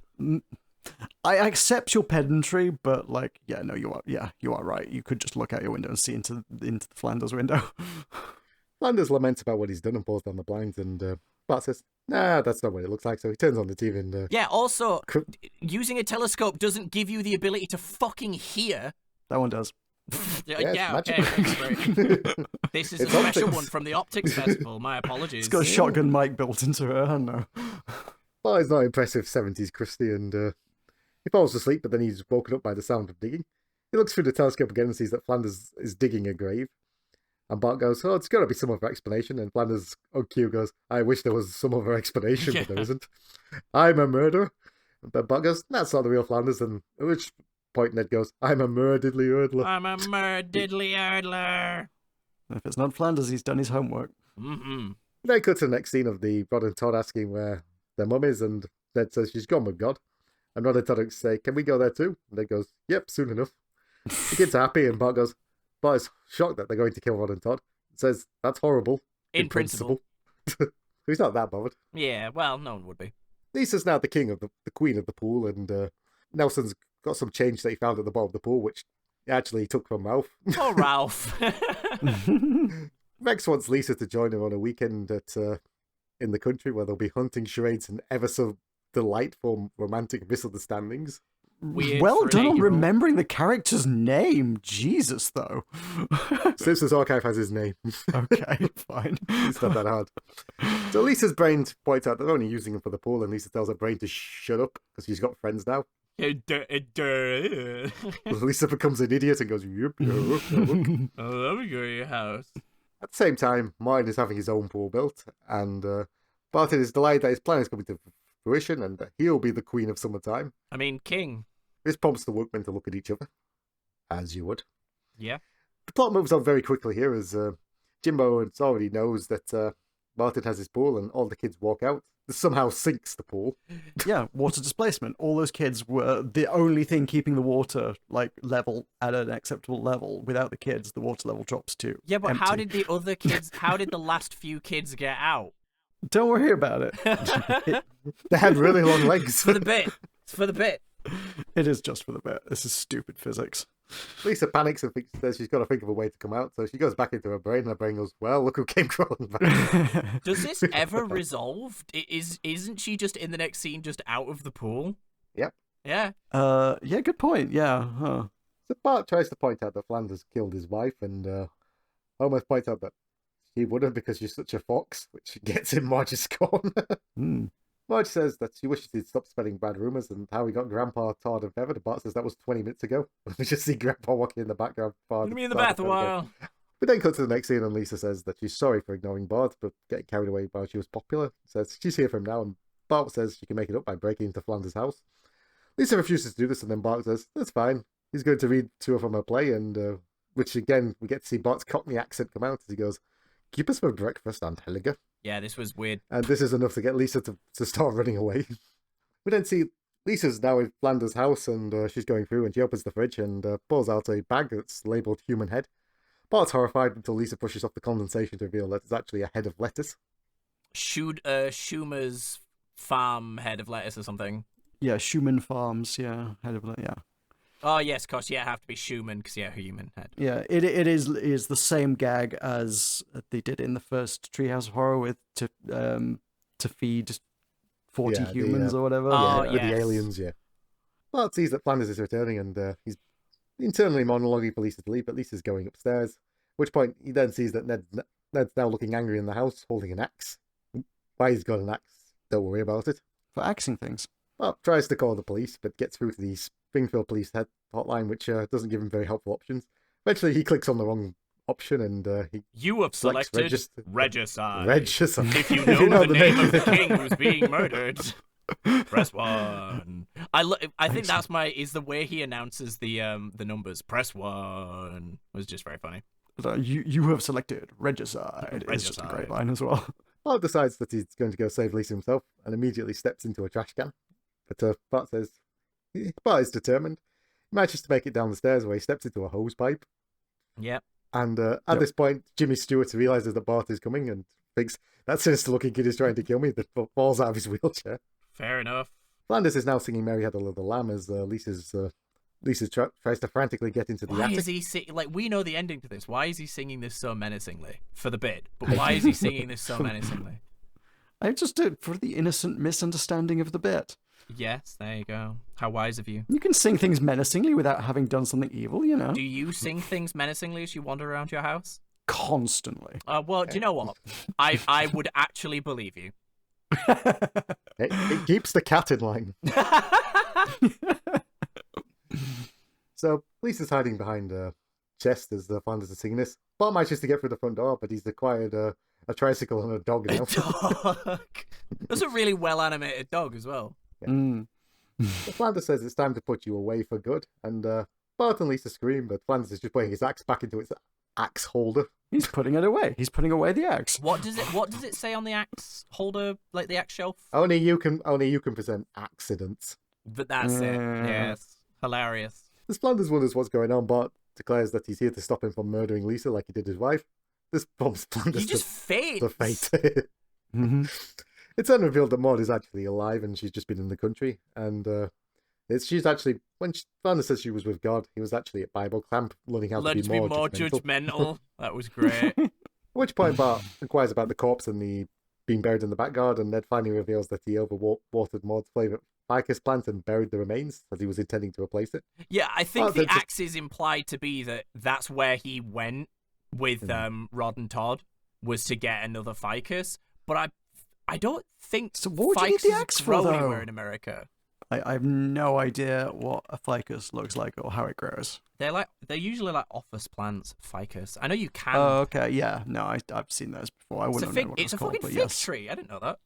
I accept your pedantry, but like, yeah, no, you are right. You could just look out your window and see into the Flanders window. Flanders laments about what he's done and pulls down the blinds, and Bart says, "Nah, that's not what it looks like." So he turns on the TV and Yeah, also, using a telescope doesn't give you the ability to fucking hear. That one does. Yeah, it's okay. magic. Great. This is It's a special optics. one from the Optics Festival. My apologies. It's got a shotgun mic built into it. I don't know. Bart is not impressive 70s Krusty, and He falls asleep, but then he's woken up by the sound of digging. He looks through the telescope again and sees that Flanders is digging a grave. And Bart goes, oh, it's got to be some other explanation. And Flanders, on cue, goes, I wish there was some other explanation, but there isn't. I'm a murderer. But Bart goes, that's not the real Flanders. And at which point Ned goes, I'm a murdiddly erdler. I'm a murdiddly erdler. If it's not Flanders, he's done his homework. Mm-hmm. Then cut to the next scene of the Rod and Todd asking where their mum is, and Ned says she's gone with God. And Rod and Todd say, can we go there too? And Ned goes, yep, soon enough. The kids are happy, and Bart goes, Bart is shocked that they're going to kill Rod and Todd. Says, that's horrible. In principle. He's not that bothered. Yeah, well, no one would be. Lisa's now the king of the queen of the pool, and Nelson's got some change that he found at the bottom of the pool, which he actually took from Ralph. Oh, Ralph. Rex wants Lisa to join her on a weekend in the country where they'll be hunting charades and ever so delightful romantic misunderstandings. Weird well done on 8-year-old. remembering the character's name. Jesus, though. Simpsons Archive has his name. Okay, fine. It's not that hard. So Lisa's brain points out they're only using him for the pool, and Lisa tells her brain to shut up because she's got friends now. Lisa becomes an idiot and goes, yep, yep, yep. I love you, your house. At the same time, Martin is having his own pool built, and Barton is delighted that his plan is coming to fruition and that he'll be the queen of summertime. I mean, king. This prompts the workmen to look at each other, as you would. Yeah. The plot moves on very quickly here as Jimbo already knows that Martin has his pool and all the kids walk out. This somehow sinks the pool. Yeah, water displacement. All those kids were the only thing keeping the water level at an acceptable level. Without the kids, the water level drops to Yeah, but how empty. did the other kids, how did the last few kids get out? Don't worry about it. They had really long legs. For the bit. It's for the bit. It is just for the bit. This is stupid physics. Lisa panics and says she's got to think of a way to come out, so she goes back into her brain, and her brain goes, well, look who came crawling back. Does this ever resolve? Isn't she just in the next scene just out of the pool? Yep. Yeah. Yeah, good point. Yeah. Huh. So Bart tries to point out that Flanders killed his wife, and Homer points out that he wouldn't because she's such a fox, which gets him Marge's scorn. Marge says that she wishes he'd stop spreading bad rumours and how he got Grandpa tarred and feathered. Bart says that was 20 minutes ago. We just see Grandpa walking in the background. Let me in the bath a while. We then cut to the next scene, and Lisa says that she's sorry for ignoring Bart, but getting carried away while she was popular. Says she's here for him now, and Bart says she can make it up by breaking into Flanders' house. Lisa refuses to do this, and then Bart says, that's fine. He's going to read to her from her play, and which again, we get to see Bart's Cockney accent come out as he goes, keep us for breakfast, Aunt Helga. Yeah, this was weird. And this is enough to get Lisa to start running away. We then see Lisa's now in Flanders' house, and she's going through, and she opens the fridge and pulls out a bag that's labelled human head. Bart's horrified until Lisa pushes off the condensation to reveal that it's actually a head of lettuce. Schumer's farm head of lettuce or something. Yeah, Schumann Farms. Yeah, head of yeah. Oh yes, of course. Yeah, it have to be Schumann because human head. Yeah, it is the same gag as they did in the first Treehouse of Horror with to feed 40 humans or whatever. Oh, with yes. the aliens, yeah. Bart sees that Flanders is returning, and he's internally monologuing for Lisa to leave, but Lisa's going upstairs. At which point he then sees that Ned's now looking angry in the house, holding an axe. Why he's got an axe, don't worry about it. For axing things. Bart tries to call the police, but gets through to the Springfield Police hotline, which doesn't give him very helpful options. Eventually, he clicks on the wrong option, and You have selects selected Regicide. Regicide. If you know the name of the king who's being murdered, press 1. I think that's is the way he announces the numbers. Press 1 was just very funny. You have selected Regicide. It's just a great line as well. Bart decides that he's going to go save Lisa himself, and immediately steps into a trash can. But Bart says Bart is determined. He manages to make it down the stairs where he steps into a hose pipe. Yep. And at this point, Jimmy Stewart realizes that Bart is coming and thinks, that sinister-looking kid is trying to kill me, that falls out of his wheelchair. Fair enough. Flanders is now singing Mary Had a Little Lamb as Lisa tries to frantically get into the Why attic. is he we know the ending to this. Why is he singing this so menacingly? For the bit. But why is he singing this so menacingly? I just did for the innocent misunderstanding of the bit. Yes, there you go. How wise of you. You can sing things menacingly without having done something evil, you know. Do you sing things menacingly as you wander around your house? Constantly. Well, do you know what? I would actually believe you. It keeps the cat in line. So Lisa's hiding behind a chest as the Flanders are singing this. Bart manages to get through the front door, but he's acquired a tricycle and a dog now. A dog. That's a really well animated dog as well. Mm. The Flanders says it's time to put you away for good, and Bart and Lisa scream, but Flanders is just putting his axe back into its axe holder. He's putting it away. He's putting away the axe. What does it say on the axe holder, like the axe shelf? Only you can present accidents. But that's it. Yes. Hilarious. As Flanders wonders what's going on, Bart declares that he's here to stop him from murdering Lisa like he did his wife. This prompts Flanders He just faints. to fate. Mm-hmm. It's then revealed that Maud is actually alive and she's just been in the country. And she's actually, when Flanders says she was with God, he was actually at Bible camp learning how Learn to be more judgmental. That was great. At which point Bart inquires about the corpse and the being buried in the back garden, and Ned finally reveals that he overwatered Maud's favourite ficus plant and buried the remains as he was intending to replace it. Yeah, I think the axe is implied to be that that's where he went with Rod and Todd, was to get another ficus. But I don't think So what would you need the axe for, though? anywhere in America. I have no idea what a ficus looks like or how it grows. They're usually like office plants, ficus. I know you can. Oh, okay, yeah. No, I've seen those before. I wouldn't know what It's a called, fucking but fig yes. tree. I didn't know that.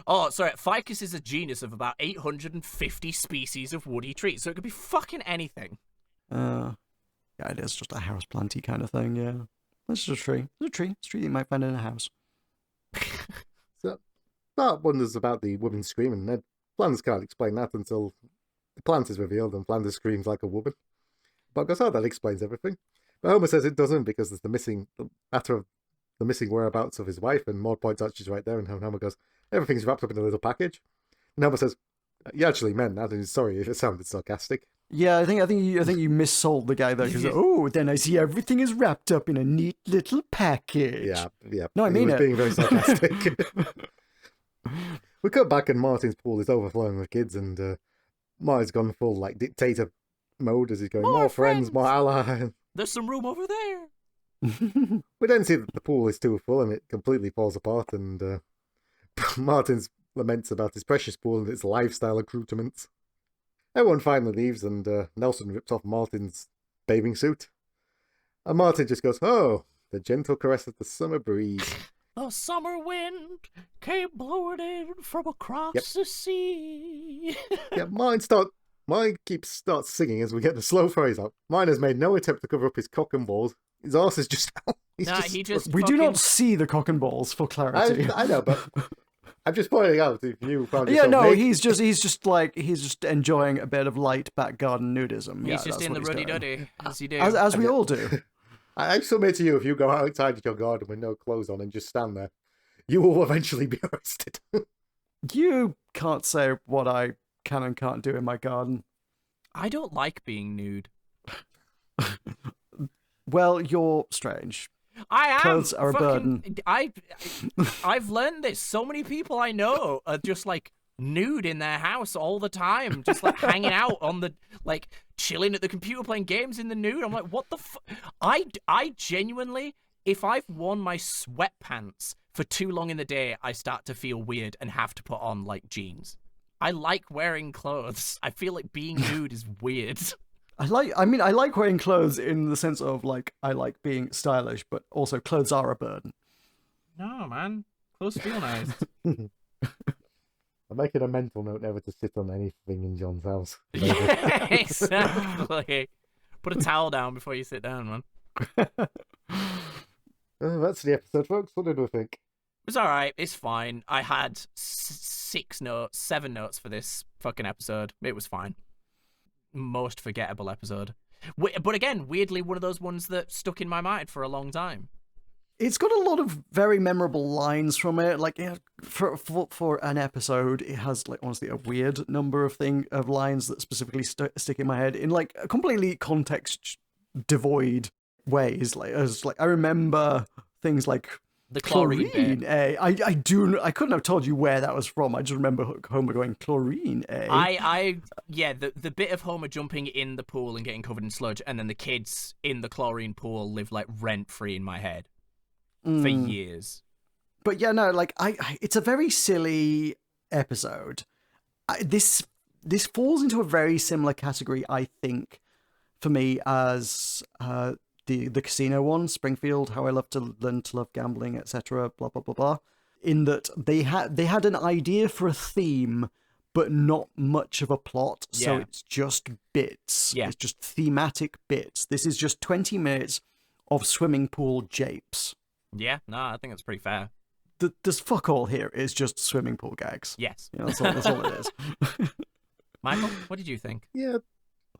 Oh, sorry. Ficus is a genus of about 850 species of woody trees, so it could be fucking anything. Yeah, it is just a house planty kind of thing, yeah. It's just a tree. It's a tree. It's a tree you might find in a house. So Bart wonders about the woman screaming. Ned Flanders can't explain that until the plant is revealed and Flanders screams like a woman. Bart goes, oh, that explains everything. But Homer says it doesn't because there's the matter of the missing whereabouts of his wife, and Maud points out she's right there, and Homer goes, everything's wrapped up in a little package. And Homer says, you actually meant that, and sorry if it sounded sarcastic. Yeah, I think you missold the guy there because then I see everything is wrapped up in a neat little package. Yeah. No, I mean he was it. being very sarcastic. We cut back and Martin's pool is overflowing with kids, and Martin's gone full like dictator mode as he's going, more friends, more allies. There's some room over there. We then see that the pool is too full and it completely falls apart, and Martin's laments about his precious pool and its lifestyle accoutrements. Everyone finally leaves, and Nelson rips off Martin's bathing suit. And Martin just goes, oh, the gentle caress of the summer breeze. The summer wind came blowing in from across the sea. Yeah, Martin starts singing as we get the slow phrase up. Martin has made no attempt to cover up his cock and balls. His arse is just out. He just We do not see the cock and balls for clarity. I know, but I'm just pointing out if you found Yeah, yourself no, naked. he's just enjoying a bit of light back garden nudism. He's Yeah, just that's in what the he's doing. ruddy-duddy, as you do. As we all do. I submit to you, if you go outside your garden with no clothes on and just stand there, you will eventually be arrested. You can't say what I can and can't do in my garden. I don't like being nude. Well, you're strange. I am. Clothes are a burden. I've learned this. So many people I know are just like nude in their house all the time, just like hanging out on the like chilling at the computer playing games in the nude. I'm like, what the I genuinely, if I've worn my sweatpants for too long in the day, I start to feel weird and have to put on like jeans. I like wearing clothes. I feel like being nude is weird. I like wearing clothes in the sense of like I like being stylish, but also clothes are a burden. No, man. Clothes feel nice. I'm making a mental note never to sit on anything in John's house. Yeah, exactly. Put a towel down before you sit down, man. That's the episode, folks. What did we think? It was alright. It's fine. I had 7 notes for this fucking episode. It was fine. Most forgettable episode. But again, weirdly, one of those ones that stuck in my mind for a long time. It's got a lot of very memorable lines from it. Like, yeah, for an episode, it has like honestly a weird number of lines that specifically stick in my head in like completely context devoid ways. Like I remember things like The chlorine bit. I couldn't have told you where that was from. I just remember Homer going chlorine. The bit of Homer jumping in the pool and getting covered in sludge, and then the kids in the chlorine pool live like rent free in my head for years. But yeah, no, like it's a very silly episode. This falls into a very similar category, I think, for me as the casino one, Springfield, How I Love to Learn to Love Gambling, etc. Blah blah blah blah. In that they had an idea for a theme, but not much of a plot, so Yeah. it's just bits. Yeah. It's just thematic bits. This is just 20 minutes of swimming pool japes. Yeah, no, I think that's pretty fair. There's fuck all here. It's just swimming pool gags. Yes. You know, that's all it is. Michael, what did you think? Yeah,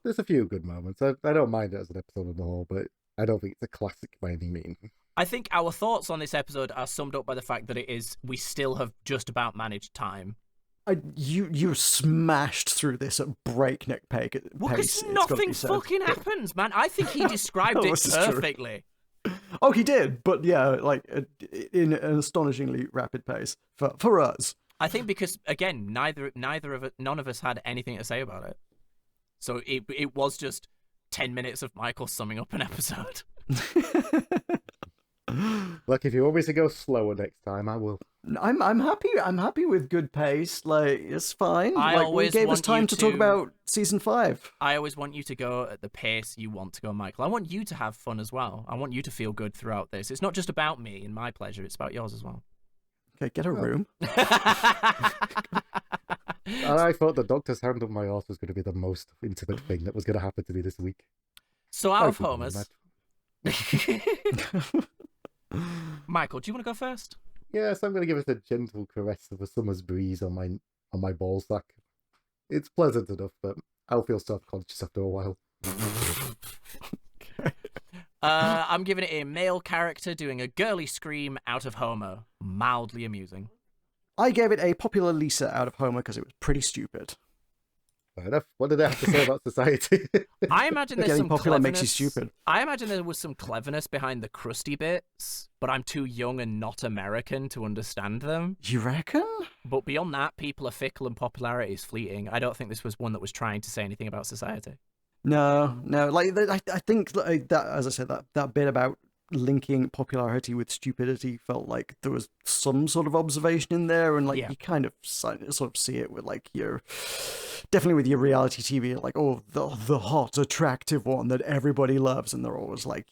there's a few good moments. I don't mind it as an episode on the whole, but I don't think it's a classic by any means. I think our thoughts on this episode are summed up by the fact that we still have just about managed time. You smashed through this at breakneck pace. Well, because nothing fucking happens, man. I think he described it perfectly. Oh, he did, but yeah, like in an astonishingly rapid pace for us. I think because again, none of us had anything to say about it, so it was just 10 minutes of Michael summing up an episode. Look, if you want me to go slower next time, I will. I'm happy. I'm happy with good pace. Like, it's fine. I like, always we gave us want time you to talk to- about season 5. I always want you to go at the pace you want to go, Michael. I want you to have fun as well. I want you to feel good throughout this. It's not just about me and my pleasure. It's about yours as well. Okay, get a room. And I thought the doctor's hand on my horse was going to be the most intimate thing that was going to happen to me this week. So out of Hopefully, homers, Matt. Michael, do you want to go first? Yes, I'm going to give it a gentle caress of a summer's breeze on my ball sack. It's pleasant enough, but I'll feel self-conscious after a while. I'm giving it a male character doing a girly scream out of Homer. Mildly amusing. I gave it a popular Lisa out of Homer because it was pretty stupid. Fair enough. What did I have to say about society? I imagine there's Getting some popular cleverness. makes you stupid. I imagine there was some cleverness behind the crusty bits, but I'm too young and not American to understand them. You reckon? But beyond that, people are fickle and popularity is fleeting. I don't think this was one that was trying to say anything about society. No. Like, I think that, as I said, that bit about linking popularity with stupidity felt like there was some sort of observation in there, and like Yeah. you kind of sort of see it with like definitely with your reality TV, like, oh, the hot, attractive one that everybody loves, and they're always like,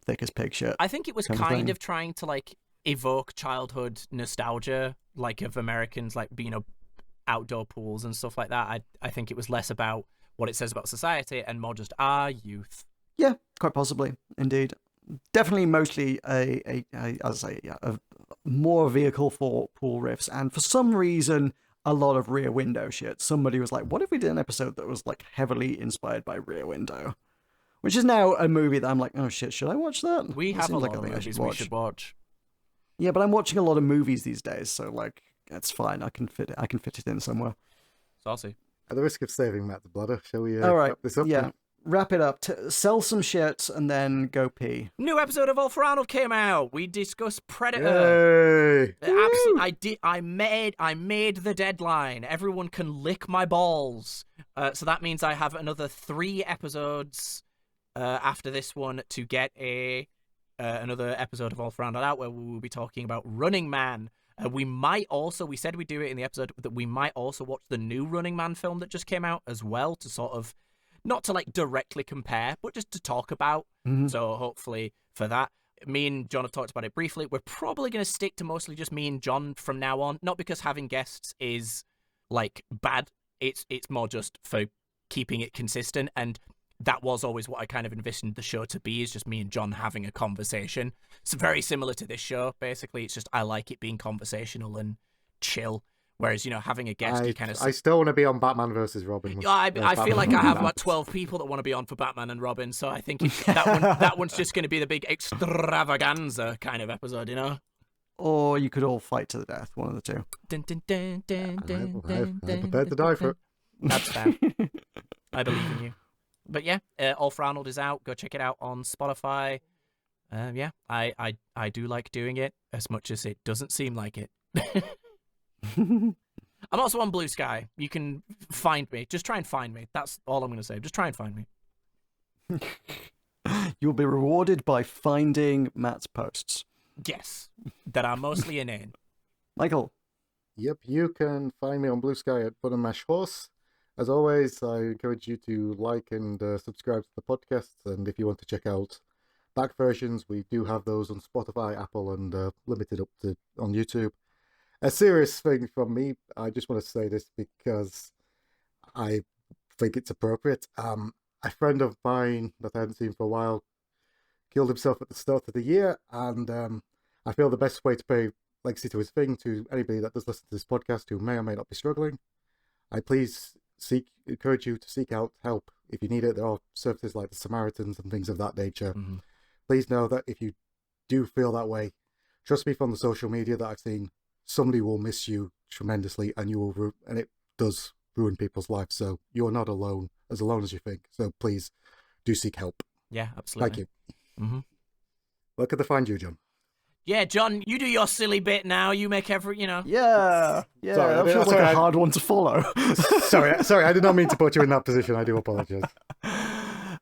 thick as pig shit. I think it was Kind of kind thing. of trying to like evoke childhood nostalgia, like of Americans like being outdoor pools and stuff like that. I think it was less about what it says about society and more just our youth. Yeah, quite possibly, indeed. Definitely, mostly as I say, a more vehicle for pool riffs, and for some reason, a lot of Rear Window shit. Somebody was like, "What if we did an episode that was like heavily inspired by Rear Window?" Which is now a movie that I'm like, "Oh shit, should I watch that?" We It have a seems like lot of thing I movies we watch. should watch. Yeah, but I'm watching a lot of movies these days, so like, it's fine. I can fit it in somewhere. Saucy. At the risk of saving Matt's bladder, shall we All right, wrap this up? yeah. Wrap it up. Sell some shit and then go pee. New episode of All for Arnold came out. We discussed Predator. Yay! I made the deadline. Everyone can lick my balls. So that means I have another 3 episodes after this one to get another episode of All for Arnold out, where we will be talking about Running Man. We said we'd do it in the episode, that we might also watch the new Running Man film that just came out as well, to sort of, not to like directly compare, but just to talk about. Mhm. So hopefully for that, me and John have talked about it briefly. We're probably going to stick to mostly just me and John from now on. Not because having guests is like bad. It's more just for keeping it consistent. And that was always what I kind of envisioned the show to be, is just me and John having a conversation. It's very similar to this show, basically. It's just I like it being conversational and chill. Whereas, having a guest, you kind of... I still want to be on Batman versus Robin. I feel like I have about about 12 people that want to be on for Batman and Robin, so I think that one's just going to be the big extravaganza kind of episode, Or you could all fight to the death, one of the two. Dun, dun, dun, dun, dun, dun, I'm prepared to die for it. That's fair. I believe in you. But yeah, All for Arnold is out. Go check it out on Spotify. Yeah, I do like doing it as much as it doesn't seem like it. I'm also on Blue Sky. You can find me. Just try and find me. That's all I'm going to say. Just try and find me. You'll be rewarded by finding Matt's posts. Yes. that are mostly inane. Michael. Yep, you can find me on Blue Sky at Button Mash Horse. As always, I encourage you to like and subscribe to the podcast. And if you want to check out back versions, we do have those on Spotify, Apple, and limited up to on YouTube. A serious thing from me, I just want to say this because I think it's appropriate. A friend of mine that I hadn't seen for a while killed himself at the start of the year, and I feel the best way to pay legacy to his thing, to anybody that does listen to this podcast who may or may not be struggling, I encourage you to seek out help if you need it. There are services like the Samaritans and things of that nature. Mm-hmm. Please know that if you do feel that way, trust me from the social media that I've seen, somebody will miss you tremendously, and and it does ruin people's lives. So you're not alone as you think. So please do seek help. Yeah, absolutely. Thank you. Mm-hmm. Where could they find you, John? Yeah, John, you do your silly bit now. You make every, Yeah. Sorry, that feels like a hard one to follow. sorry, I did not mean to put you in that position. I do apologize.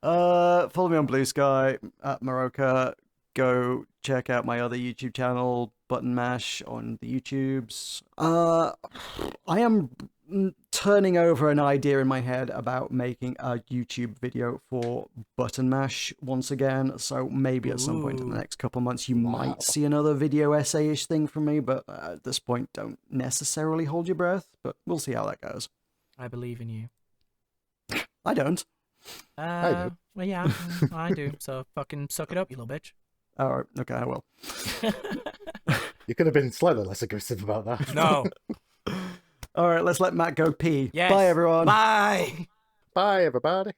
Follow me on Blue Sky at Maroka. Go check out my other YouTube channel, Button Mash, on the YouTubes. I am turning over an idea in my head about making a YouTube video for Button Mash once again, so maybe at some point in the next couple of months you might see another video essay-ish thing from me, but at this point don't necessarily hold your breath, but we'll see how that goes. I believe in you. I don't. I do. Well, yeah, I do, so fucking suck it up, you little bitch. Alright, okay, I will. You could have been slightly less aggressive about that. No. Alright, let's let Matt go pee. Yes. Bye, everyone. Bye. Bye, everybody.